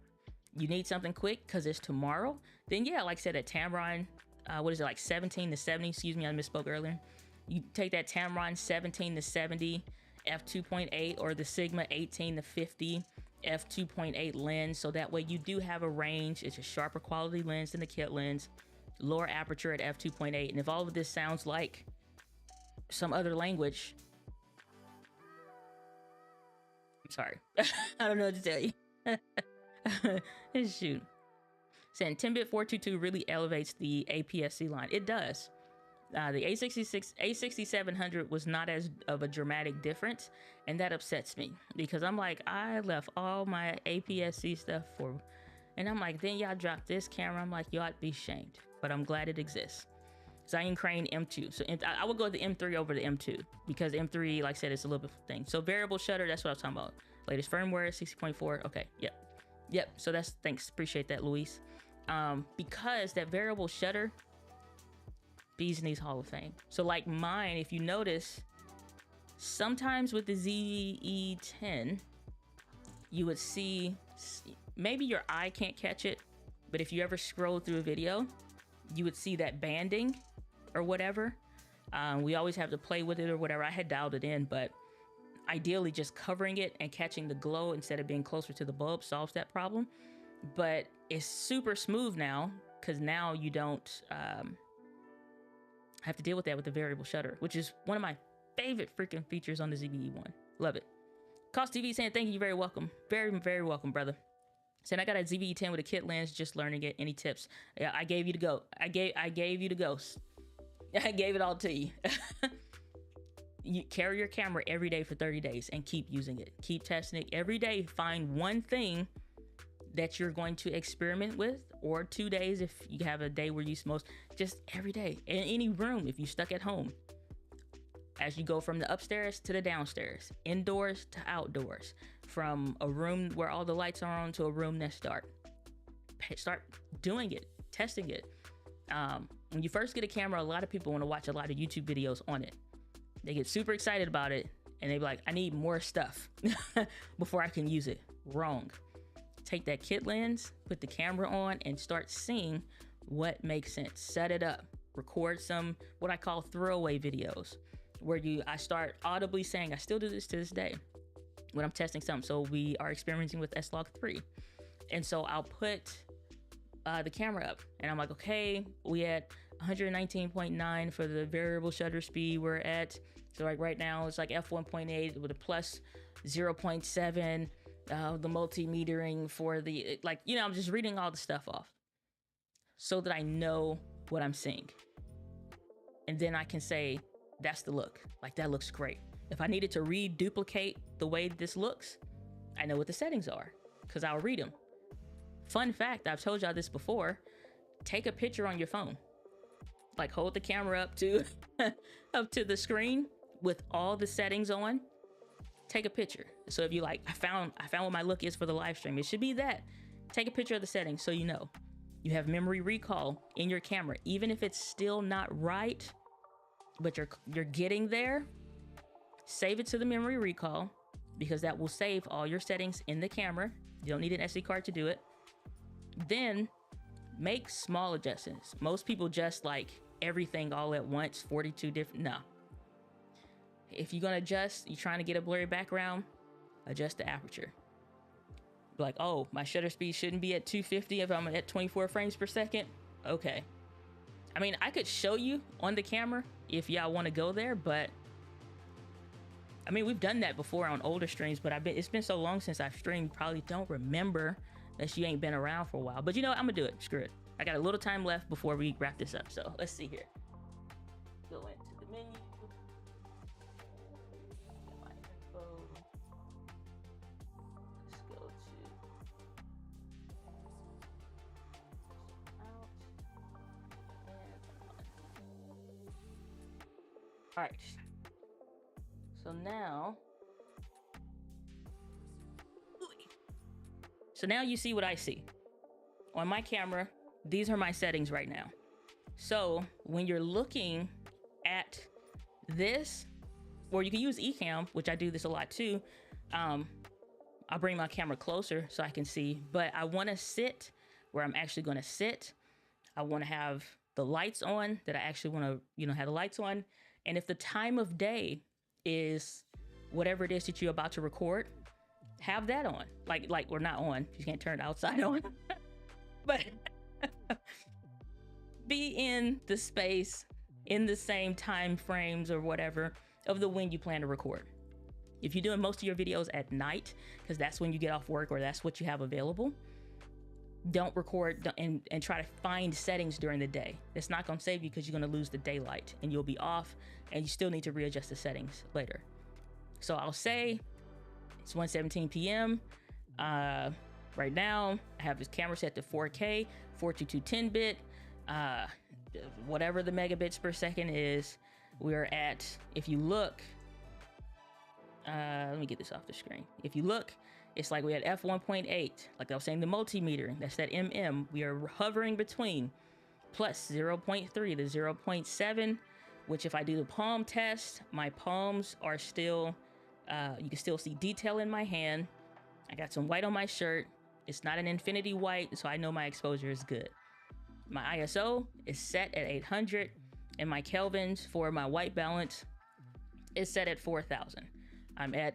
you need something quick because it's tomorrow, then yeah, like I said, at Tamron, like 17 to 70, excuse me, I misspoke earlier. You take that Tamron 17 to 70 f2.8, or the Sigma 18 to 50 f2.8 lens, so that way you do have a range. It's a sharper quality lens than the kit lens, lower aperture at f2.8. And if all of this sounds like some other language, I'm sorry. I don't know what to tell you. Shoot. Saying 10-bit 422 really elevates the APS-C line. It does. The A6700 was not as of a dramatic difference, and that upsets me, because I'm like, I left all my APS-C stuff for, and I'm like, then y'all dropped this camera. I'm like, you ought to be shamed, but I'm glad it exists. Zhiyun Crane M2. So I would go with the M3 over the M2, because M3, like I said, it's a little bit of a thing. So variable shutter, that's what I was talking about. Latest firmware, 60.4. Okay, yep. So thanks, appreciate that, Luis. Because that variable shutter, bees knees Hall of Fame. So like mine, if you notice, sometimes with the ZE-10, you would see, maybe your eye can't catch it, but if you ever scroll through a video, you would see that banding or whatever. We always have to play with it or whatever. I had dialed it in, but ideally just covering it and catching the glow instead of being closer to the bulb solves that problem. But it's super smooth now, because now you don't have to deal with that with the variable shutter, which is one of my favorite freaking features on the ZVE1. Love it. Cost TV saying, thank you, very welcome. Very, very welcome, brother. Saying, I got a ZVE10 with a kit lens, just learning it. Any tips? Yeah, I gave you the go. I gave you the ghost. I gave it all to you. You carry your camera every day for 30 days and keep using it. Keep testing it every day. Find one thing that you're going to experiment with, or 2 days if you have a day where you smoke, just every day in any room. If you're stuck at home, as you go from the upstairs to the downstairs, indoors to outdoors, from a room where all the lights are on to a room that's dark. Start doing it, testing it. When you first get a camera, a lot of people want to watch a lot of YouTube videos on it. They get super excited about it and they be like, I need more stuff before I can use it. Wrong. Take that kit lens, put the camera on, and start seeing what makes sense. Set it up. Record some what I call throwaway videos, where I start audibly saying, I still do this to this day when I'm testing something. So we are experimenting with S-Log3. And so I'll put the camera up and I'm like, okay, we at 119.9 for the variable shutter speed. We're at, so like right now it's like f1.8 with a plus 0.7, the multimetering for the, like, you know, I'm just reading all the stuff off so that I know what I'm seeing. And then I can say, that's the look. Like, that looks great. If I needed to reduplicate the way this looks, I know what the settings are because I'll read them. Fun fact, I've told y'all this before, take a picture on your phone. Like, hold the camera up to up to the screen with all the settings on. Take a picture. So if you like, I found what my look is for the live stream. It should be that. Take a picture of the settings so you know. You have memory recall in your camera. Even if it's still not right, but you're getting there, save it to the memory recall because that will save all your settings in the camera. You don't need an SD card to do it. Then make small adjustments. Most people just like everything all at once, 42 different, no. If you're gonna adjust, you're trying to get a blurry background, adjust the aperture. Like, oh, my shutter speed shouldn't be at 250 if I'm at 24 frames per second. Okay. I mean, I could show you on the camera if y'all want to go there, but I mean, we've done that before on older streams, but it's been so long since I've streamed, probably don't remember that you ain't been around for a while. But you know what? I'm gonna do it. Screw it. I got a little time left before we wrap this up. So let's see here. Go into the menu. Get my info. Let's go to out. All right. So now you see what I see. On my camera, these are my settings right now. So when you're looking at this, or you can use Ecamm, which I do this a lot too. I'll bring my camera closer so I can see, but I want to sit where I'm actually going to sit. I want to have the lights on that I actually want to, you know, have the lights on. And if the time of day is whatever it is that you're about to record, have that on, like, or not on, you can't turn it outside on, but be in the space, in the same time frames or whatever of the when you plan to record. If you're doing most of your videos at night, because that's when you get off work or that's what you have available, don't record and try to find settings during the day. It's not going to save you because you're going to lose the daylight and you'll be off and you still need to readjust the settings later. So I'll say it's 1:17 p.m. Right now, I have this camera set to 4K, 422 10-bit, whatever the megabits per second is. We're at, if you look, let me get this off the screen. If you look, it's like we had f1.8, like I was saying, the multimeter, that's that we are hovering between plus 0.3 to 0.7, which if I do the palm test, my palms are still, you can still see detail in my hand. I got some white on my shirt. It's not an infinity white, so I know my exposure is good. My ISO is set at 800, and my kelvins for my white balance is set at 4,000. I'm at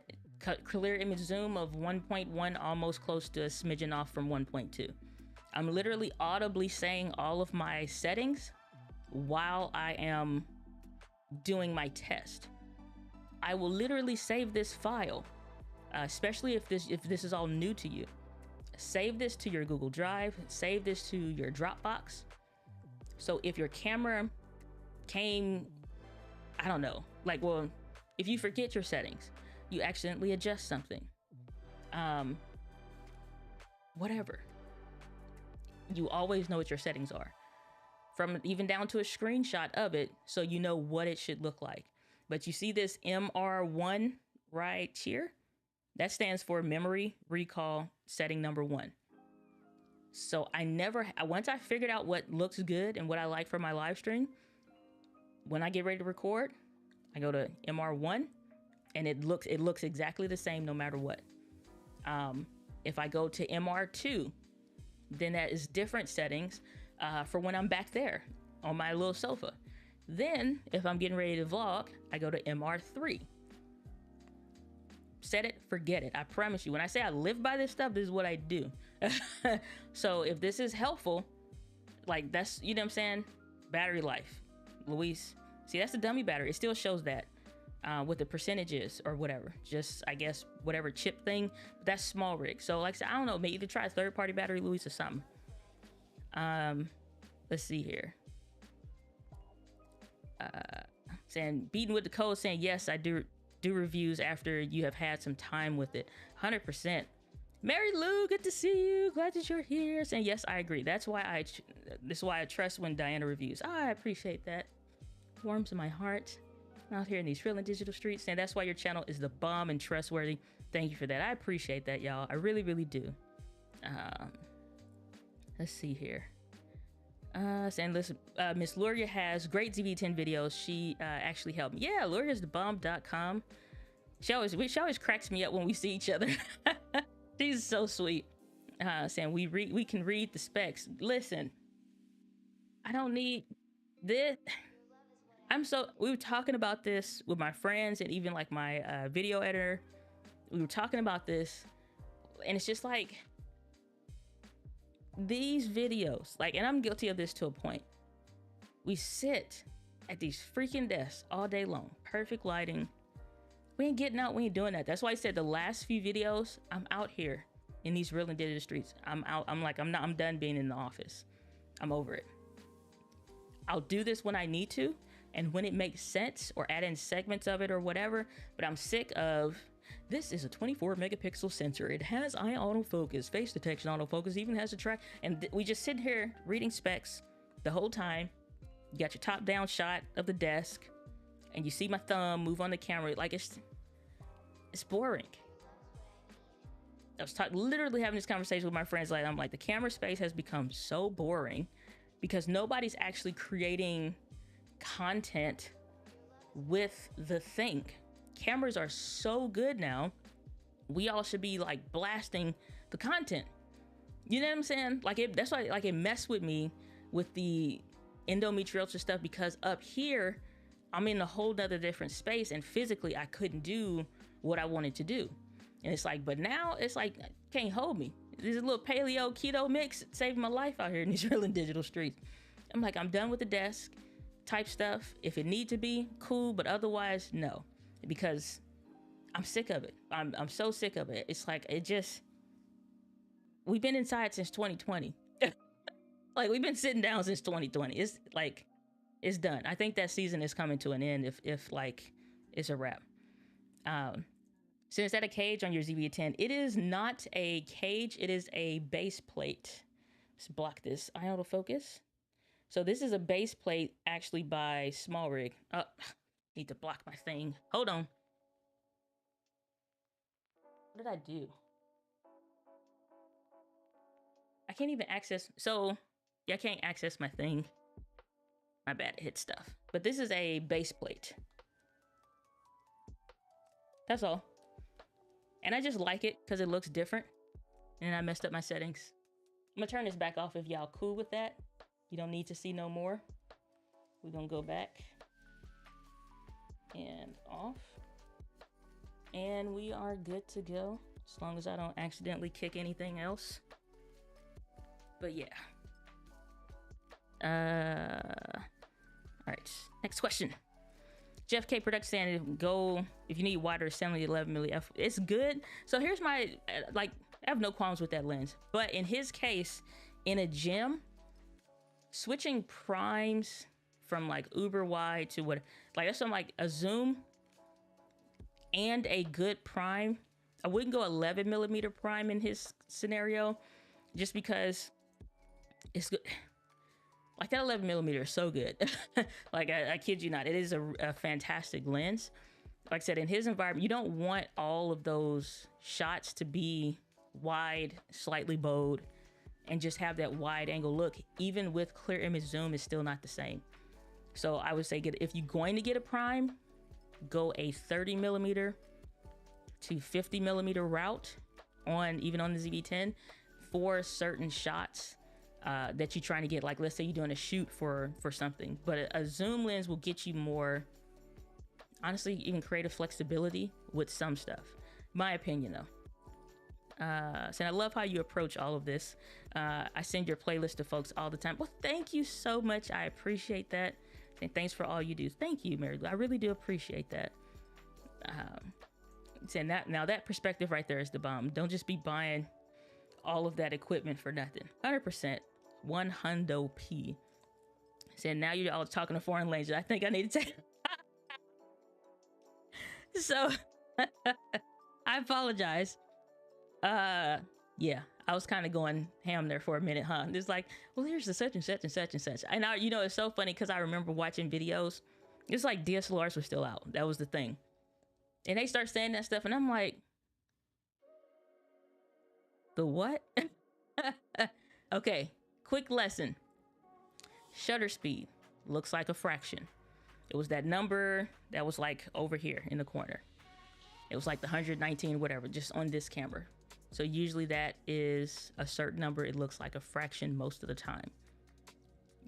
clear image zoom of 1.1, almost close to a smidgen off from 1.2. I'm literally audibly saying all of my settings while I am doing my test. I will literally save this file, especially if this is all new to you. Save this to your Google Drive, save this to your Dropbox. So if your camera came, I don't know, like, well, if you forget your settings, you accidentally adjust something, whatever, you always know what your settings are, from even down to a screenshot of it, so you know what it should look like. But you see this MR1 right here? That stands for memory recall setting number 1. So once I figured out what looks good and what I like for my live stream, when I get ready to record, I go to MR1 and it looks exactly the same no matter what. If I go to MR2, then that is different settings for when I'm back there on my little sofa. Then if I'm getting ready to vlog, I go to MR3. Set it, forget it. I promise you, when I say I live by this stuff, this is what I do. So if this is helpful, like that's, you know what I'm saying? Battery life, Luis. See, that's the dummy battery. It still shows that with the percentages or whatever. Just, I guess, whatever chip thing. But that's small rig. So like I said, I don't know, maybe either try a third-party battery, Luis, or something. Let's see here. Saying, beating with the code, saying, yes, I do reviews after you have had some time with it. 100%. Mary Lou, good to see you. Glad that you're here. Saying, yes, I agree. That's why I trust when Diana reviews. I appreciate that. Warms my heart. I'm out here in these real and digital streets. Saying, that's why your channel is the bomb and trustworthy. Thank you for that. I appreciate that, y'all. I really, really do. Let's see here. Saying, listen, Miss Luria has great ZV10 videos. She actually helped me. Yeah, luriasthebomb.com. She always cracks me up when we see each other. She's so sweet. Saying we can read the specs. Listen, I don't need this. We were talking about this with my friends and even like my video editor. We were talking about this, and it's just like, these videos, like, and I'm guilty of this to a point. We sit at these freaking desks all day long, perfect lighting. We ain't getting out, we ain't doing that. That's why I said the last few videos, I'm out here in these real and digital streets. I'm out, I'm done being in the office. I'm over it. I'll do this when I need to, and when it makes sense, or add in segments of it or whatever, but I'm sick of, this is a 24 megapixel sensor. It has eye autofocus, face detection autofocus, even has a track. And we just sit here reading specs the whole time. You got your top down shot of the desk and you see my thumb move on the camera. Like it's boring. I was literally having this conversation with my friends. Like, I'm like, the camera space has become so boring because nobody's actually creating content with the thing. Cameras are so good now. We all should be like blasting the content. You know what I'm saying? Like that's why like it messed with me with the endometriosis stuff, because up here I'm in a whole nother different space and physically I couldn't do what I wanted to do. And it's like, but now it's like, can't hold me. This is a little paleo keto mix saving my life out here in these real and digital streets. I'm like, I'm done with the desk type stuff. If it need to be, cool, but otherwise, no. Because I'm sick of it. I'm so sick of it. It's like, we've been inside since 2020. Like, we've been sitting down since 2020. It's like, it's done. I think that season is coming to an end if like, it's a wrap. So is that a cage on your ZV-10? It is not a cage. It is a base plate. Let's block this eye autofocus. So this is a base plate actually by SmallRig. Oh, need to block my thing. Hold on. What did I do? I can't even access. So yeah, I can't access my thing. My bad, it hit stuff. But this is a base plate. That's all. And I just like it because it looks different. And I messed up my settings. I'm gonna turn this back off if y'all cool with that. You don't need to see no more. We're gonna go back and off. And we are good to go, as long as I don't accidentally kick anything else. But yeah. All right, next question. Jeff K. Production saying, go if you need wider assembly 11 milli f. It's good. So here's my, like, I have no qualms with that lens. But in his case, in a gym, switching primes from like uber wide to what, like that's something like a zoom and a good prime. I wouldn't go 11 millimeter prime in his scenario, just because it's good. Like that 11 millimeter is so good. Like I kid you not, it is a fantastic lens. Like I said, in his environment, you don't want all of those shots to be wide, slightly bowed, and just have that wide angle look. Even with clear image zoom, is still not the same. So I would say if you're going to get a prime, go a 30 millimeter to 50 millimeter route even on the ZV-10 for certain shots that you're trying to get. Like let's say you're doing a shoot for something, but a zoom lens will get you more, honestly, even creative flexibility with some stuff. My opinion though. So I love how you approach all of this. I send your playlist to folks all the time. Well, thank you so much. I appreciate that. And thanks for all you do. Thank you, Mary Lou. I really do appreciate that. So now that perspective right there is the bomb. Don't just be buying all of that equipment for nothing. 100%. 100p. So now you're all talking a foreign language. I think I need to take. So I apologize. Yeah, I was kind of going ham there for a minute, huh? It's like, well, here's the such and such and such and such. And it's so funny because I remember watching videos. It's like DSLRs were still out. That was the thing. And they start saying that stuff, and I'm like, the what? Okay, quick lesson. Shutter speed looks like a fraction. It was that number that was like over here in the corner. It was like the 119, whatever, just on this camera. So usually that is a certain number. It looks like a fraction most of the time.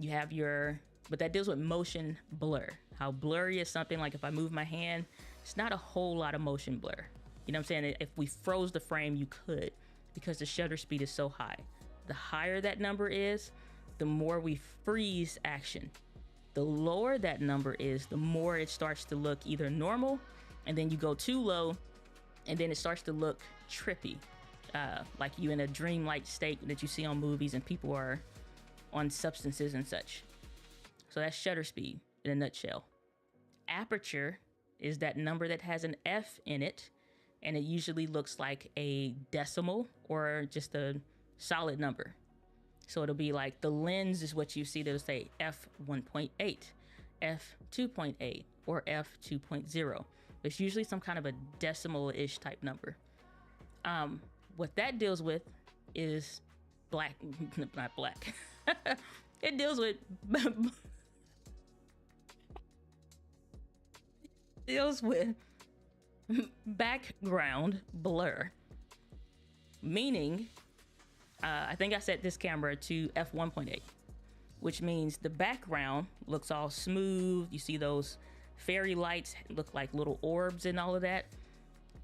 You have but that deals with motion blur. How blurry is something. Like if I move my hand, it's not a whole lot of motion blur. You know what I'm saying? If we froze the frame, you could, because the shutter speed is so high. The higher that number is, the more we freeze action. The lower that number is, the more it starts to look either normal, and then you go too low, and then it starts to look trippy. Like you in a dreamlike state that you see on movies and people are on substances and such. So that's shutter speed in a nutshell. Aperture is that number that has an F in it, and it usually looks like a decimal or just a solid number. So it'll be like the lens is what you see. They'll say f1.8, f2.8, or f2.0. It's usually some kind of a decimal-ish type number. What that deals with is not black. It deals with background blur, meaning I think I set this camera to f1.8, which means the background looks all smooth. You see those fairy lights look like little orbs and all of that.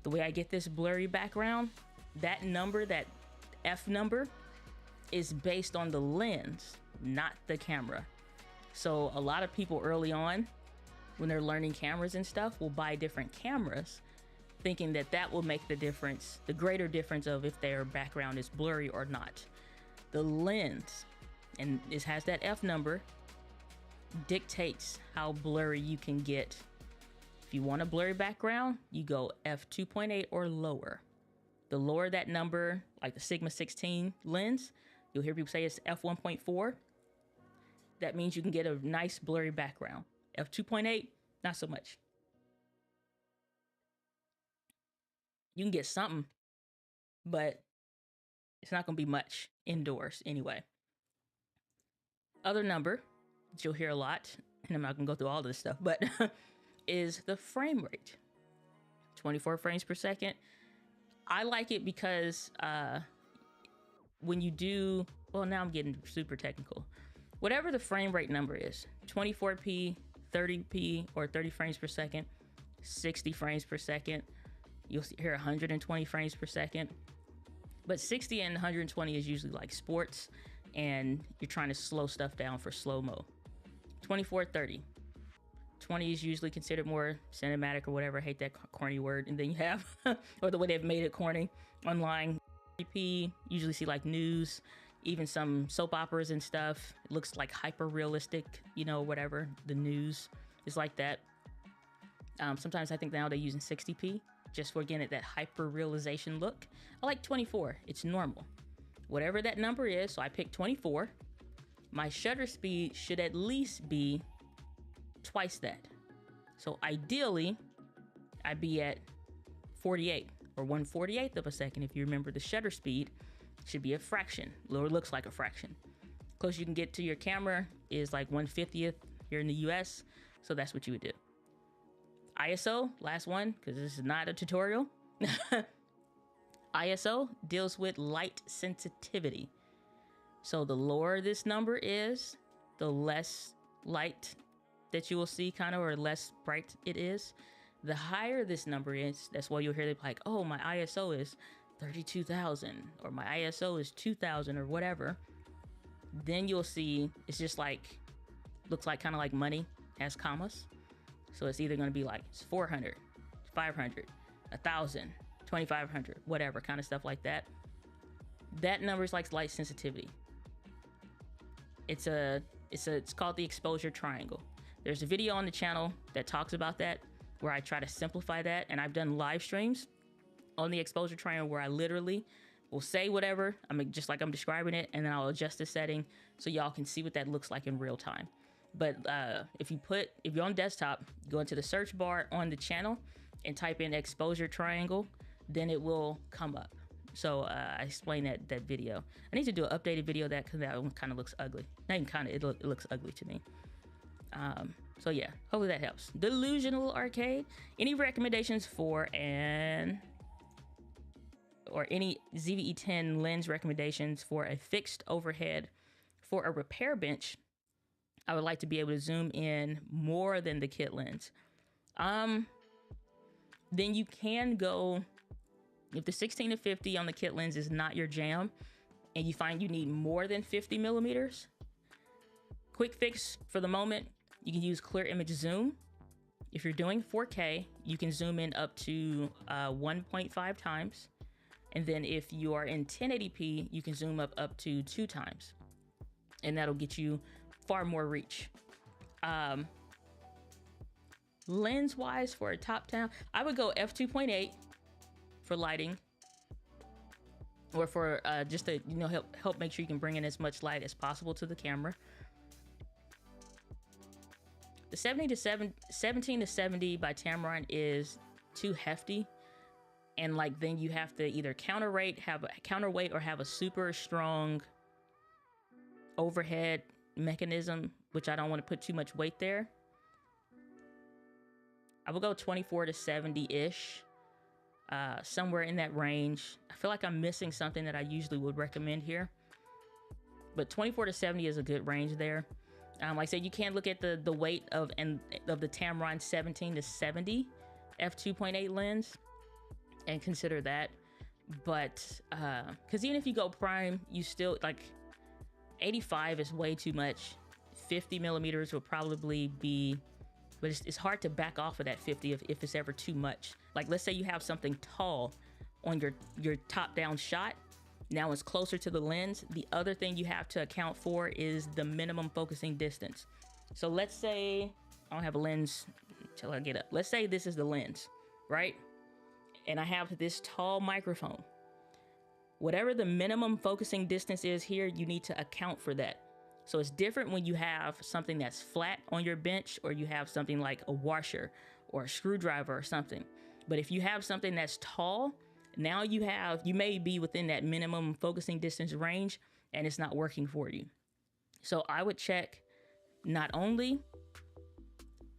The way I get this blurry background, that number, that F number, is based on the lens, not the camera. So a lot of people early on, when they're learning cameras and stuff, will buy different cameras thinking that that will make the difference, the greater difference of if their background is blurry or not. The lens, and it has that F number, dictates how blurry you can get. If you want a blurry background, you go f2.8 or lower. The lower that number, like the Sigma 16 lens, you'll hear people say it's f1.4. That means you can get a nice blurry background. f2.8, not so much. You can get something, but it's not going to be much indoors anyway. Other number that you'll hear a lot, and I'm not going to go through all this stuff, but is the frame rate. 24 frames per second. I like it because when you do, well, now I'm getting super technical. Whatever the frame rate number is, 24p, 30p, or 30 frames per second, 60 frames per second, you'll hear 120 frames per second. But 60 and 120 is usually like sports, and you're trying to slow stuff down for slow-mo. 24, 30. 20 is usually considered more cinematic or whatever. I hate that corny word. And then you have, or the way they've made it corny online. 30p, usually see like news, even some soap operas and stuff. It looks like hyper realistic, whatever. The news is like that. Sometimes I think now they're using 60p just for getting that hyper realization look. I like 24. It's normal. Whatever that number is, so I picked 24. my shutter speed should at least be twice that. So ideally, I'd be at 48 or 1/48 of a second. If you remember, the shutter speed should be a fraction, or looks like a fraction. Close you can get to your camera is like 1/50th here in the US, so that's what you would do. ISO, last one, because this is not a tutorial. ISO deals with light sensitivity. So the lower this number is, the less light that you will see, kind of, or less bright it is. The higher this number is, that's why you'll hear them like, oh, my ISO is 32,000, or my ISO is 2,000, or whatever. Then you'll see it's just like, looks like kind of like money, has commas. So it's either going to be like 400, 500, 1,000, 2,500, whatever, kind of stuff like that. That number is like light sensitivity. It's called the exposure triangle. There's a video on the channel that talks about that, where I try to simplify that, and I've done live streams on the exposure triangle where I literally will say whatever, just like I'm describing it, and then I'll adjust the setting so y'all can see what that looks like in real time. But if you're on desktop, go into the search bar on the channel and type in exposure triangle, then it will come up. So I explained that video. I need to do an updated video of that, because that one kind of looks ugly. Not even kind of, it looks ugly to me. So yeah, hopefully that helps. Delusional Arcade. Any recommendations for any ZV-E10 lens recommendations for a fixed overhead for a repair bench? I would like to be able to zoom in more than the kit lens. Then you can go, if the 16-50 on the kit lens is not your jam, and you find you need more than 50 millimeters, quick fix for the moment, you can use clear image zoom. If you're doing 4K, you can zoom in up to 1.5 times. And then if you are in 1080p, you can zoom up to 2 times. And that'll get you far more reach. Lens wise, for a top down, I would go f2.8 for lighting, or for just to help make sure you can bring in as much light as possible to the camera. The 17 to 70 by Tamron is too hefty, and like then you have to either counterweight or have a super strong overhead mechanism, which I don't want to put too much weight there. I will go 24 to 70-ish, somewhere in that range. I feel like I'm missing something that I usually would recommend here, but 24 to 70 is a good range there. Like I said, you can look at the weight of the Tamron 17 to 70 f2.8 lens and consider that. But because even if you go prime, you still, like, 85 is way too much. 50 millimeters will probably be, but it's hard to back off of that 50 if it's ever too much. Like, let's say you have something tall on your top down shot. Now it's closer to the lens. The other thing you have to account for is the minimum focusing distance. So let's say I don't have a lens until I get up. Let's say this is the lens, right? And I have this tall microphone. Whatever the minimum focusing distance is here, you need to account for that. So it's different when you have something that's flat on your bench, or you have something like a washer or a screwdriver or something. But if you have something that's tall, now you may be within that minimum focusing distance range, and it's not working for you. So I would check not only,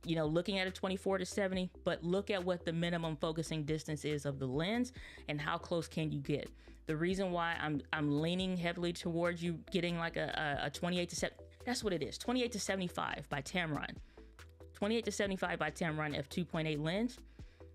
looking at a 24 to 70, but look at what the minimum focusing distance is of the lens and how close can you get. The reason why I'm leaning heavily towards you getting like a 28 to 70, that's what it is, 28 to 75 by Tamron. 28 to 75 by Tamron f2.8 lens,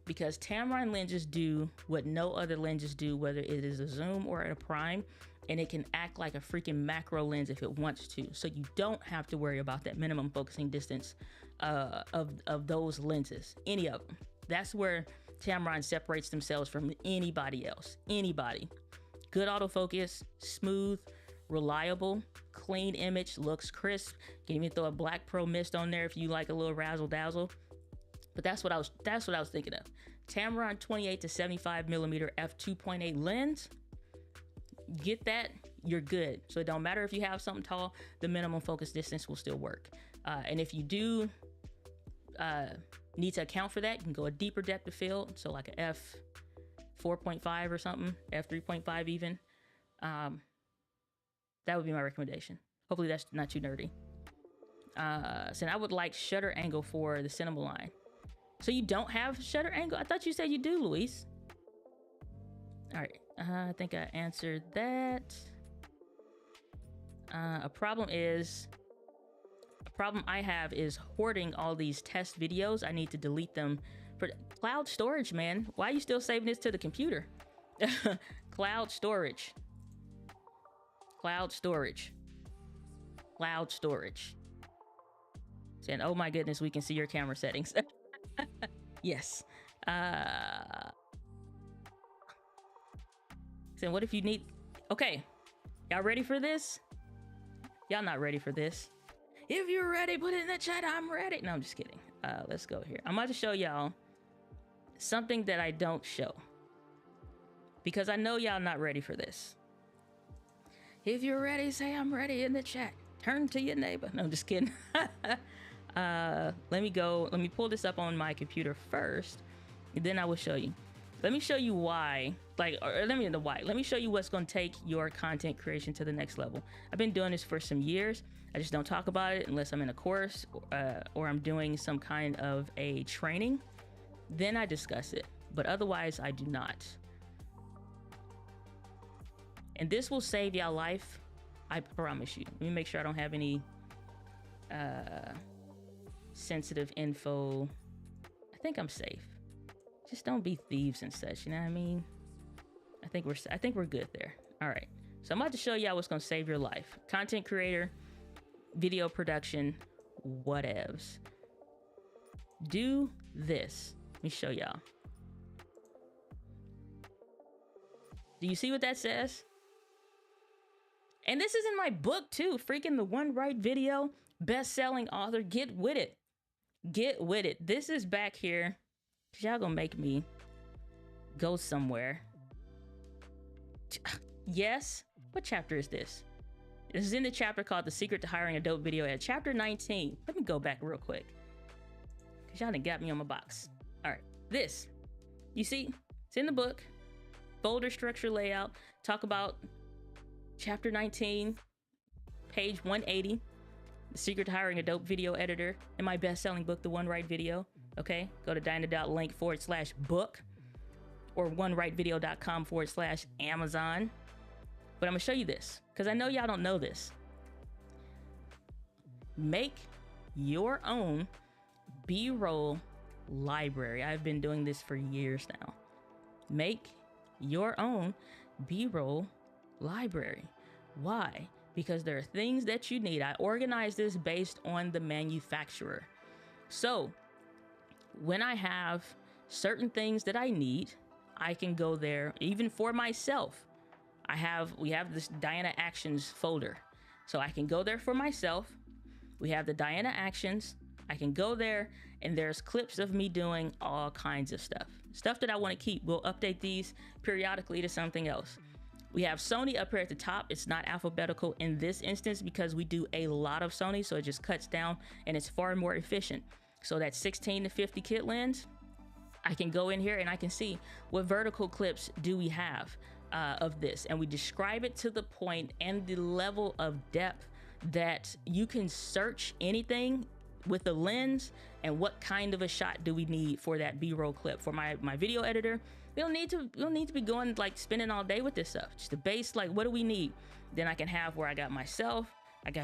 because Tamron lenses do what no other lenses do, whether it is a zoom or a prime, and it can act like a freaking macro lens if it wants to. So you don't have to worry about that minimum focusing distance of those lenses, any of them. That's where Tamron separates themselves from anybody else. Anybody. Good autofocus, smooth, reliable, clean image, looks crisp. Can even throw a Black Pro Mist on there if you like a little razzle dazzle. But that's what I was thinking of. Tamron 28 to 75 millimeter f2.8 lens. Get that. you're good. So it don't matter if you have something tall, the minimum focus distance will still work. And if you do need to account for that, you can go a deeper depth of field. So like a f 4.5 or something, f 3.5 even. That would be my recommendation. Hopefully that's not too nerdy. So I would like shutter angle for the cinema line. So you don't have shutter angle? I thought you said you do, Luis. All right, I think I answered that. A problem I have is hoarding all these test videos. I need to delete them for cloud storage, man. Why are you still saving this to the computer? Cloud storage. Cloud storage. Cloud storage. Saying, oh my goodness, we can see your camera settings. Yes. Saying, what if you need... Okay. Y'all ready for this? Y'all not ready for this. If you're ready, put it in the chat. I'm ready. No, I'm just kidding. Let's go here. I'm about to show y'all something that I don't show, because I know y'all not ready for this. If you're ready, say I'm ready in the chat. Turn to your neighbor. No, I'm just kidding. Let me pull this up on my computer first, and then I will show you. Let me show you why, let me show you what's going to take your content creation to the next level. I've been doing this for some years. I just don't talk about it unless I'm in a course or I'm doing some kind of a training. Then I discuss it, but otherwise I do not. And this will save y'all life, I promise you. Let me make sure I don't have any sensitive info. I think I'm safe. Just don't be thieves and such, you know what I mean? I think we're good there. All right, so I'm about to show y'all what's gonna save your life. Content creator, video production, whatevs. Do this. Let me show y'all. Do you see what that says? And this is in my book too. Freaking The One Right Video, best-selling author. Get with it. Get with it. This is back here. Y'all gonna make me go somewhere. Yes? What chapter is this? This is in the chapter called The Secret to Hiring a Dope Video Editor. Chapter 19. Let me go back real quick, because y'all done got me on my box. All right, this. You see? It's in the book. Folder structure layout. Talk about chapter 19, page 180. The Secret to Hiring a Dope Video Editor. In my best-selling book, The One Right Video. Okay? Go to dyna.link/book or onerightvideo.com/Amazon. But I'm gonna show you this, because I know y'all don't know this. Make your own B-roll library. I've been doing this for years now. Make your own B-roll library. Why? Because there are things that you need. I organize this based on the manufacturer. So when I have certain things that I need, I can go there. Even for myself, we have this Diana Actions folder. So I can go there for myself. We have the Diana Actions. I can go there, and there's clips of me doing all kinds of stuff that I want to keep. We'll update these periodically to something else. We have Sony up here at the top. It's not alphabetical in this instance because we do a lot of Sony, so it just cuts down and it's far more efficient. So that 16 to 50 kit lens, I can go in here and I can see what vertical clips do we have of this, and we describe it to the point and the level of depth that you can search anything with the lens and what kind of a shot do we need for that B-roll clip. For my video editor, we don't need to be going like spending all day with this stuff. Just the base, like what do we need? Then I can have where I got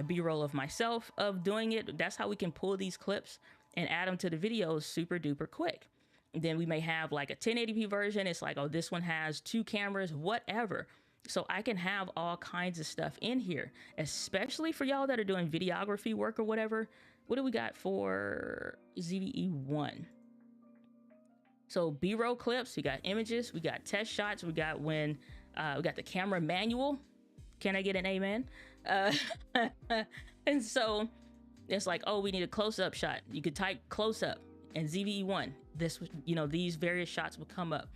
B-roll of myself of doing it. That's how we can pull these clips and add them to the videos super duper quick. Then we may have like a 1080p version. It's like, oh, this one has 2 cameras, whatever. So I can have all kinds of stuff in here, especially for y'all that are doing videography work or whatever. What do we got for ZVE1? So B-roll clips, we got images, we got test shots, we got we got the camera manual. Can I get an amen? And so it's like, oh, we need a close-up shot. You could type close-up and ZVE1. This, these various shots will come up.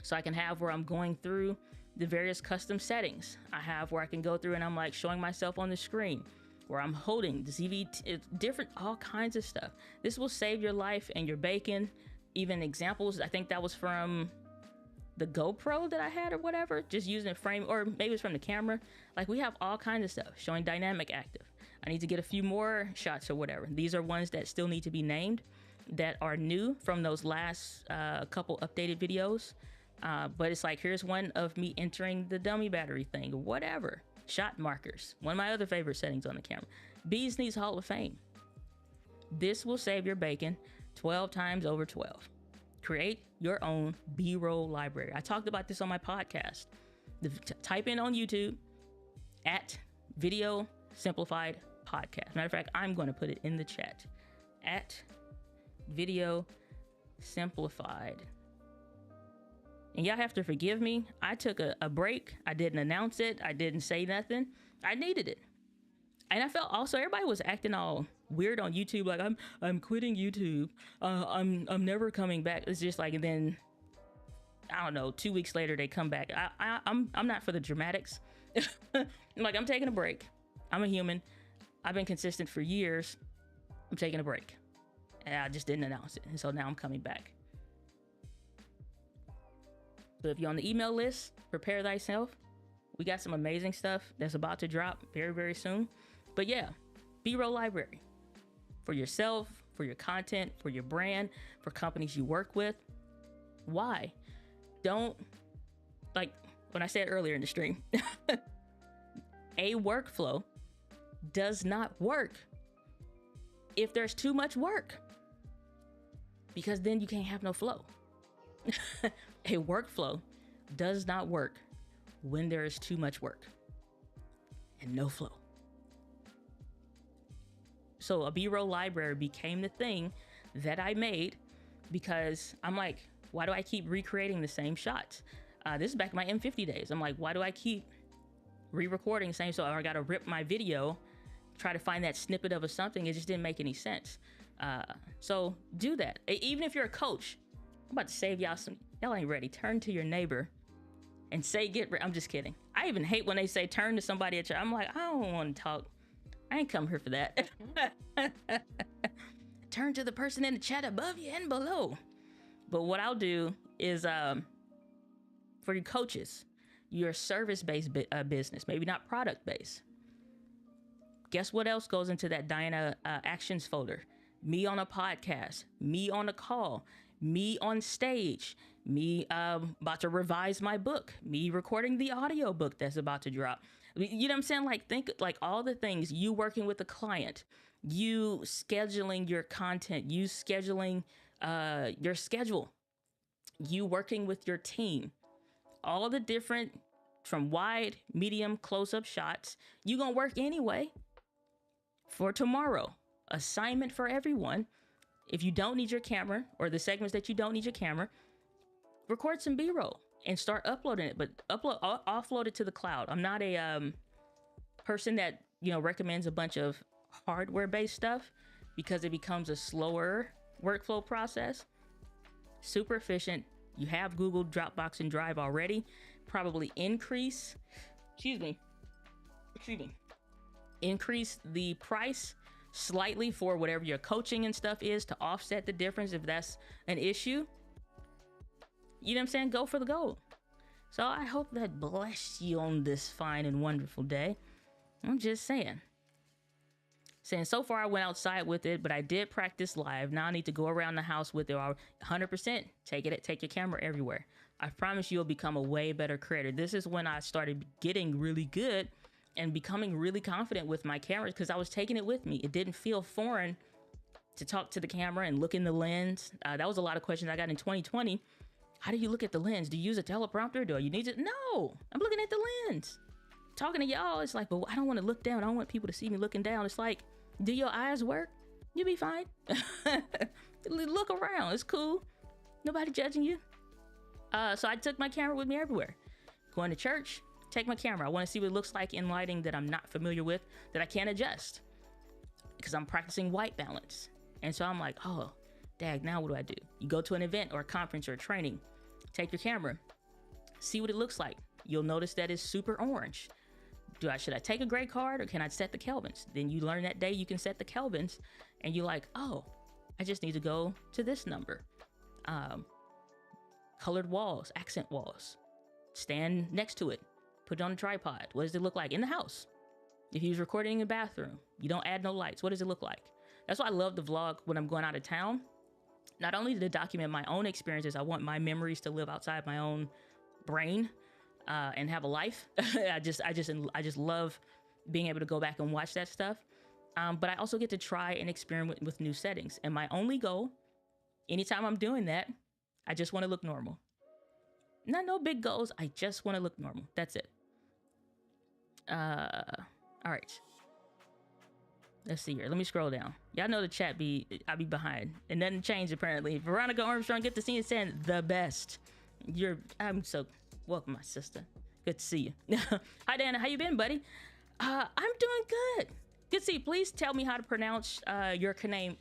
So I can have where I'm going through the various custom settings I have where I can go through and I'm like showing myself on the screen, where I'm holding the ZV, different, all kinds of stuff. This will save your life and your bacon. Even examples, I think that was from the GoPro that I had or whatever, just using a frame, or maybe it's from the camera. Like, we have all kinds of stuff showing dynamic active. I need to get a few more shots or whatever. These are ones that still need to be named, that are new from those last couple updated videos. But it's like, here's one of me entering the dummy battery thing, or whatever. Shot markers, one of my other favorite settings on the camera. Bees Knees Hall of Fame. This will save your bacon 12 times over 12. Create your own B-roll library. I talked about this on my podcast. Type in on YouTube at Video Simplified Podcast. Matter of fact, I'm going to put it in the chat at Video Simplified. And y'all have to forgive me. I took a break. I didn't announce it. I didn't say nothing. I needed it. And I felt also everybody was acting all weird on YouTube, like I'm quitting YouTube. I'm never coming back. It's just like, and then I don't know, 2 weeks later they come back. I'm not for the dramatics. Like, I'm taking a break. I'm a human. I've been consistent for years. I'm taking a break, and I just didn't announce it. And so now I'm coming back. So if you're on the email list, prepare thyself. We got some amazing stuff that's about to drop very, very soon. But yeah, B-roll library for yourself, for your content, for your brand, for companies you work with. Why? Don't, like when I said earlier in the stream, a workflow does not work if there's too much work, because then you can't have no flow. A workflow does not work when there is too much work and no flow. So a B-roll library became the thing that I made, because I'm like, why do I keep recreating the same shots? This is back in my M50 days. I'm like, why do I keep re-recording the same? So I got to rip my video, try to find that snippet of something. It just didn't make any sense. So do that. Even if you're a coach, I'm about to save y'all some. Y'all ain't ready. Turn to your neighbor and say, I'm just kidding. I even hate when they say turn to somebody at church. I'm like, I don't want to talk. I ain't come here for that. Turn to the person in the chat above you and below. But what I'll do is, for your coaches, your service-based business, maybe not product-based. Guess what else goes into that Diana Actions folder? Me on a podcast, me on a call, me on stage, me about to revise my book, me recording the audio book that's about to drop. You know what I'm saying? Like, think like all the things, you working with a client, you scheduling your content, you scheduling your schedule, you working with your team, all the different, from wide, medium, close-up shots. You gonna work anyway. For tomorrow, assignment for everyone. If you don't need your camera, or the segments that you don't need your camera, record some B-roll and start uploading it, but offload it to the cloud. I'm not a person that, recommends a bunch of hardware-based stuff, because it becomes a slower workflow process. Super efficient. You have Google, Dropbox, and Drive already. Probably increase the price slightly for whatever your coaching and stuff is, to offset the difference if that's an issue. You know what I'm saying? Go for the gold. So I hope that bless you on this fine and wonderful day. I'm just saying. So far I went outside with it, but I did practice live. Now I need to go around the house with it. Or 100% take your camera everywhere. I promise you'll become a way better creator. This is when I started getting really good and becoming really confident with my cameras, because I was taking it with me. It didn't feel foreign to talk to the camera and look in the lens. That was a lot of questions I got in 2020. How do you look at the lens? Do you use a teleprompter? Do you need it? No, I'm looking at the lens. Talking to y'all, it's like, but I don't want to look down. I don't want people to see me looking down. It's like, do your eyes work? You'll be fine. Look around, it's cool. Nobody judging you. So I took my camera with me everywhere. Going to church, take my camera. I want to see what it looks like in lighting that I'm not familiar with, that I can't adjust, because I'm practicing white balance. And so I'm like, oh, dag, now what do I do? You go to an event or a conference or a training, take your camera, see what it looks like. you'll notice that it's super orange. Should I take a gray card or can I set the kelvins? Then you learn that day you can set the kelvins, and you're like, oh, I just need to go to this number. Colored walls, accent walls. Stand next to it. Put it on a tripod. What does it look like in the house? If he was recording in the bathroom, you don't add no lights. What does it look like? That's why I love the vlog when I'm going out of town. Not only to document my own experiences, I want my memories to live outside my own brain and have a life. I just love being able to go back and watch that stuff. But I also get to try and experiment with new settings. And my only goal, anytime I'm doing that, I just want to look normal. No big goals. I just want to look normal. That's it. All right. Let's see here. Let me scroll down. Y'all know the chat I be behind. And nothing changed apparently. Veronica Armstrong, good to see you, saying the best. I'm so welcome, my sister. Good to see you. Hi, Dana. How you been, buddy? I'm doing good. Good to see you. Please tell me how to pronounce your name.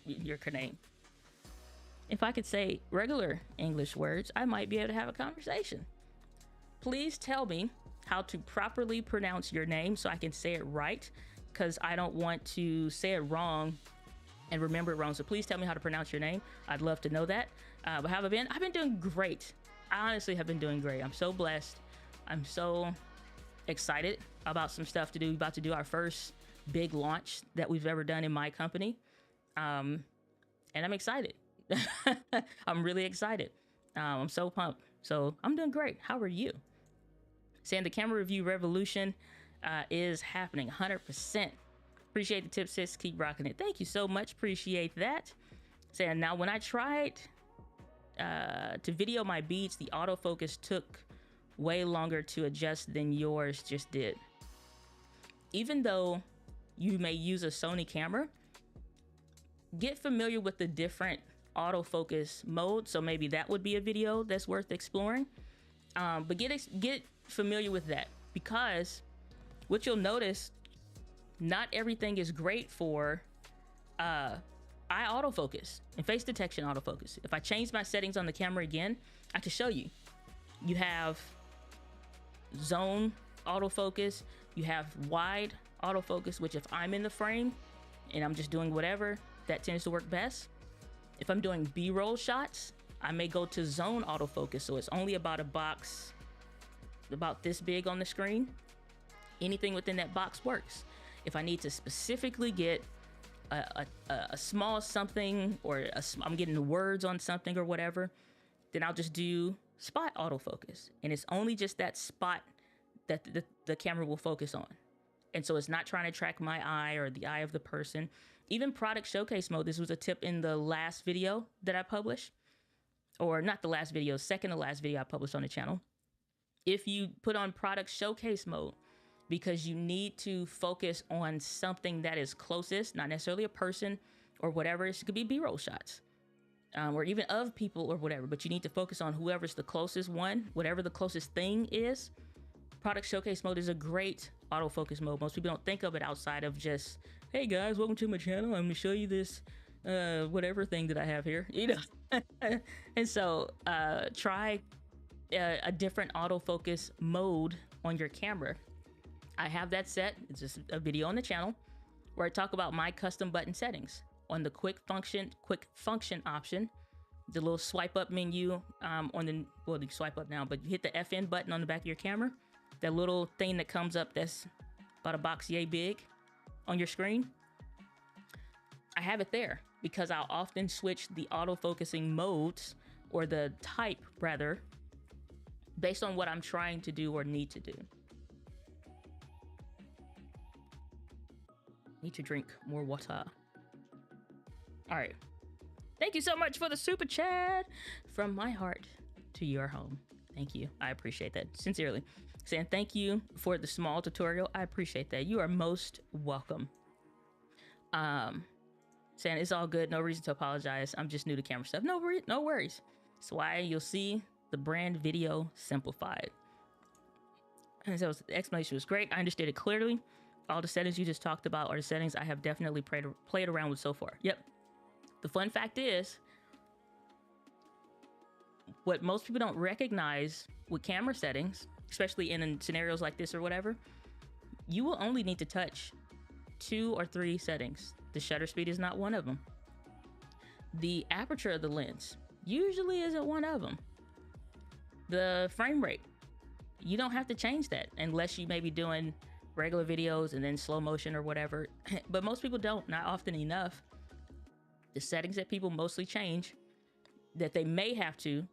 If I could say regular English words, I might be able to have a conversation. Please tell me how to properly pronounce your name so I can say it right, because I don't want to say it wrong and remember it wrong. So please tell me how to pronounce your name. I'd love to know that. But how have I been? I've been doing great. I honestly have been doing great. I'm so blessed. I'm so excited about some stuff to do. We're about to do our first big launch that we've ever done in my company. And I'm excited. I'm really excited. I'm so pumped. So I'm doing great. How are you? Saying the camera review revolution is happening 100%. Appreciate the tip, sis. Keep rocking it. Thank you so much. Appreciate that. Saying now when I tried to video my beats, the autofocus took way longer to adjust than yours just did. Even though you may use a Sony camera, get familiar with the different autofocus mode. So maybe that would be a video that's worth exploring. But get familiar with that, because what you'll notice, not everything is great for eye autofocus and face detection autofocus. If I change my settings on the camera again, I can show you. You have zone autofocus, you have wide autofocus, which if I'm in the frame and I'm just doing whatever, that tends to work best. If I'm doing B-roll shots, I may go to zone autofocus, so it's only about a box about this big on the screen. Anything within that box works. If I need to specifically get a small something, or I'm getting the words on something or whatever, then I'll just do spot autofocus, and it's only just that spot that the camera will focus on. And so it's not trying to track my eye or the eye of the person. Even product showcase mode, this was a tip in the last video that I published, or not the last video, second to last video I published on the channel. If you put on product showcase mode, because you need to focus on something that is closest, not necessarily a person or whatever. It could be B-roll shots, or even of people or whatever, but you need to focus on whoever's the closest one, whatever the closest thing is. Product showcase mode is a great autofocus mode. Most people don't think of it outside of just, hey guys, welcome to my channel. I'm gonna show you this whatever thing that I have here, you know. And so try a different autofocus mode on your camera. I have that set. It's just a video on the channel where I talk about my custom button settings. On the quick function option, the little swipe up menu you swipe up now, but you hit the FN button on the back of your camera, that little thing that comes up that's about a box yay big on your screen. I have it there because I'll often switch the autofocusing modes, or the type rather, based on what I'm trying to do or need to do. Need to drink more water. All right. Thank you so much for the super chat. From my heart to your home. Thank you. I appreciate that. Sincerely. Saying thank you for the small tutorial. I appreciate that. You are most welcome. Saying it's all good. No reason to apologize. I'm just new to camera stuff. No worries. That's why you'll see the brand video simplified. And so the explanation was great. I understood it clearly. All the settings you just talked about are the settings I have definitely played around with so far. Yep. The fun fact is, what most people don't recognize with camera settings especially in scenarios like this or whatever, you will only need to touch 2 or 3 settings. The shutter speed is not one of them. The aperture of the lens usually isn't one of them. The frame rate, you don't have to change that unless you may be doing regular videos and then slow motion or whatever. But most people don't, not often enough. The settings that people mostly change, that they may have to,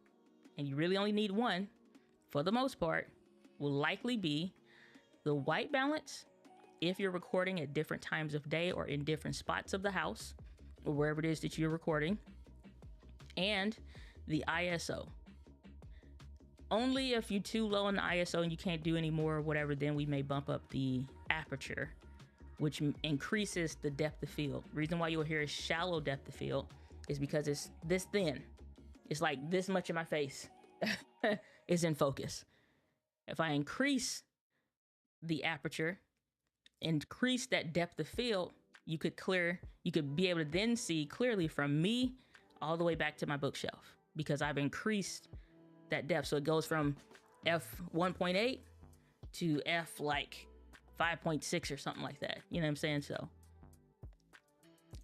and you really only need one for the most part, will likely be the white balance if you're recording at different times of day or in different spots of the house or wherever it is that you're recording, and the ISO. Only if you're too low on the ISO and you can't do any more or whatever, then we may bump up the aperture, which increases the depth of field. The reason why you'll hear a shallow depth of field is because it's this thin. It's like this much of my face is in focus. If I increase the aperture, increase that depth of field, you could be able to then see clearly from me all the way back to my bookshelf, because I've increased that depth. So it goes from f 1.8 to f like 5.6 or something like that. You know what I'm saying? So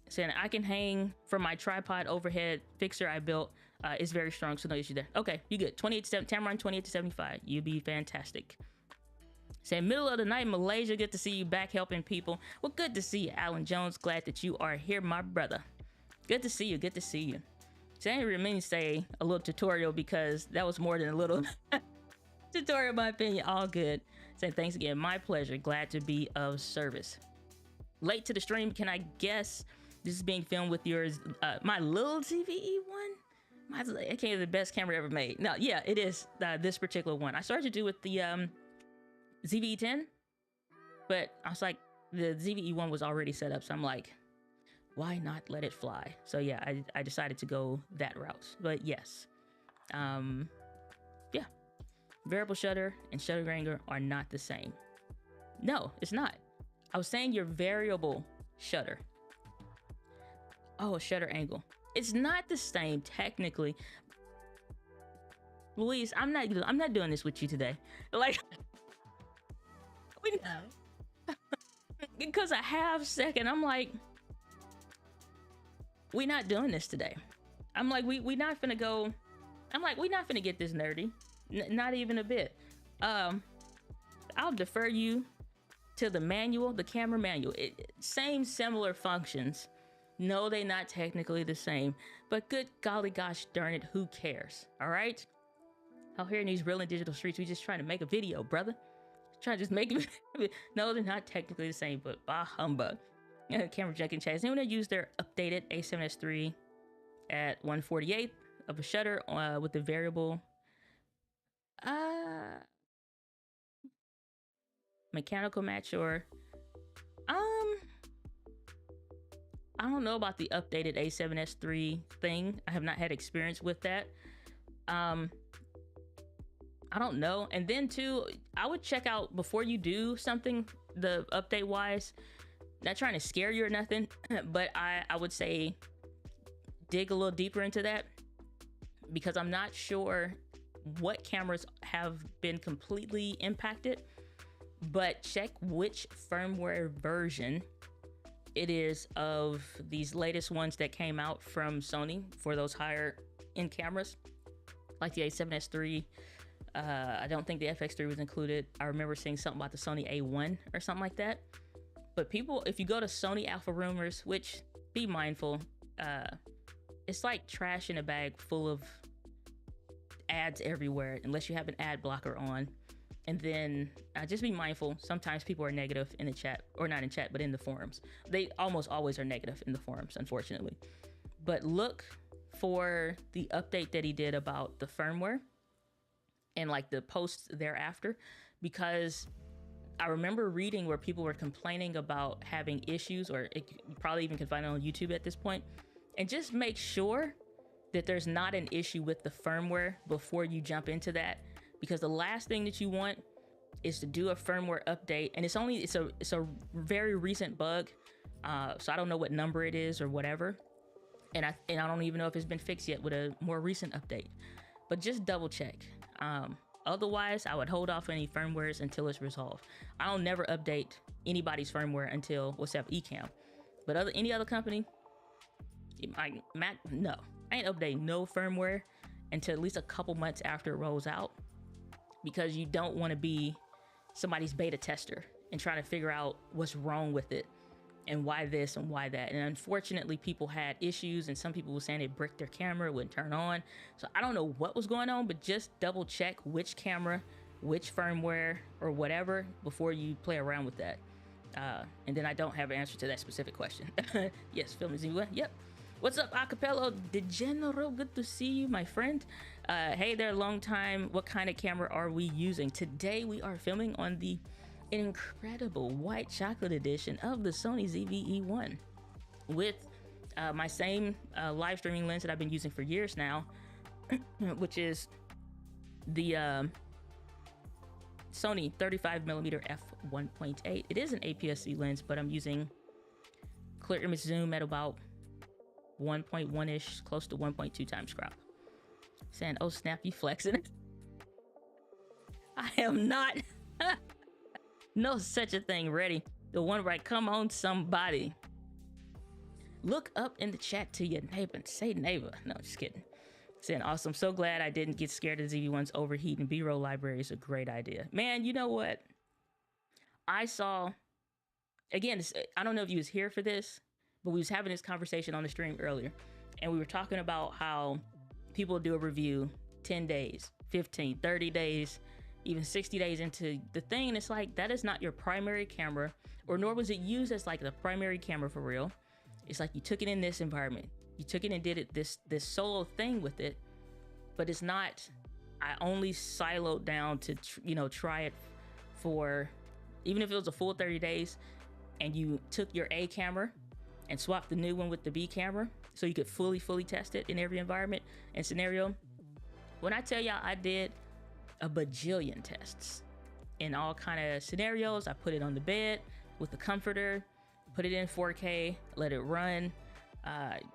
saying I can hang from my tripod overhead fixer I built is very strong, so no issue there. Okay, you good. 28 to 7, Tamron 28 to 75. You be fantastic. Saying middle of the night, Malaysia. Good to see you back helping people. Well, good to see you, Alan Jones. Glad that you are here, my brother. Good to see you. Good to see you. So I didn't really mean to say a little tutorial because that was more than a little tutorial, in my opinion. All good. Saying thanks again. My pleasure. Glad to be of service. Late to the stream. Can I guess this is being filmed with yours? My little ZVE one? My okay, the best camera ever made. No, yeah, it is this particular one. I started to do with the ZVE 10, but I was like, the ZVE 1 was already set up, so I'm like, why not let it fly? So yeah, I decided to go that route. But yes, yeah, variable shutter and shutter angle are not the same. No, it's not. I was saying your variable shutter. Oh, shutter angle. It's not the same technically. Louise, I'm not doing this with you today. Like, we know. Because a half second, I'm like, we not doing this today. I'm like, we not finna go. I'm like, we not finna get this nerdy. Not even a bit. I'll defer you to the manual, the camera manual. Same similar functions. No, they're not technically the same, but good golly gosh darn it, who cares? All right? Out here in these real and digital streets, we just trying to make a video, brother. Trying to just make it. No, they're not technically the same, but bah humbug. Camera Jack and Chat. Has anyone used their updated A7S III at 1/48 of a shutter with the variable mechanical match or I don't know about the updated A7S III thing. I have not had experience with that. I don't know. And then too, I would check out before you do something, the update wise, not trying to scare you or nothing, but I would say dig a little deeper into that, because I'm not sure what cameras have been completely impacted, but check which firmware version it is of these latest ones that came out from Sony for those higher end cameras, like the A7S III. I don't think the FX3 was included. I remember seeing something about the Sony A1 or something like that. But people, if you go to Sony Alpha Rumors, which be mindful, it's like trash in a bag full of ads everywhere, unless you have an ad blocker on. And then just be mindful. Sometimes people are negative in the chat, or not in chat, but in the forums. They almost always are negative in the forums, unfortunately. But look for the update that he did about the firmware and like the posts thereafter, because I remember reading where people were complaining about having issues, or you probably even can find it on YouTube at this point. And just make sure that there's not an issue with the firmware before you jump into that, because the last thing that you want is to do a firmware update, and it's a very recent bug, so I don't know what number it is or whatever, and I don't even know if it's been fixed yet with a more recent update. But just double check. Otherwise, I would hold off any firmwares until it's resolved. I'll never update anybody's firmware until WhatsApp Ecamm. But any other company, no. I ain't updating no firmware until at least a couple months after it rolls out, because you don't want to be somebody's beta tester and trying to figure out what's wrong with it and why this and why that. And unfortunately, people had issues, and some people were saying it bricked their camera, it wouldn't turn on. So I don't know what was going on, but just double check which camera, which firmware or whatever before you play around with that. And then I don't have an answer to that specific question. Yes, film is anyway. Yep. What's up, Acapello Degenero? Good to see you, my friend. Hey there, long time. What kind of camera are we using? Today we are filming on the incredible white chocolate edition of the Sony ZV-E1 with my same live streaming lens that I've been using for years now, which is the Sony 35mm f1.8. It is an APS-C lens, but I'm using clear image zoom at about 1.1-ish, close to 1.2 times crop. Saying, oh snap, you flexing. I am not. No such a thing. Ready? The one right. Come on, somebody. Look up in the chat to your neighbor and say neighbor. No, just kidding. Saying, awesome. So glad I didn't get scared of the ZV-1's overheating. B-roll library is a great idea. Man, you know what? I saw, again, I don't know if you was here for this, but we was having this conversation on the stream earlier, and we were talking about how people do a review 10 days, 15, 30 days, even 60 days into the thing. And it's like, that is not your primary camera, or nor was it used as like the primary camera for real. It's like you took it in this environment. You took it and did it this solo thing with it, but it's not, I only siloed down to, try it for, even if it was a full 30 days and you took your A camera and swapped the new one with the B camera so you could fully test it in every environment and scenario. When I tell y'all I did a bajillion tests in all kind of scenarios, I put it on the bed with the comforter, put it in 4K, let it run,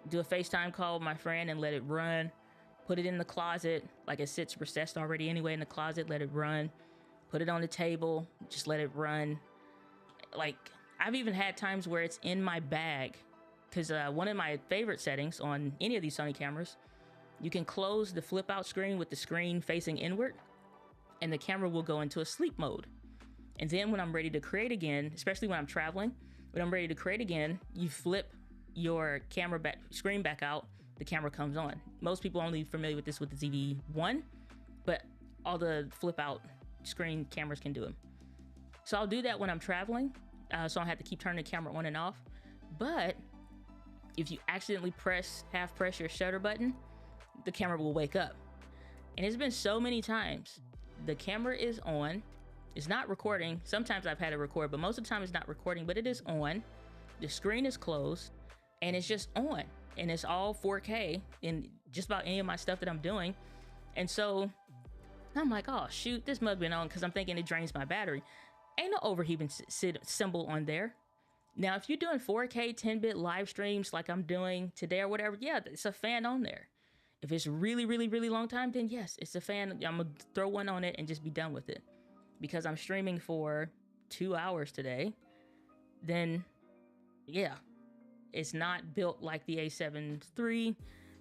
do a FaceTime call with my friend and let it run, put it in the closet, like it sits recessed already anyway in the closet, let it run, put it on the table, just let it run. Like, I've even had times where it's in my bag, because one of my favorite settings on any of these Sony cameras, you can close the flip out screen with the screen facing inward, and the camera will go into a sleep mode. And then when I'm ready to create again, especially when I'm traveling, when I'm ready to create again, you flip your camera screen back out, the camera comes on. Most people are only familiar with this with the ZV-1, but all the flip out screen cameras can do it. So I'll do that when I'm traveling, so I don't have to keep turning the camera on and off. But if you accidentally half press your shutter button, the camera will wake up. And it's been so many times, the camera is on, it's not recording. Sometimes I've had it record, but most of the time it's not recording, but it is on. The screen is closed and it's just on, and it's all 4K in just about any of my stuff that I'm doing. And so I'm like, oh shoot, this must have been on, because I'm thinking it drains my battery. Ain't no overheating symbol on there. Now, if you're doing 4K 10-bit live streams like I'm doing today or whatever, yeah, it's a fan on there. If it's really long time, then yes, it's a fan. I'm gonna throw one on it and just be done with it. Because I'm streaming for 2 hours today, then yeah, it's not built like the A7 III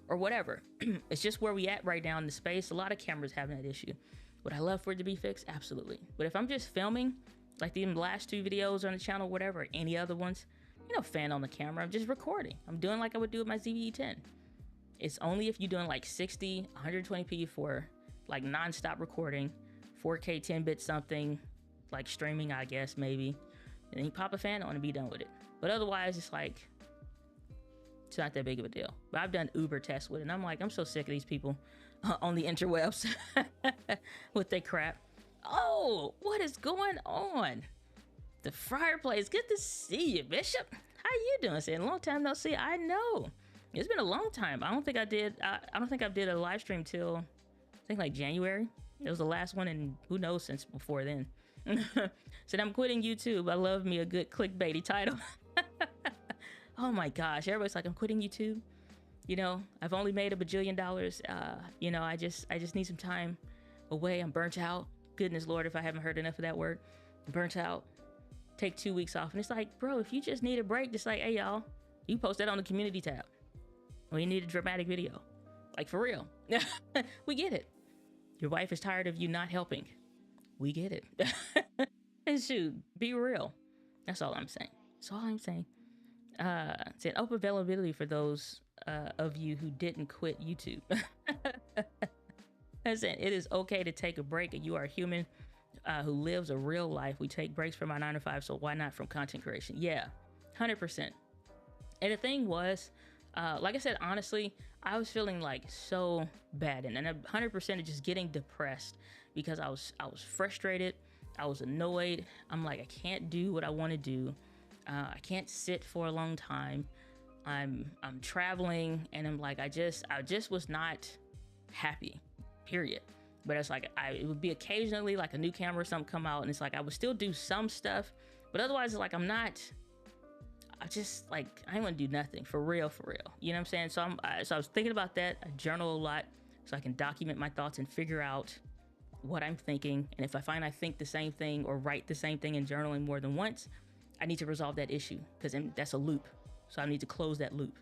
or whatever. It's just where we at right now in the space. A lot of cameras having that issue. Would I love for it to be fixed? Absolutely. But if I'm just filming, like the last 2 videos on the channel, whatever, any other ones, fan on the camera, I'm just recording. I'm doing like I would do with my ZV-E10. It's only if you're doing like 60, 120p for like non-stop recording, 4K 10-bit something, like streaming, I guess, maybe. And then you pop a fan on and be done with it. But otherwise, it's like, it's not that big of a deal. But I've done Uber tests with it, and I'm like, I'm so sick of these people on the interwebs with their crap. Oh, what is going on? The Fireplace, good to see you, Bishop. How you doing? Saying long time no see. I know. It's been a long time. I don't think I did a live stream till, I think like January. It was the last one, and who knows since before then. Said I'm quitting YouTube. I love me a good clickbaity title. Oh my gosh, everybody's like, I'm quitting YouTube. I've only made $1 bajillion. I just need some time away. I'm burnt out. Goodness Lord, if I haven't heard enough of that word. Burnt out. Take 2 weeks off. And it's like, bro, if you just need a break, just like, hey, y'all, you post that on the community tab. Or you need a dramatic video. Like, for real. We get it. Your wife is tired of you not helping. We get it. And shoot, be real. That's all I'm saying. That's all I'm saying. It's an open availability for those of you who didn't quit YouTube. I said, it is okay to take a break. You are a human who lives a real life. We take breaks from our 9 to 5, so why not from content creation? Yeah, 100%. And the thing was, like I said, honestly, I was feeling like so bad, and 100% of just getting depressed because I was frustrated. I was annoyed. I'm like, I can't do what I want to do. I can't sit for a long time. I'm traveling, and I'm like, I just was not happy, period. But it's like, it would be occasionally like a new camera or something come out, and it's like, I would still do some stuff, but otherwise it's like, I just like, I ain't want to do nothing for real. You know what I'm saying? So I was thinking about that. I journal a lot so I can document my thoughts and figure out what I'm thinking. And if I find I think the same thing or write the same thing in journaling more than once, I need to resolve that issue, because that's a loop. So I need to close that loop.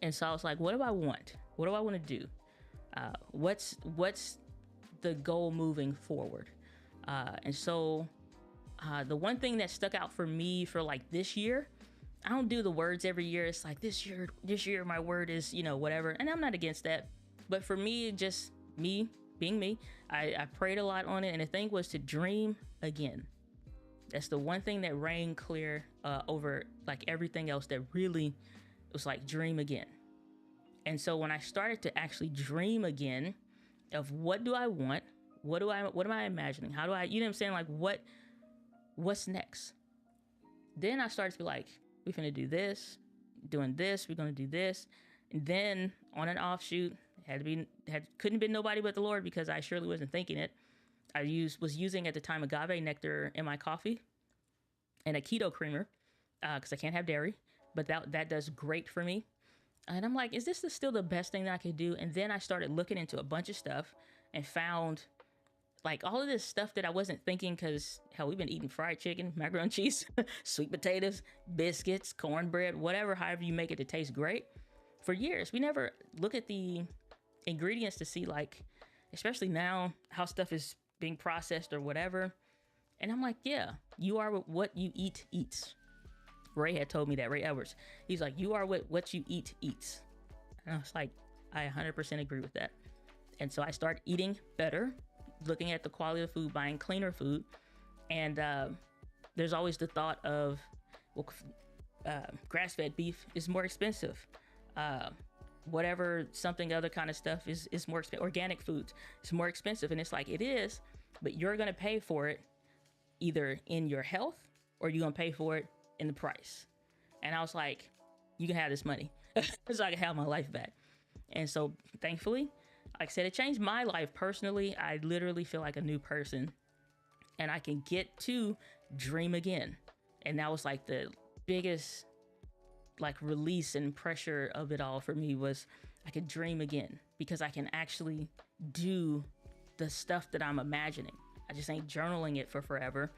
And so I was like, what do I want? What do I want to do? What's the goal moving forward? And so the one thing that stuck out for me for like this year, I don't do the words every year. It's like this year my word is, whatever. And I'm not against that. But for me, just me being me, I prayed a lot on it. And the thing was to dream again. That's the one thing that rang clear over like everything else, that really was like dream again. And so when I started to actually dream again of what do I want? What am I imagining? How do I, you know what I'm saying? Like what's next? Then I started to be like, we're going to do this, doing this, we're going to do this. And then on an offshoot, couldn't have been nobody but the Lord, because I surely wasn't thinking it. I was using at the time agave nectar in my coffee and a keto creamer, because I can't have dairy, but that does great for me. And I'm like, is this still the best thing that I could do? And then I started looking into a bunch of stuff and found like all of this stuff that I wasn't thinking, because hell, we've been eating fried chicken, macaroni and cheese, sweet potatoes, biscuits, cornbread, whatever, however you make it to taste great, for years. We never look at the ingredients to see, like, especially now, how stuff is being processed or whatever. And I'm like, yeah, you are what you eat eats. Ray had told me that, Ray Edwards. He's like, you are what you eat eats. And I was like, I 100% agree with that. And so I started eating better, looking at the quality of food, buying cleaner food. And there's always the thought of, well, grass-fed beef is more expensive. Whatever, something other kind of stuff is more expensive. Organic foods is more expensive. And it's like, it is, but you're going to pay for it either in your health or you're going to pay for it in the price. And I was like, you can have this money so I can have my life back. And so thankfully, like I said, it changed my life personally. I literally feel like a new person, and I can get to dream again. And that was like the biggest like release and pressure of it all for me, was I could dream again, because I can actually do the stuff that I'm imagining. I just ain't journaling it for forever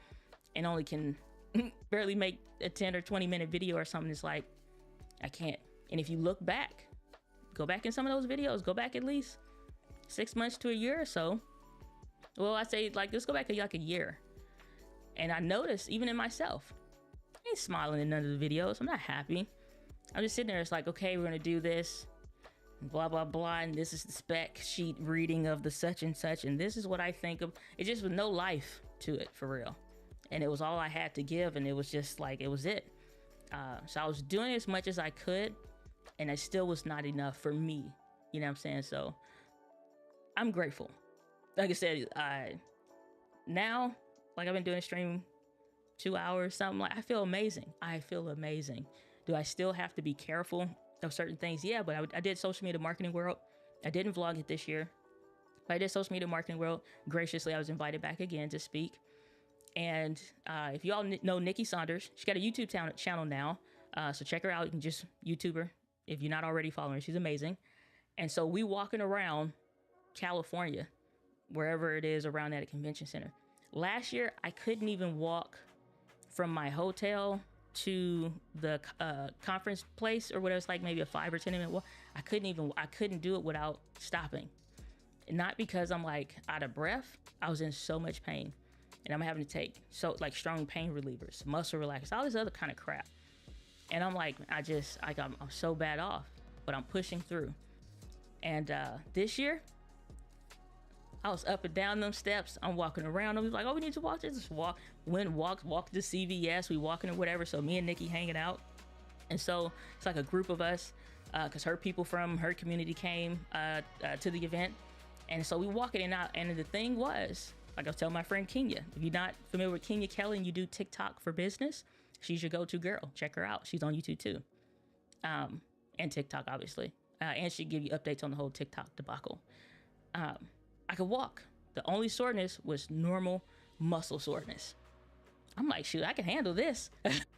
and only can barely make a 10 or 20 minute video or something. It's like, I can't. And if you look back, go back in some of those videos, go back at least 6 months to a year or so. Well, I say like, let's go back like a year. And I noticed even in myself, I ain't smiling in none of the videos. I'm not happy. I'm just sitting there. It's like, okay, we're going to do this, blah, blah, blah. And this is the spec sheet reading of the such and such. And this is what I think of. It just was no life to it, for real. And it was all I had to give. And it was just like, it was it. So I was doing as much as I could, and it still was not enough for me. You know what I'm saying? So I'm grateful. Like I said, now, like I've been doing a stream 2 hours, something like, I feel amazing. I feel amazing. Do I still have to be careful of certain things? Yeah, but I did Social Media Marketing World. I didn't vlog it this year, but I did Social Media Marketing World. Graciously, I was invited back again to speak. And if you all know Nikki Saunders, she's got a YouTube channel now. So check her out. You can just YouTube her if you're not already following her. She's amazing. And so we walking around California wherever it is around that convention center. Last year, I couldn't even walk from my hotel to the conference place or whatever. It's like maybe a 5 or 10 minute walk. I couldn't do it without stopping. Not because I'm like out of breath. I was in so much pain, and I'm having to take like strong pain relievers, muscle relaxers, all this other kind of crap. And I'm like, I'm so bad off, but I'm pushing through. And this year, I was up and down them steps. I'm walking around. I was like, oh, we need to walk. Just walk. Walk to CVS. We walking or whatever. So me and Nikki hanging out. And so it's like a group of us, because her people from her community came to the event. And so we walking in and out. And the thing was, like I was telling my friend Kenya, if you're not familiar with Kenya Kelly and you do TikTok for business, she's your go-to girl. Check her out. She's on YouTube too. And TikTok, obviously. And she give you updates on the whole TikTok debacle. I could walk. The only soreness was normal muscle soreness. I'm like, shoot, I can handle this.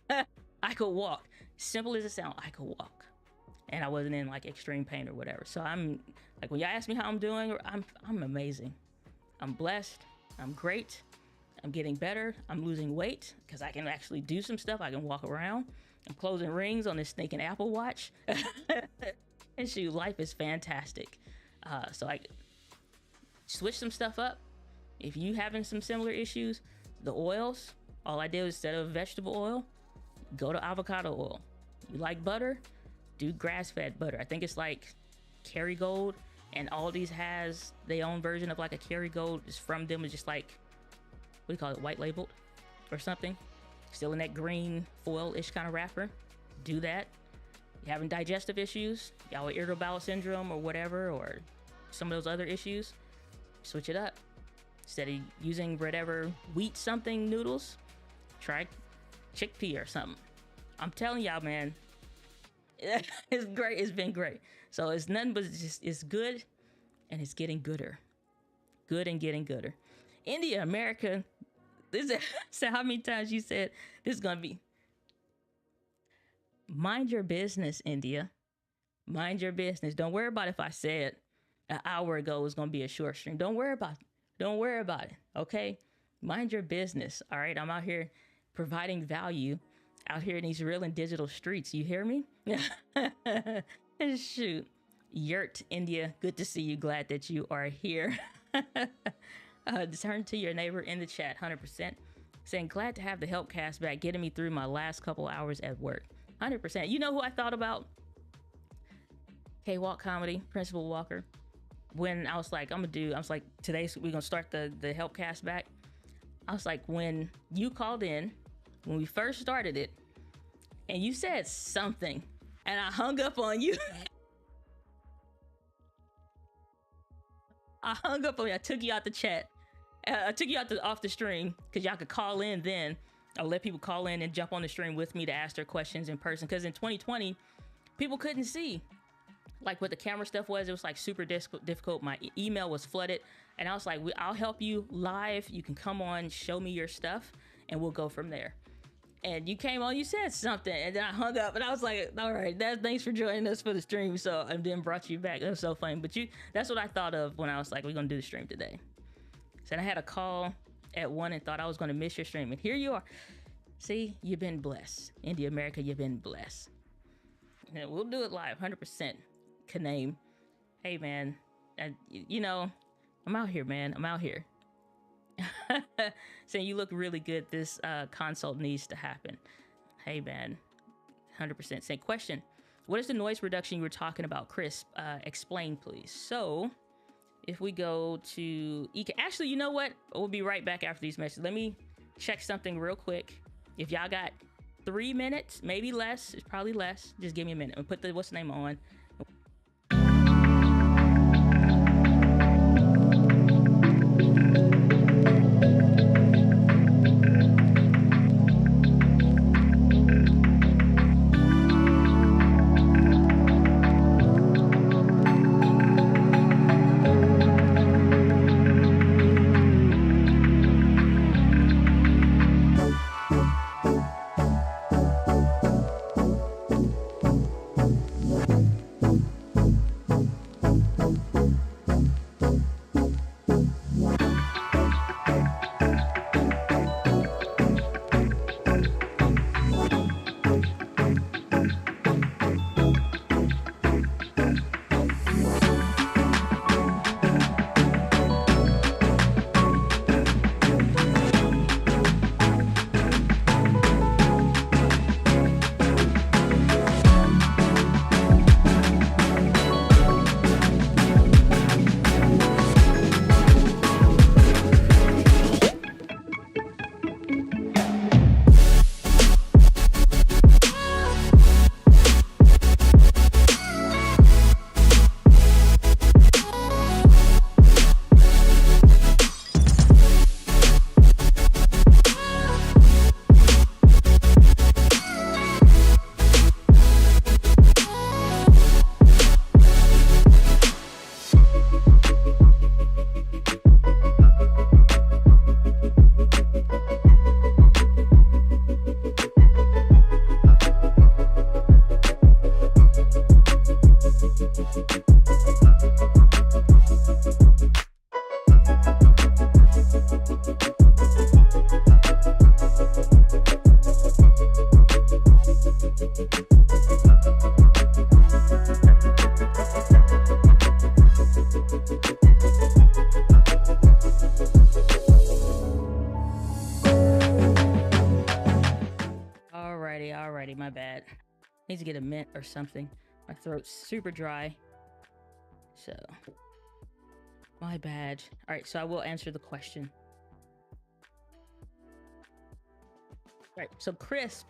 I could walk. Simple as it sounds, I could walk. And I wasn't in like extreme pain or whatever. So I'm like, when y'all ask me how I'm doing, I'm amazing. I'm blessed. I'm great. I'm getting better. I'm losing weight because I can actually do some stuff. I can walk around. I'm closing rings on this stinking Apple Watch. And shoot, life is fantastic. So I switch some stuff up. If you having some similar issues, the oils, all I did was instead of vegetable oil, go to avocado oil. You like butter? Do grass-fed butter. I think it's like Kerrygold, and Aldi's has their own version of like a Kerrygold. It's from them. It's just like, what do you call it, white labeled or something. Still in that green foil-ish kind of wrapper. Do that. You having digestive issues, y'all with irritable bowel syndrome or whatever, or some of those other issues, switch it up. Instead of using whatever wheat something noodles, try chickpea or something. I'm telling y'all, man, it's great. It's been great. So it's nothing but it's good, and it's getting gooder. Good and getting gooder. India, America, so how many times you said this is going to be? Mind your business, India. Mind your business. Don't worry about if I said an hour ago it was going to be a short stream. Don't worry about it. Don't worry about it. Okay? Mind your business. All right? I'm out here providing value out here in these real and digital streets. You hear me? Shoot. Yurt, India. Good to see you. Glad that you are here. Turn to your neighbor in the chat. 100%. Saying, glad to have the Helpcast back, getting me through my last couple hours at work. 100%. You know who I thought about? K-Walk Comedy, Principal Walker. When I was like, today we're going to start the Helpcast back. I was like, when you called in, when we first started it, and you said something, and I hung up on you. I hung up on you. I took you out the chat. I took you off the stream because y'all could call in then. I'll let people call in and jump on the stream with me to ask their questions in person. Because in 2020, people couldn't see like what the camera stuff was. It was like super difficult. My email was flooded. And I was like, I'll help you live. You can come on, show me your stuff, and we'll go from there. And you came on, you said something, and then I hung up, and I was like, all right, thanks for joining us for the stream. So, and then brought you back. That was so funny. But that's what I thought of when I was like, we're going to do the stream today. So I had a call at 1 and thought I was going to miss your stream. And here you are. See, you've been blessed. India, America, you've been blessed. And we'll do it live, 100%. Kaname. Hey, man. You know, I'm out here, man. I'm out here. Saying you look really good. This consult needs to happen. Hey, man. 100%. Saying, question. What is the noise reduction you were talking about, Chris? Explain, please. So, if we go to... Actually, you know what? We'll be right back after these messages. Let me check something real quick. If y'all got 3 minutes, maybe less. It's probably less. Just give me a minute. I'll put the what's the name on. Need to get a mint or something. My throat's super dry. So, my bad. All right, so I will answer the question. All right, so Krisp,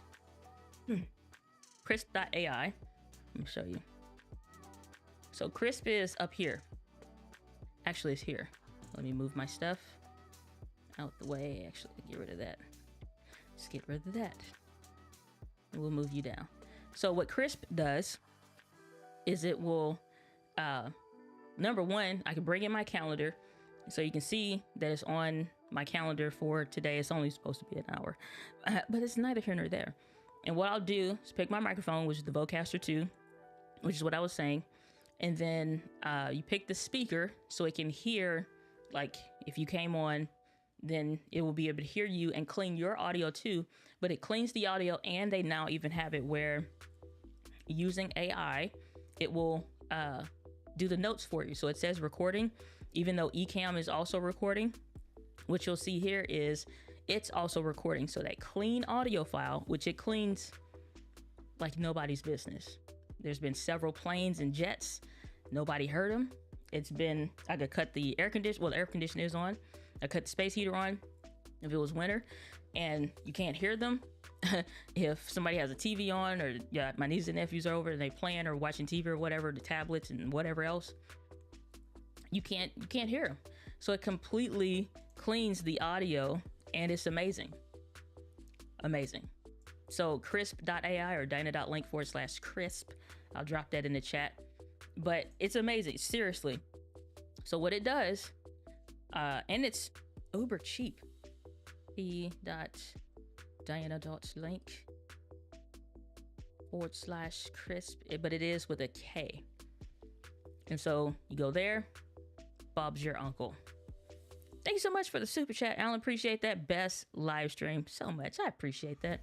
Krisp.ai. Let me show you. So Krisp is up here. Actually, it's here. Let me move my stuff out the way. Actually, get rid of that. Just get rid of that. And we'll move you down. So what Krisp does is it will, number one, I can bring in my calendar. So you can see that it's on my calendar for today. It's only supposed to be an hour, but it's neither here nor there. And what I'll do is pick my microphone, which is the Vocaster 2, which is what I was saying. And then you pick the speaker so it can hear, like if you came on, then it will be able to hear you and clean your audio too. But it cleans the audio, and they now even have it where using AI, it will do the notes for you. So it says recording, even though Ecamm is also recording. What you'll see here is it's also recording. So that clean audio file, which it cleans like nobody's business. There's been several planes and jets. Nobody heard them. It's been, I could cut the air conditioner. Well, the air conditioner is on. I cut the space heater on if it was winter, and you can't hear them. If somebody has a TV on, or yeah, my nieces and nephews are over and they playing or watching TV or whatever, the tablets and whatever else, you can't hear them. So it completely cleans the audio, and it's amazing. Amazing. So Krisp.ai or Dyna.link/Krisp. I'll drop that in the chat. But it's amazing, seriously. So what it does, and it's uber cheap. p.Diana.link/Krisp, but it is with a K. And so you go there, Bob's your uncle. Thank you so much for the super chat, Alan. Appreciate that. Best live stream so much. I appreciate that.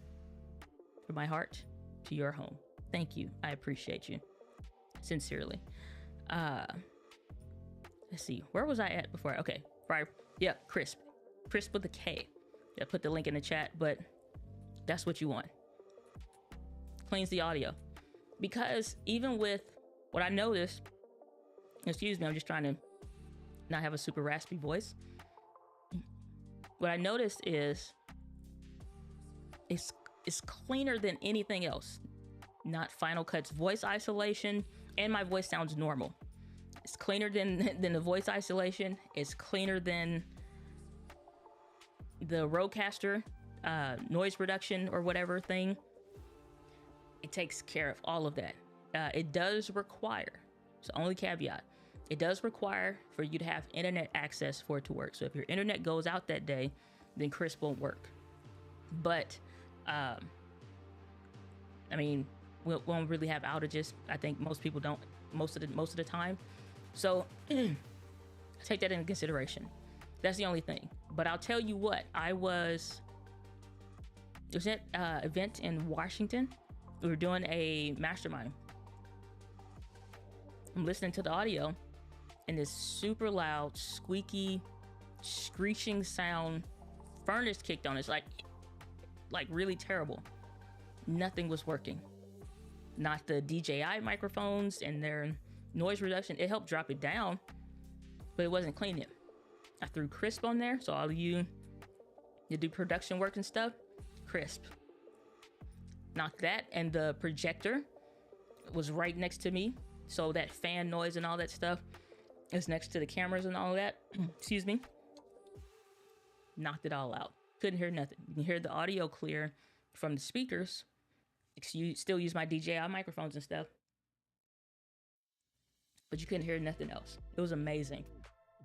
From my heart to your home. Thank you. I appreciate you. Sincerely. Let's see. Where was I at before? Okay. Right. Yeah. Krisp. Krisp with a K. Yeah, put the link in the chat, but that's what you want. Cleans the audio. Because even with what I noticed, excuse me, I'm just trying to not have a super raspy voice. What I noticed is it's cleaner than anything else. Not Final Cut's voice isolation, and my voice sounds normal. It's cleaner than the voice isolation. It's cleaner than the Rodecaster noise reduction or whatever thing. It takes care of all of that. It does require, so only caveat, it does require for you to have internet access for it to work. So if your internet goes out that day, then Krisp won't work. But I mean, we won't really have outages. I think most people don't most of the time. So take that into consideration. That's the only thing. But I'll tell you what, it was at an event in Washington. We were doing a mastermind. I'm listening to the audio, and this super loud, squeaky, screeching sound furnace kicked on. It's like really terrible. Nothing was working. Not the DJI microphones and their noise reduction. It helped drop it down, but it wasn't cleaning it. I threw Krisp on there, so all of you do production work and stuff, Krisp. Knocked that, and the projector was right next to me, so that fan noise and all that stuff is next to the cameras and all that. Excuse me. Knocked it all out. Couldn't hear nothing. You can hear the audio clear from the speakers. You still use my DJI microphones and stuff, but you couldn't hear nothing else. It was amazing.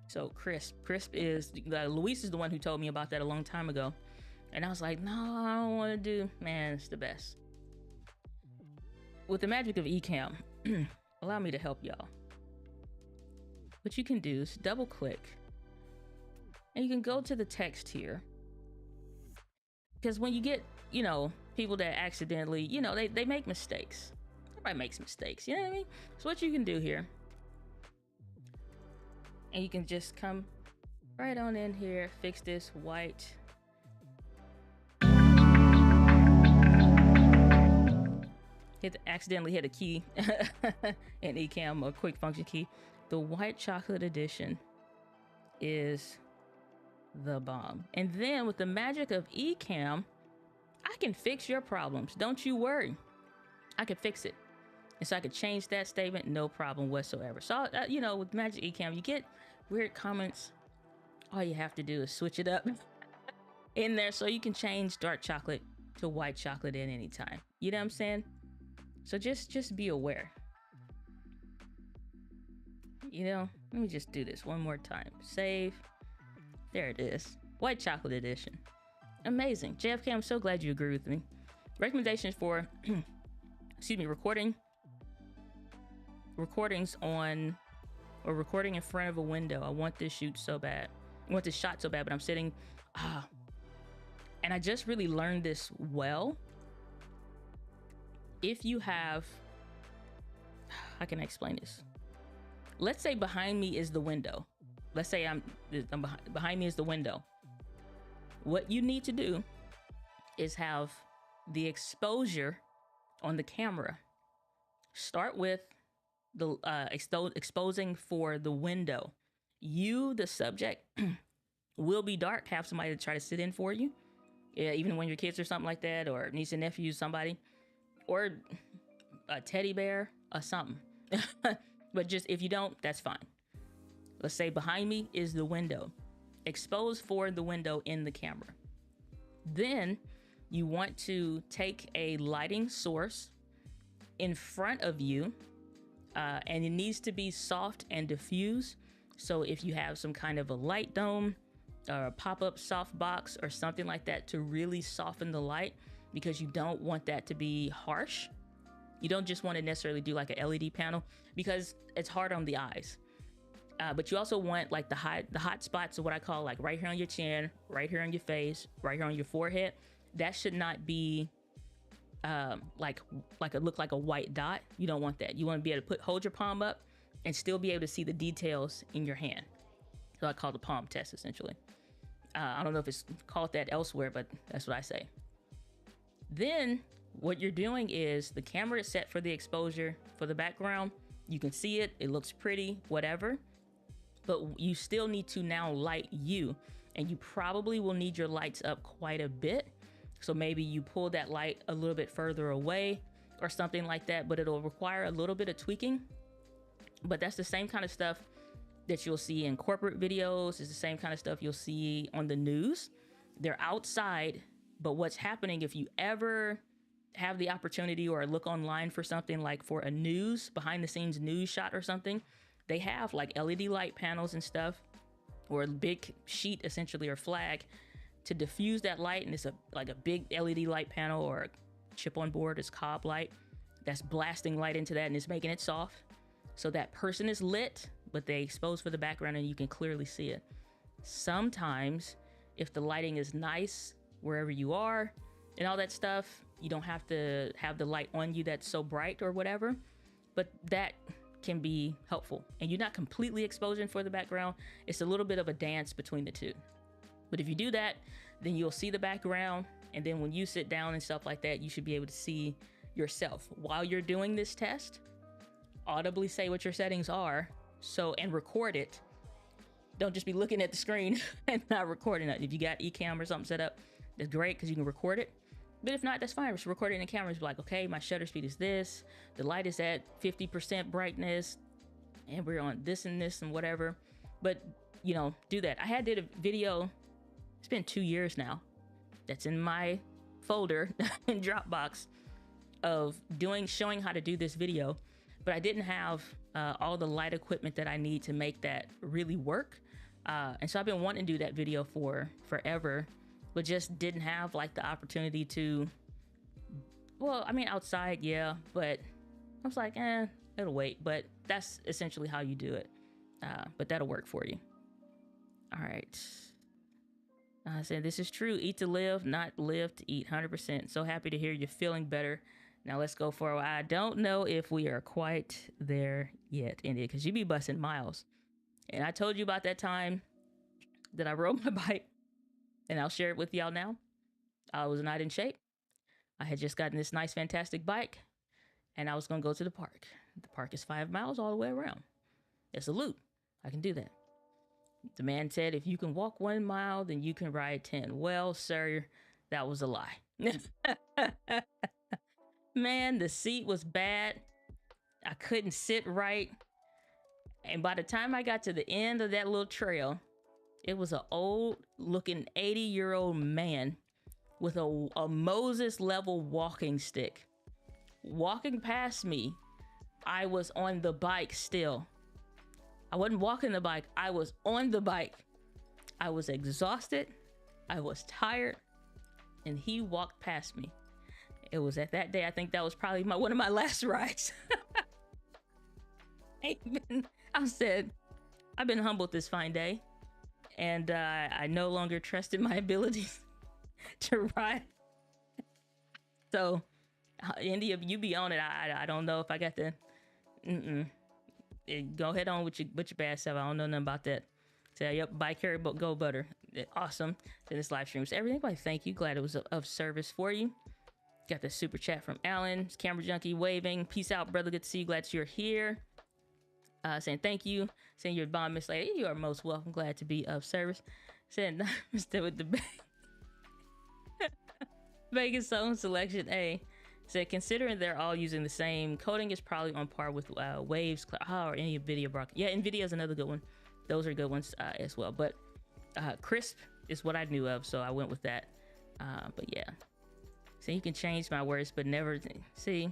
So Krisp is, Luis is the one who told me about that a long time ago. And I was like, no, I don't want to do, man, it's the best. With the magic of Ecamm, allow me to help y'all. What you can do is double click, and you can go to the text here. Because when you get, people that accidentally, they make mistakes. Everybody makes mistakes, you know what I mean? So what you can do here, and you can just come right on in here, fix this white. accidentally hit a key, an Ecamm, a quick function key. The white chocolate edition is the bomb. And then with the magic of Ecamm, I can fix your problems. Don't you worry. I can fix it. And so I could change that statement, no problem whatsoever. So, you know, with Magic Ecamm, you get weird comments. All you have to do is switch it up in there so you can change dark chocolate to white chocolate at any time. You know what I'm saying? So just be aware. You know, let me just do this one more time. Save. There it is. White chocolate edition. Amazing. JFK, I'm so glad you agree with me. Recommendations for, excuse me, recordings on, or recording in front of a window. I want this shoot so bad. I want this shot so bad, but I'm sitting, and I just really learned this well. If you have, how can I explain this? Let's say behind me is the window. Let's say behind me is the window. What you need to do is have the exposure on the camera. Start with the exposing for the window. You, the subject, will be dark. Have somebody to try to sit in for you. Yeah, even when your kids or something like that, or niece and nephew, somebody, or a teddy bear or something. But just if you don't, that's fine. Let's say behind me is the window. Expose for the window in the camera. Then you want to take a lighting source in front of you, and it needs to be soft and diffuse. So if you have some kind of a light dome or a pop-up soft box or something like that to really soften the light, because you don't want that to be harsh. You don't just want to necessarily do like a LED panel because it's hard on the eyes. But you also want like the hot spots of what I call like right here on your chin, right here on your face, right here on your forehead. That should not be like it look like a white dot. You don't want that. You want to be able to hold your palm up and still be able to see the details in your hand. So I call the palm test essentially. I don't know if it's called that elsewhere, but that's what I say. Then what you're doing is the camera is set for the exposure for the background. You can see it. It looks pretty, whatever. But you still need to now light you. And you probably will need your lights up quite a bit. So maybe you pull that light a little bit further away or something like that, but it'll require a little bit of tweaking. But that's the same kind of stuff that you'll see in corporate videos. It's the same kind of stuff you'll see on the news. They're outside, but what's happening if you ever have the opportunity or look online for something like for a news, behind the scenes news shot or something, they have like LED light panels and stuff, or a big sheet essentially, or flag to diffuse that light. And it's like a big LED light panel or a chip on board, it's cob light that's blasting light into that and it's making it soft. So that person is lit, but they expose for the background and you can clearly see it. Sometimes if the lighting is nice wherever you are and all that stuff, you don't have to have the light on you that's so bright or whatever, but that can be helpful. And you're not completely exposing for the background. It's a little bit of a dance between the two. But if you do that, then you'll see the background. And then when you sit down and stuff like that, you should be able to see yourself. While you're doing this test, audibly say what your settings are, and record it. Don't just be looking at the screen and not recording it. If you got Ecamm or something set up, that's great because you can record it. But if not, that's fine. Just record it in the camera. Just be like, okay, my shutter speed is this. The light is at 50% brightness. And we're on this and this and whatever. But, you know, do that. I did a video, it's been 2 years now, that's in my folder in Dropbox of showing how to do this video. But I didn't have all the light equipment that I need to make that really work. And so I've been wanting to do that video for forever, but just didn't have like the opportunity to, well, I mean, outside, yeah, but I was like, it'll wait. But that's essentially how you do it. But that'll work for you. All right. I said, this is true. Eat to live, not live to eat. 100%. So happy to hear you're feeling better. Now let's go for a while. I don't know if we are quite there yet, India, because you be busting miles. And I told you about that time that I rode my bike, and I'll share it with y'all now. I was not in shape. I had just gotten this nice, fantastic bike. and I was gonna go to the park. The park is 5 miles all the way around. It's a loop. I can do that. The man said, if you can walk 1 mile, then you can ride 10. Well, sir, that was a lie. Man, the seat was bad. I couldn't sit right. And by the time I got to the end of that little trail, it was an old looking 80-year-old man with a Moses level walking stick. Walking past me, I was on the bike still. I wasn't walking the bike, I was on the bike. I was exhausted, I was tired, and he walked past me. It was at that day, I think that was probably one of my last rides. I said, I've been humbled this fine day, and I no longer trusted my abilities to ride. So, India, you be on it. I don't know if I got the. Go ahead on with your bad self. I don't know nothing about that. So, yep, buy, carry, go butter. Awesome. In this live stream. So, everybody, thank you. Glad it was of service for you. Got the super chat from Alan, Camera Junkie waving. Peace out, brother. Good to see you. Glad you're here. Saying thank you. Saying you're bomb, Miss Lady. You are most welcome. Glad to be of service. Saying Mr. with the Vegas Zone Selection A. Said considering they're all using the same coding, is probably on par with Waves or any NVIDIA broadcast. Yeah, NVIDIA is another good one. Those are good ones as well. But Crisp is what I knew of, so I went with that. But yeah. So you can change my words, but never see.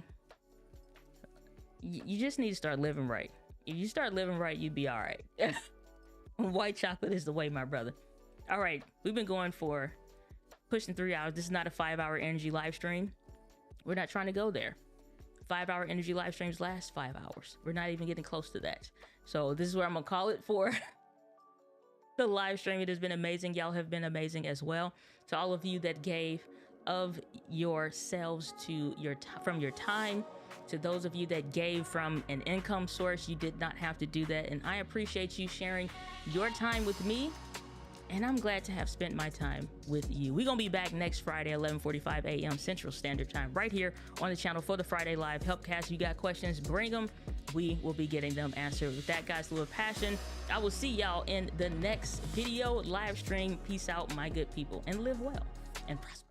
You just need to start living right. If you start living right, you'd be all right. White chocolate is the way, my brother. All right, we've been going for pushing 3 hours. This is not a 5-hour energy live stream. We're not trying to go there. 5-hour energy live streams last 5 hours. We're not even getting close to that. So this is where I'm gonna call it for the live stream. It has been amazing. Y'all have been amazing as well. To all of you that gave of yourselves to from your time, to those of you that gave from an income source, you did not have to do that. And I appreciate you sharing your time with me. And I'm glad to have spent my time with you. We're going to be back next Friday, 11:45 a.m. Central Standard Time, right here on the channel for the Friday Live Helpcast. You got questions, bring them. We will be getting them answered. With that, guys, a little passion. I will see y'all in the next video live stream. Peace out, my good people, and live well and prosper.